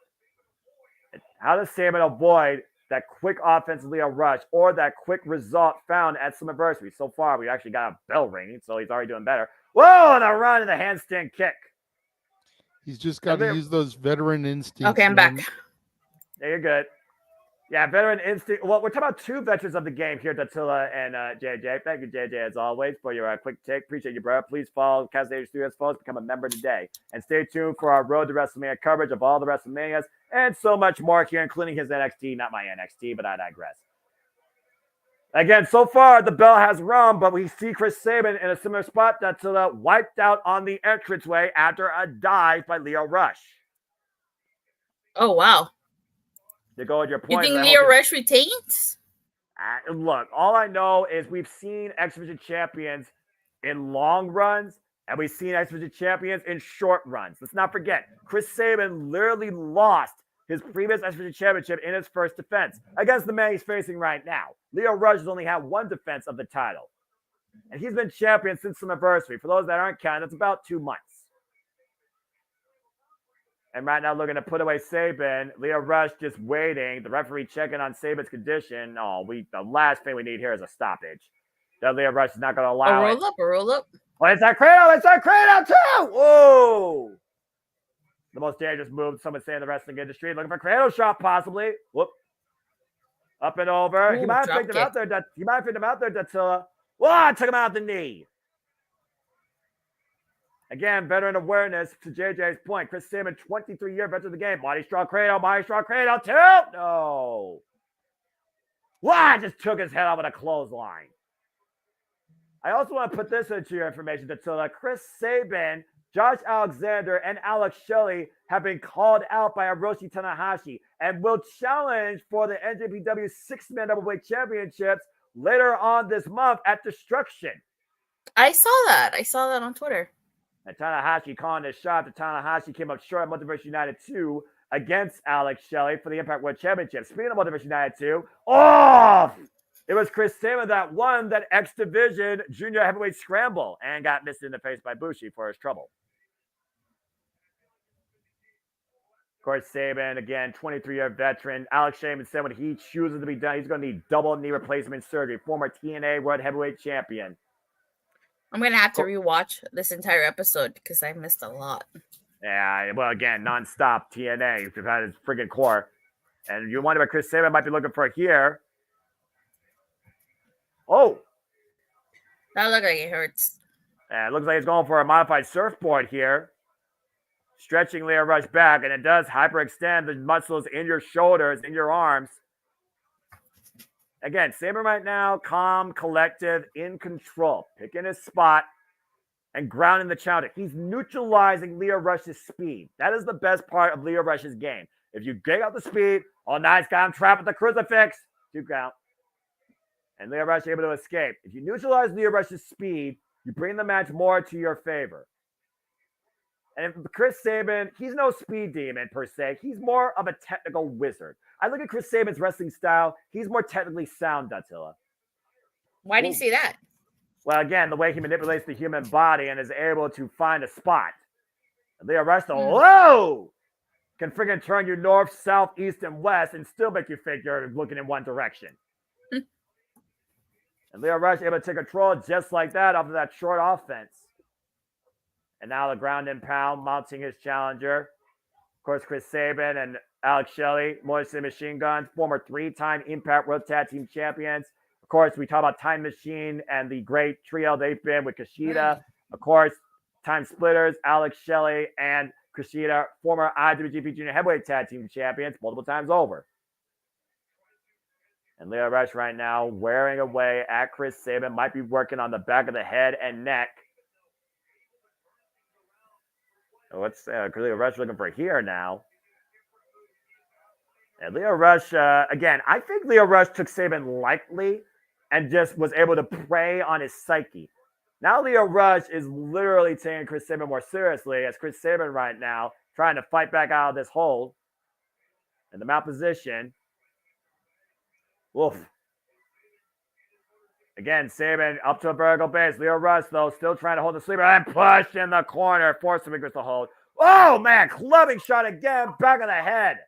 How does Sabin avoid that quick offensive Leo Rush or that quick result found at Summerversary? So far, we actually got a bell ringing, so he's already doing better. Whoa, and a run and a handstand kick. He's just got to use those veteran instincts. Okay, I'm back. Yeah, you're good. Yeah, veteran instinct. Well, we're talking about two veterans of the game here, Dattila and JJ. Thank you, JJ, as always, for your quick take. Appreciate you, bro. Please follow Castlevania Studios, folks. Become a member today. And stay tuned for our Road to WrestleMania coverage of all the WrestleManias and so much more here, including his NXT. Not my NXT, but I digress. Again, so far, the bell has rung, but we see Chris Sabin in a similar spot. Dattila wiped out on the entranceway after a dive by Leo Rush. Oh, wow. To go with your point. You think Leo Rush retains? Look, all I know is we've seen X Division champions in long runs, and we've seen X Division champions in short runs. Let's not forget, Chris Sabin literally lost his previous X Division championship in his first defense against the man he's facing right now. Leo Rush has only had one defense of the title, and he's been champion since Summerversary. For those that aren't counting, that's about 2 months. And right now, looking to put away Sabin. Leo Rush just waiting. The referee checking on Sabin's condition. Oh, the last thing we need here is a stoppage. That Leo Rush is not going to allow a roll up. Oh, it's that cradle. It's that cradle, too. Whoa. The most dangerous move, some would say, in the wrestling industry. Looking for cradle shot, possibly. Whoop. Up and over. Ooh, he might have picked him out there. He might have picked him out there, Dattila. Whoa, took him out the knee. Again, veteran awareness to JJ's point. Chris Sabin, 23-year veteran of the game. Body strong cradle, too. No. Wow, just took his head off with a clothesline. I also want to put this into your information, Dattila. Chris Sabin, Josh Alexander, and Alex Shelley have been called out by Hiroshi Tanahashi and will challenge for the NJPW 6-man double-weight championships later on this month at Destruction. I saw that on Twitter. And Tanahashi calling his shot. Tanahashi came up short at Multiverse United 2 against Alex Shelley for the Impact World Championship. Speaking of Multiverse United 2, it was Chris Sabin that won that X Division Junior Heavyweight Scramble and got missed in the face by Bushi for his trouble. Of course, Sabin, again, 23-year veteran. Alex Shelley said when he chooses to be done, he's going to need double knee replacement surgery. Former TNA World Heavyweight Champion. I'm going to have to rewatch this entire episode because I missed a lot. Yeah, well, again, nonstop TNA. We've had his friggin' core. And you wonder what Chris Sabin might be looking for here. Oh. That looked like it hurts. Yeah, it looks like he's going for a modified surfboard here. Stretching Leo Rush back, and it does hyperextend the muscles in your shoulders, in your arms. Again, Sabin right now, calm, collective, in control. Picking his spot and grounding the challenger. He's neutralizing Leo Rush's speed. That is the best part of Leo Rush's game. If you get out the speed, nice, got him trapped with the crucifix. 2 count. And Leo Rush able to escape. If you neutralize Leo Rush's speed, you bring the match more to your favor. And Chris Sabin, he's no speed demon per se. He's more of a technical wizard. I look at Chris Sabin's wrestling style. He's more technically sound, Dattila. Why do you say that? Well, again, the way he manipulates the human body and is able to find a spot. And Leo Rush, whoa! Can friggin' turn you north, south, east, and west and still make you think you're looking in one direction. And Leo Rush able to take control just like that off of that short offense. And now the ground and pound mounting his challenger. Of course, Chris Sabin and Alex Shelley, Moise Machine Guns, former 3-time Impact World Tag Team Champions. Of course, we talk about Time Machine and the great trio they've been with Kushida. Of course, Time Splitters, Alex Shelley, and Kushida, former IWGP Junior Heavyweight Tag Team Champions, multiple times over. And Leo Rush right now wearing away at Chris Sabin, might be working on the back of the head and neck. What's Leo Rush looking for here now? And Leo Rush, again, I think Leo Rush took Sabin lightly and just was able to prey on his psyche. Now Leo Rush is literally taking Chris Sabin more seriously, as Chris Sabin right now trying to fight back out of this hole in the mount position. Wolf. Again, Sabin up to a vertical base. Leo Rush, though, still trying to hold the sleeper and push in the corner. Forcing Wiggers to hold. Oh, man. Clubbing shot again. Back of the head.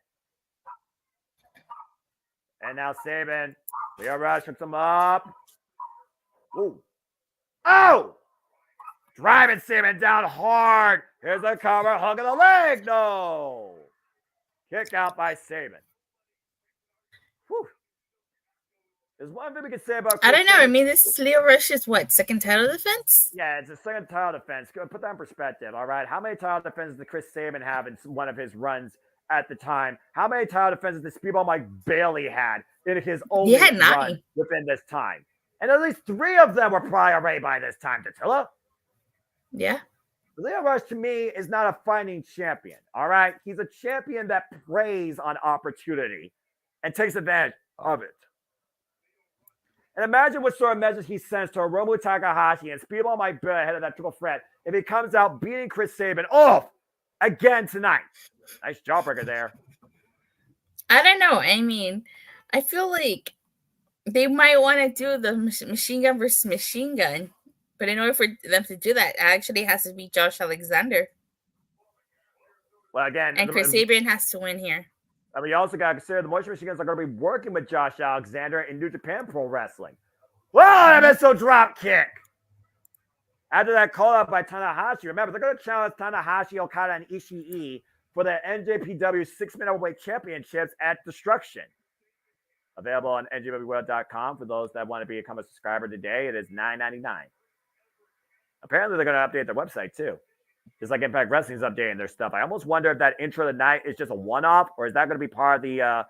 And now Sabin. Leo Rush hooks him up. Ooh. Oh! Driving Sabin down hard. Here's a cover. Hug of the leg. No. Kick out by Sabin. Whew. There's one thing we can say about Chris I don't know. Sabin. I mean, this is Leo Rush's what, second title defense? Yeah, it's a second title defense. Go put that in perspective, all right? How many title defenses did Chris Sabin have in one of his runs at the time? How many title defenses did Speedball Mike Bailey had in his only He had 9 run within this time? And at least 3 of them were probably already by this time, Tatilla. Yeah. Leo Rush, to me, is not a fighting champion, all right? He's a champion that preys on opportunity and takes advantage of it. And imagine what sort of message he sends to Hiromu Takahashi and Speedball Mike Bailey ahead of that triple threat if he comes out beating Chris Sabin off again tonight. Nice jawbreaker there. I don't know. I mean, I feel like they might want to do the machine gun versus machine gun. But in order for them to do that, it actually has to be Josh Alexander. Well, again, and Chris Sabin has to win here. I mean, you also got to consider the Motion Machine Guns are going to be working with Josh Alexander in New Japan Pro Wrestling. Whoa, that missile drop kick. After that call out by Tanahashi, remember, they're going to challenge Tanahashi, Okada, and Ishii for the NJPW 6-minute weight championships at Destruction. Available on njpwworld.com for those that want to become a subscriber today. It is $9.99. Apparently, they're going to update their website, too. Just like Impact Wrestling is updating their stuff. I almost wonder if that intro of the night is just a one-off, or is that going to be part of the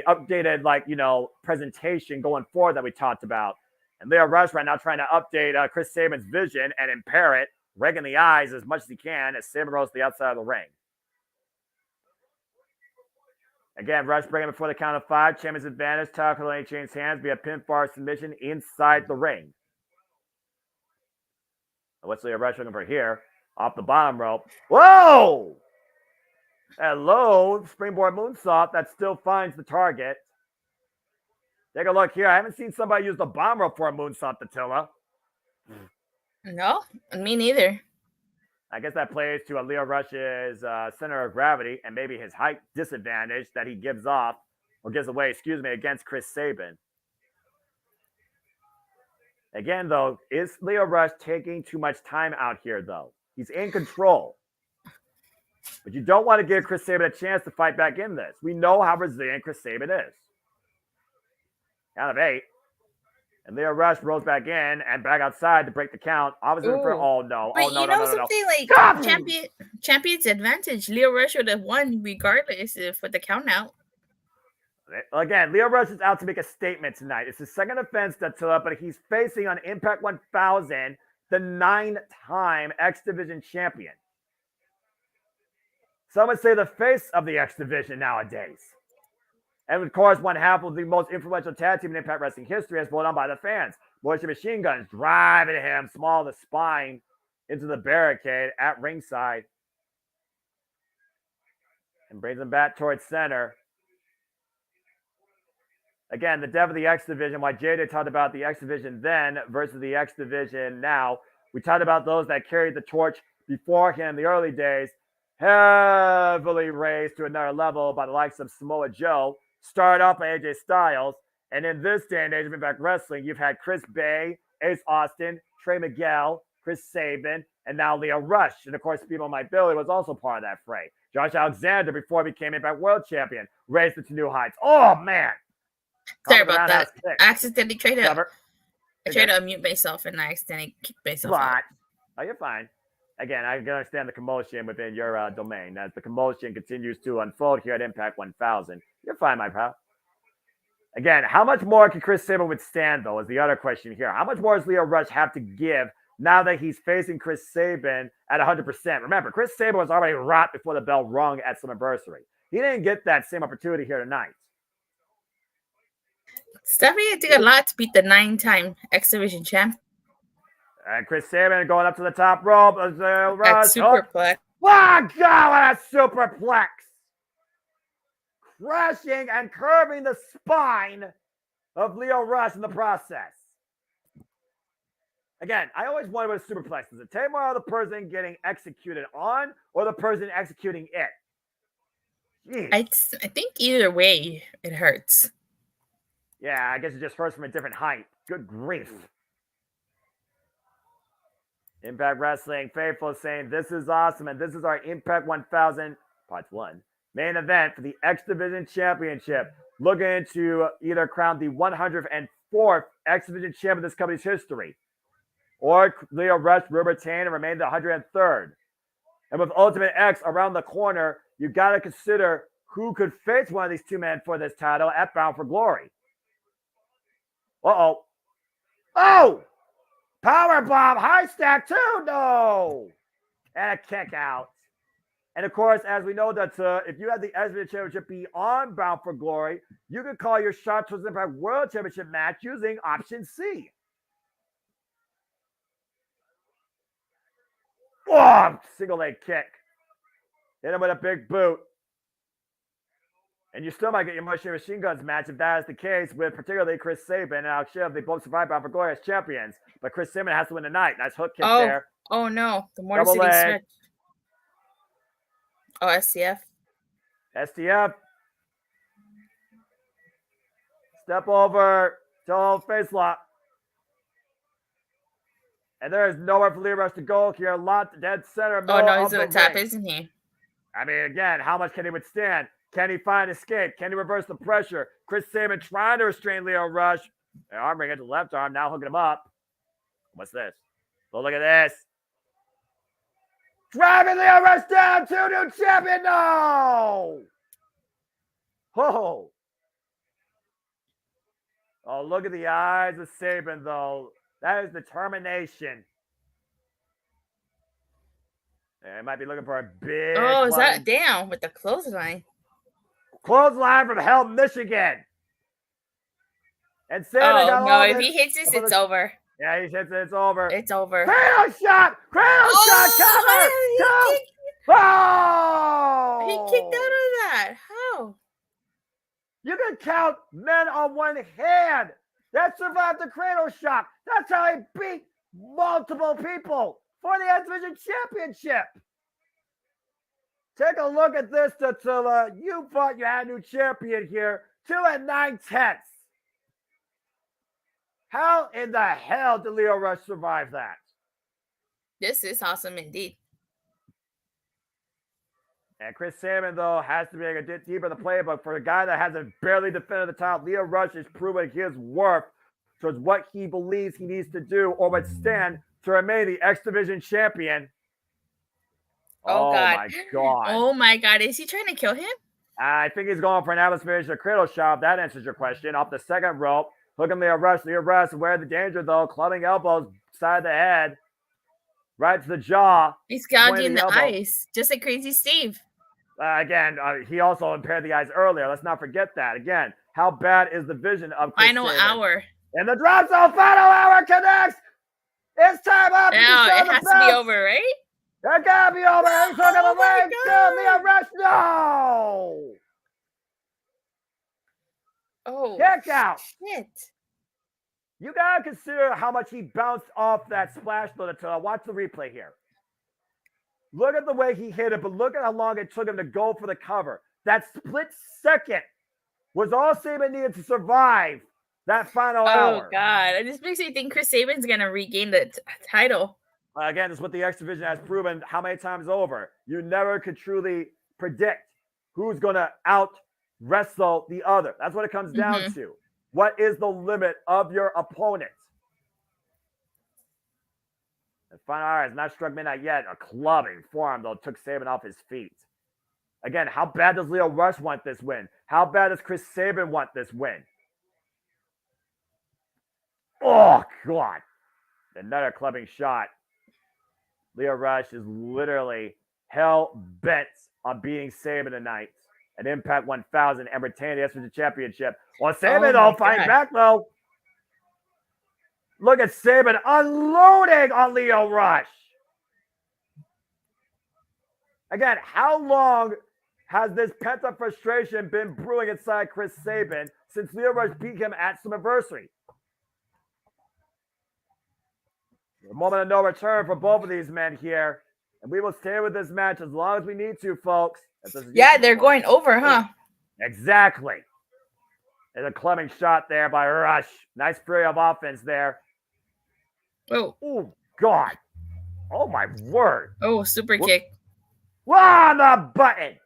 updated, presentation going forward that we talked about. And Leo Rush right now trying to update Chris Sabin's vision and impair it, raking the eyes as much as he can as Sabin rolls to the outside of the ring. Again, Rush bringing before the count of 5. Champion's advantage. Title control change hands via pinfall submission inside the ring. What's Leo Rush looking for here? Off the bottom rope. Whoa! Hello, springboard moonsault that still finds the target. Take a look here. I haven't seen somebody use the bomb rope for a moonsault, Attila. No, me neither. I guess that plays to Leo Rush's center of gravity and maybe his height disadvantage that he gives away, against Chris Sabin. Again, though, is Leo Rush taking too much time out here, though? He's in control. But you don't want to give Chris Sabin a chance to fight back in this. We know how resilient Chris Sabin is. Count of 8. And Leo Rush rolls back in and back outside to break the count. Obviously, Champion's advantage. Leo Rush would have won regardless with the count out. Again, Leo Rush is out to make a statement tonight. It's his second offense, Dattila, but he's facing on Impact 1000 the 9-time X Division champion. Some would say the face of the X Division nowadays. And of course, one half of the most influential tag team in Impact Wrestling history as voted on by the fans. Motion Machine Guns driving him small of the spine into the barricade at ringside. And brings him back towards center. Again, the death of the X Division, why JJ talked about the X Division then versus the X Division now. We talked about those that carried the torch before him in the early days, heavily raised to another level by the likes of Samoa Joe, started off by AJ Styles, and in this day and age of Impact Wrestling, you've had Chris Bay, Ace Austin, Trey Miguel, Chris Sabin, and now Leo Rush. And of course, Speedball Mike Bailey was also part of that fray. Josh Alexander, before he became Impact World Champion, raised it to new heights. Oh, man. Sorry about that. I accidentally tried to unmute myself and I accidentally kicked myself out. Oh, you're fine. Again, I can understand the commotion within your domain as the commotion continues to unfold here at Impact 1000. You're fine, my pal. Again, how much more can Chris Sabin withstand, though, is the other question here. How much more does Leo Rush have to give now that he's facing Chris Sabin at 100%? Remember, Chris Sabin was already rot before the bell rung at Slammiversary. He didn't get that same opportunity here tonight. Stephanie did a lot to beat the 9-time X Division champ. And Chris Sabin going up to the top rope. That superplex. Oh, God, what a superplex. Crashing and curving the spine of Leo Rush in the process. Again, I always wonder what a superplex is. Does it take more of the person getting executed on or the person executing it? I think either way it hurts. Yeah, I guess it just hurts from a different height. Good grief. Impact Wrestling Faithful saying this is awesome, and this is our Impact 1000 Part 1 main event for the X Division Championship. Looking to either crown the 104th X Division champ in this company's history, or Leo Rush will retain and remain the 103rd. And with Ultimate X around the corner, you got to consider who could face one of these two men for this title at Bound for Glory. Uh-oh. Oh! Powerbomb, high stack too, no! And a kick out. And of course, as we know that if you had the X Division Championship beyond Bound for Glory, you could call your shot towards the Impact World Championship match using option C. Oh, single leg kick. Hit him with a big boot. And you still might get your Machine Guns match if that is the case with particularly Chris Sabin and Alex Shiv. They both survived Bound for Glory as champions. But Chris Sabin has to win tonight. Nice hook kick there. Oh, no. The Motor City switch. Oh, STF. STF. Step over. Toe face lock. And there is nowhere for Leo Rush to go here. Lot dead center. Oh, no, he's going to tap, isn't he? I mean, again, how much can he withstand? Can he find escape? Can he reverse the pressure? Chris Sabin trying to restrain Leo Rush. Arm ring into the left arm, now hooking him up. What's this? Oh, look at this. Driving Leo Rush down to new champion. No! Oh. Oh, look at the eyes of Sabin, though. That is determination. Yeah, he might be looking for a big. Oh, is that down with the clothesline? Clothesline from Hell, Michigan. And Sabin got no, if he hits this, it's over. Yeah, he hits it, it's over. It's over. Cradle shot! Cradle shot! Cover! Oh! He kicked out of that. How? You can count men on one hand that survived the cradle shot. That's how he beat multiple people for the X Division Championship. Take a look at this, Tatula. You thought you had a new champion here. 2 9/10. How in the hell did Leo Rush survive that? This is awesome indeed. And Chris Sabin, though, has to be a bit deeper in the playbook. For a guy that hasn't barely defended the title, Leo Rush is proving his worth towards what he believes he needs to do or withstand to remain the X Division champion. Oh God. My God. Oh, my God. Is he trying to kill him? I think he's going for an Atlas finisher cradle shot. That answers your question. Off the second rope. Hooking Leo Rush. Leo Rush, aware of the danger, though. Clubbing elbows, side of the head. Right to the jaw. He's gouging the eyes, just like Crazy Steve. Again, he also impaired the eyes earlier. Let's not forget that. Again, how bad is the vision of Chris Final Sabin? hour. And the drop zone, final hour connects. It's time up. Now, it has to be over, right? It gotta be over. He's hooking the leg to Leo Rush. No. Oh, kick out. Shit. You gotta consider how much he bounced off that splash load. Watch the replay here. Look at the way he hit it, but look at how long it took him to go for the cover. That split second was all Sabin needed to survive that final hour. Oh, God. This makes me think Chris Sabin's going to regain the title. Again, this is what the X Division has proven how many times over. You never could truly predict who's going to out-wrestle the other. That's what it comes down to. What is the limit of your opponent? The final hour has not struck midnight yet. A clubbing forearm, though, took Sabin off his feet. Again, how bad does Leo Rush want this win? How bad does Chris Sabin want this win? Oh, God. Another clubbing shot. Leo Rush is literally hell-bent on beating Sabin tonight at Impact 1000 and retaining the SVG Championship. Well, Sabin, though, fighting back, though. Look at Sabin unloading on Leo Rush. Again, how long has this pent-up frustration been brewing inside Chris Sabin since Leo Rush beat him at Summerversary? A moment of no return for both of these men here. And we will stay with this match as long as we need to, folks. Yeah, they're going over, huh? Exactly. There's a clubbing shot there by Rush. Nice flurry of offense there. Oh, God. Oh, my word. Oh, super kick. On the button.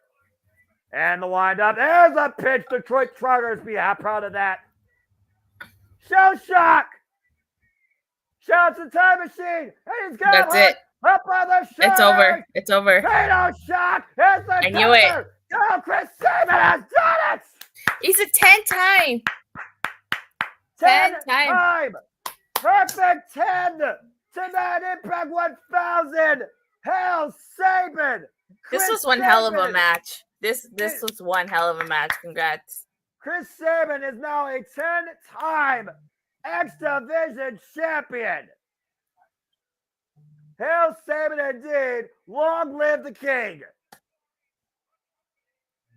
And the wind-up. There's a pitch. Detroit Truckers be proud of that. Shell shock. Shouts the time machine. And he's got That's it. Up on the shoulders. It's over. It's over. Tornado shock. It's the I knew it. Oh, Chris Sabin has done it. He's a 10-time. 10-time. Perfect 10 tonight. Impact 1000. Hell, Sabin. This was one hell of a match. This was one hell of a match. Congrats. Chris Sabin is now a 10-time X Division champion. Hail Sabin indeed. Long live the king.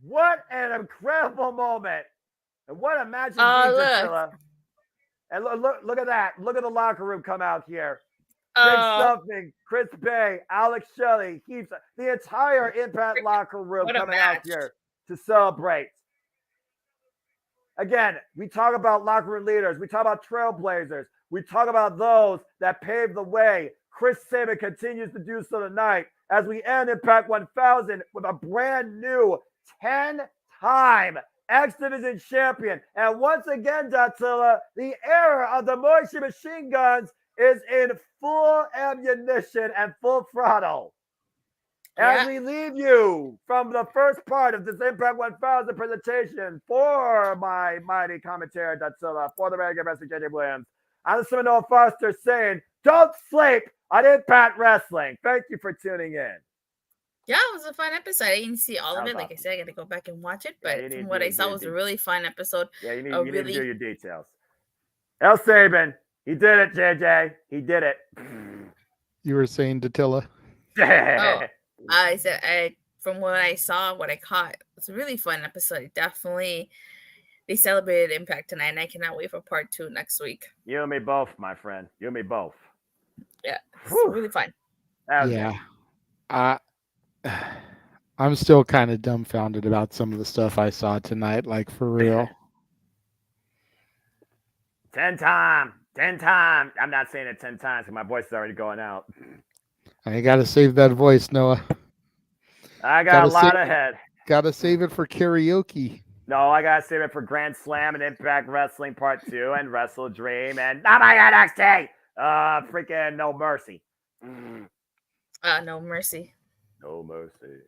What an incredible moment. And what a match. Look. And look at that. Look at the locker room come out here. Big something. Chris Bay, Alex Shelley, Heaps, the entire Impact locker room coming out here to celebrate. Again, we talk about locker room leaders. We talk about trailblazers. We talk about those that paved the way. Chris Sabin continues to do so tonight as we end Impact 1000 with a brand new 10-time X Division champion. And once again, Dattila, the era of the Moishi machine guns is in full ammunition and full throttle. As we leave you from the first part of this Impact 1000 presentation for my mighty commentator, Dattila, for the regular wrestling, JJ Williams, I'm the Seminole Foster saying, don't sleep on Impact Wrestling. Thank you for tuning in. Yeah, it was a fun episode. I didn't see all of it. Like I said, I got to go back and watch it. But from what I saw, it was a really fun episode. Yeah, you need to do your details. El Sabin, he did it, JJ. He did it. You were saying Dattila? I said, from what I saw, what I caught, it's a really fun episode. Definitely, they celebrated Impact tonight, and I cannot wait for part 2 next week. You and me both, my friend. You and me both. Yeah, it's really fun. Yeah. I'm still kind of dumbfounded about some of the stuff I saw tonight, like for real. 10 times. I'm not saying it 10 times because my voice is already going out. I got to save that voice, Noah. I got a lot ahead. Got to save it for karaoke. No, I got to save it for Grand Slam and Impact Wrestling Part 2 and Wrestle Dream and oh my NXT. Freaking No Mercy. No Mercy. No Mercy.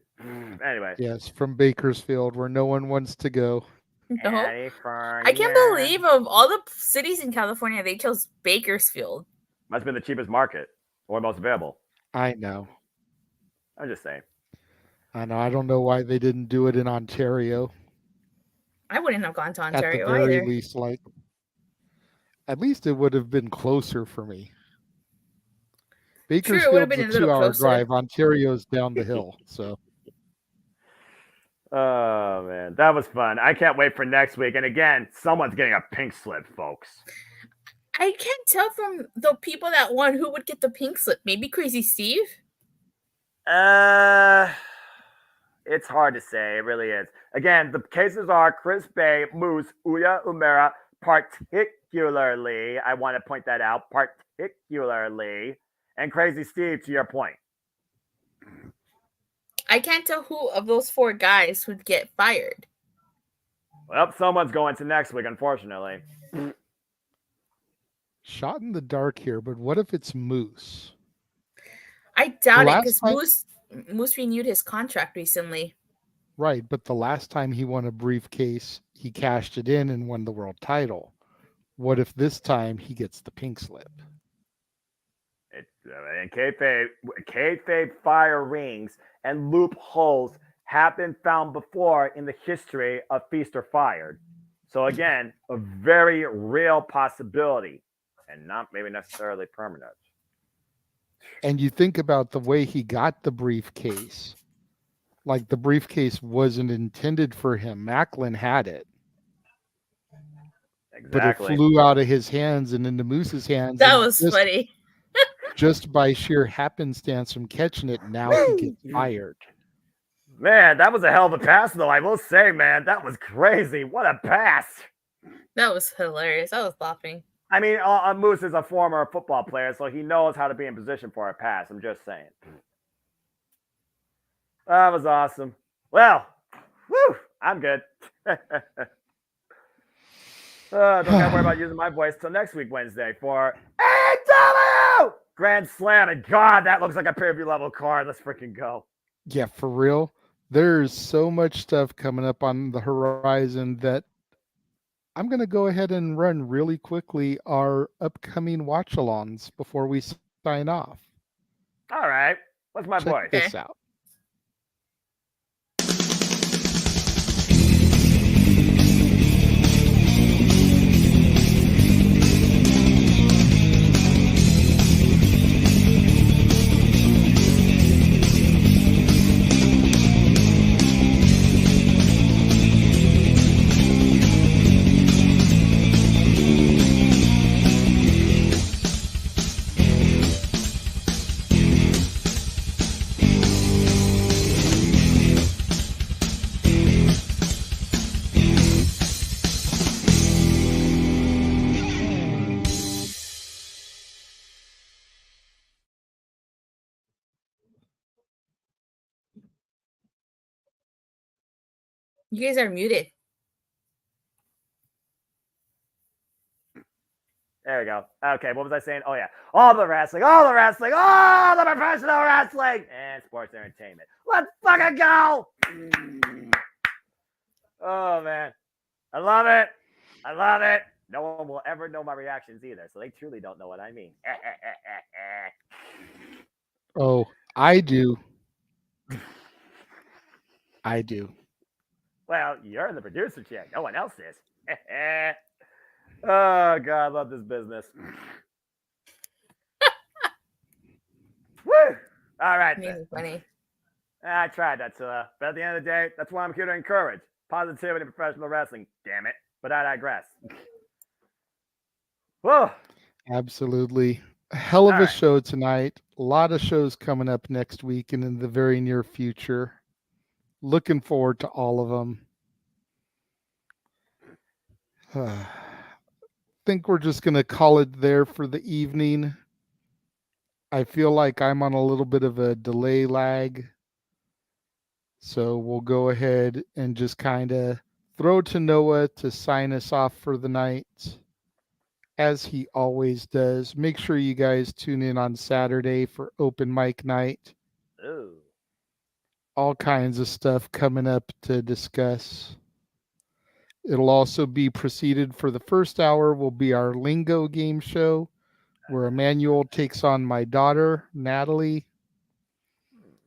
Anyway. Yes, from Bakersfield, where no one wants to go. No. I can't believe of all the cities in California, they chose Bakersfield. Must have been the cheapest market or most available. I know. I'm just saying. I know. I don't know why they didn't do it in Ontario. I wouldn't have gone to Ontario at the very either. least, at least it would have been closer for me. Bakersfield's a 2-hour drive. Ontario's down the hill, so. Oh, man. That was fun. I can't wait for next week. And again, someone's getting a pink slip, folks. I can't tell from the people that won who would get the pink slip. Maybe Crazy Steve? It's hard to say. It really is. Again, the cases are Chris Bay, Moose, Uya Umera, particularly. I want to point that out. Particularly. And Crazy Steve, to your point. I can't tell who of those 4 guys would get fired. Well, someone's going to next week, unfortunately. Shot in the dark here, but what if it's Moose? I doubt it last because time- Moose renewed his contract recently. Right, but the last time he won a briefcase, he cashed it in and won the world title. What if this time he gets the pink slip? And kayfabe fire rings and loopholes have been found before in the history of Feast or Fired. So again, a very real possibility and not maybe necessarily permanent. And you think about the way he got the briefcase. Like the briefcase wasn't intended for him. Macklin had it. Exactly. But it flew out of his hands and into Moose's hands. That and was just, funny. Just by sheer happenstance from catching it, now he gets fired. Man, that was a hell of a pass, though. I will say, man, that was crazy. What a pass. That was hilarious. I was laughing. I mean, Moose is a former football player, so he knows how to be in position for a pass. I'm just saying. That was awesome. Well, whew, I'm good. Don't gotta worry about using my voice till next week, Wednesday, for NW Grand Slam. And God, that looks like a pay-per-view level card. Let's freaking go. Yeah, for real. There's so much stuff coming up on the horizon that I'm going to go ahead and run really quickly our upcoming watch-alongs before we sign off. All right. What's my voice? Check this out. You guys are muted. There we go. Okay, what was I saying? Oh, yeah. All the wrestling, all the professional wrestling, and sports entertainment. Let's fucking go! Oh, man. I love it. I love it. No one will ever know my reactions either, so they truly don't know what I mean. Oh, I do. I do. Well, you're in the producer chair. No one else is. Oh, God, I love this business. Woo! All right. Amazing, funny. I tried that, but at the end of the day, that's why I'm here to encourage positivity in professional wrestling. Damn it. But I digress. Whoa. Absolutely. A hell of All a right. show tonight. A lot of shows coming up next week and in the very near future. Looking forward to all of them. Think we're just going to call it there for the evening. I feel like I'm on a little bit of a delay lag. So we'll go ahead and just kind of throw to Noah to sign us off for the night, as he always does. Make sure you guys tune in on Saturday for open mic night. Ooh. All kinds of stuff coming up to discuss. It'll also be preceded for the first hour will be our lingo game show, where Emmanuel takes on my daughter, Natalie.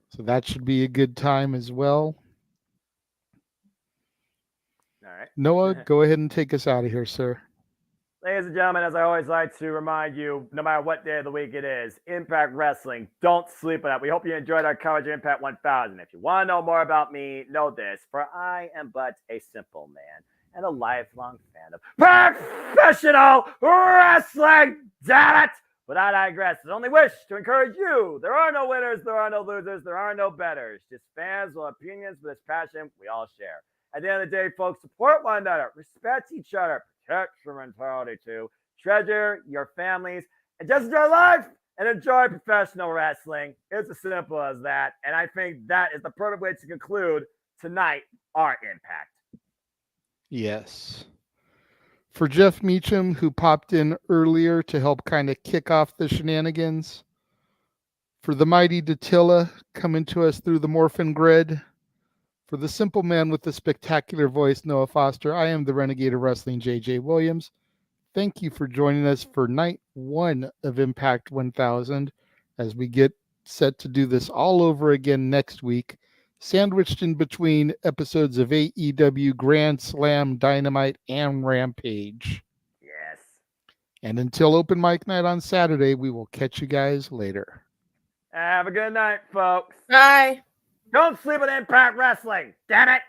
So that should be a good time as well. All right. Noah, go ahead and take us out of here, sir. Ladies and gentlemen, as I always like to remind you, no matter what day of the week it is, Impact Wrestling, don't sleep on it. We hope you enjoyed our coverage of Impact 1000. If you want to know more about me, know this, for I am but a simple man and a lifelong fan of professional wrestling. Damn it! But I digress. I only wish to encourage you. There are no winners, there are no losers, there are no betters. Just fans with opinions for this passion we all share. At the end of the day, folks, support one another, respect each other, protect your mentality too, treasure your families, and just enjoy life and enjoy professional wrestling. It's as simple as that. And I think that is the perfect way to conclude tonight our Impact. Yes. For Jeff Meacham, who popped in earlier to help kind of kick off the shenanigans, For the mighty Datilla coming to us through the Morphin Grid. For the simple man with the spectacular voice, Noah Foster, I am the Renegade of Wrestling, JJ Williams. Thank you for joining us for night 1 of Impact 1000 as we get set to do this all over again next week, sandwiched in between episodes of AEW Grand Slam, Dynamite, and Rampage. Yes. And until open mic night on Saturday, we will catch you guys later. Have a good night, folks. Bye. Don't sleep with Impact Wrestling. Damn it.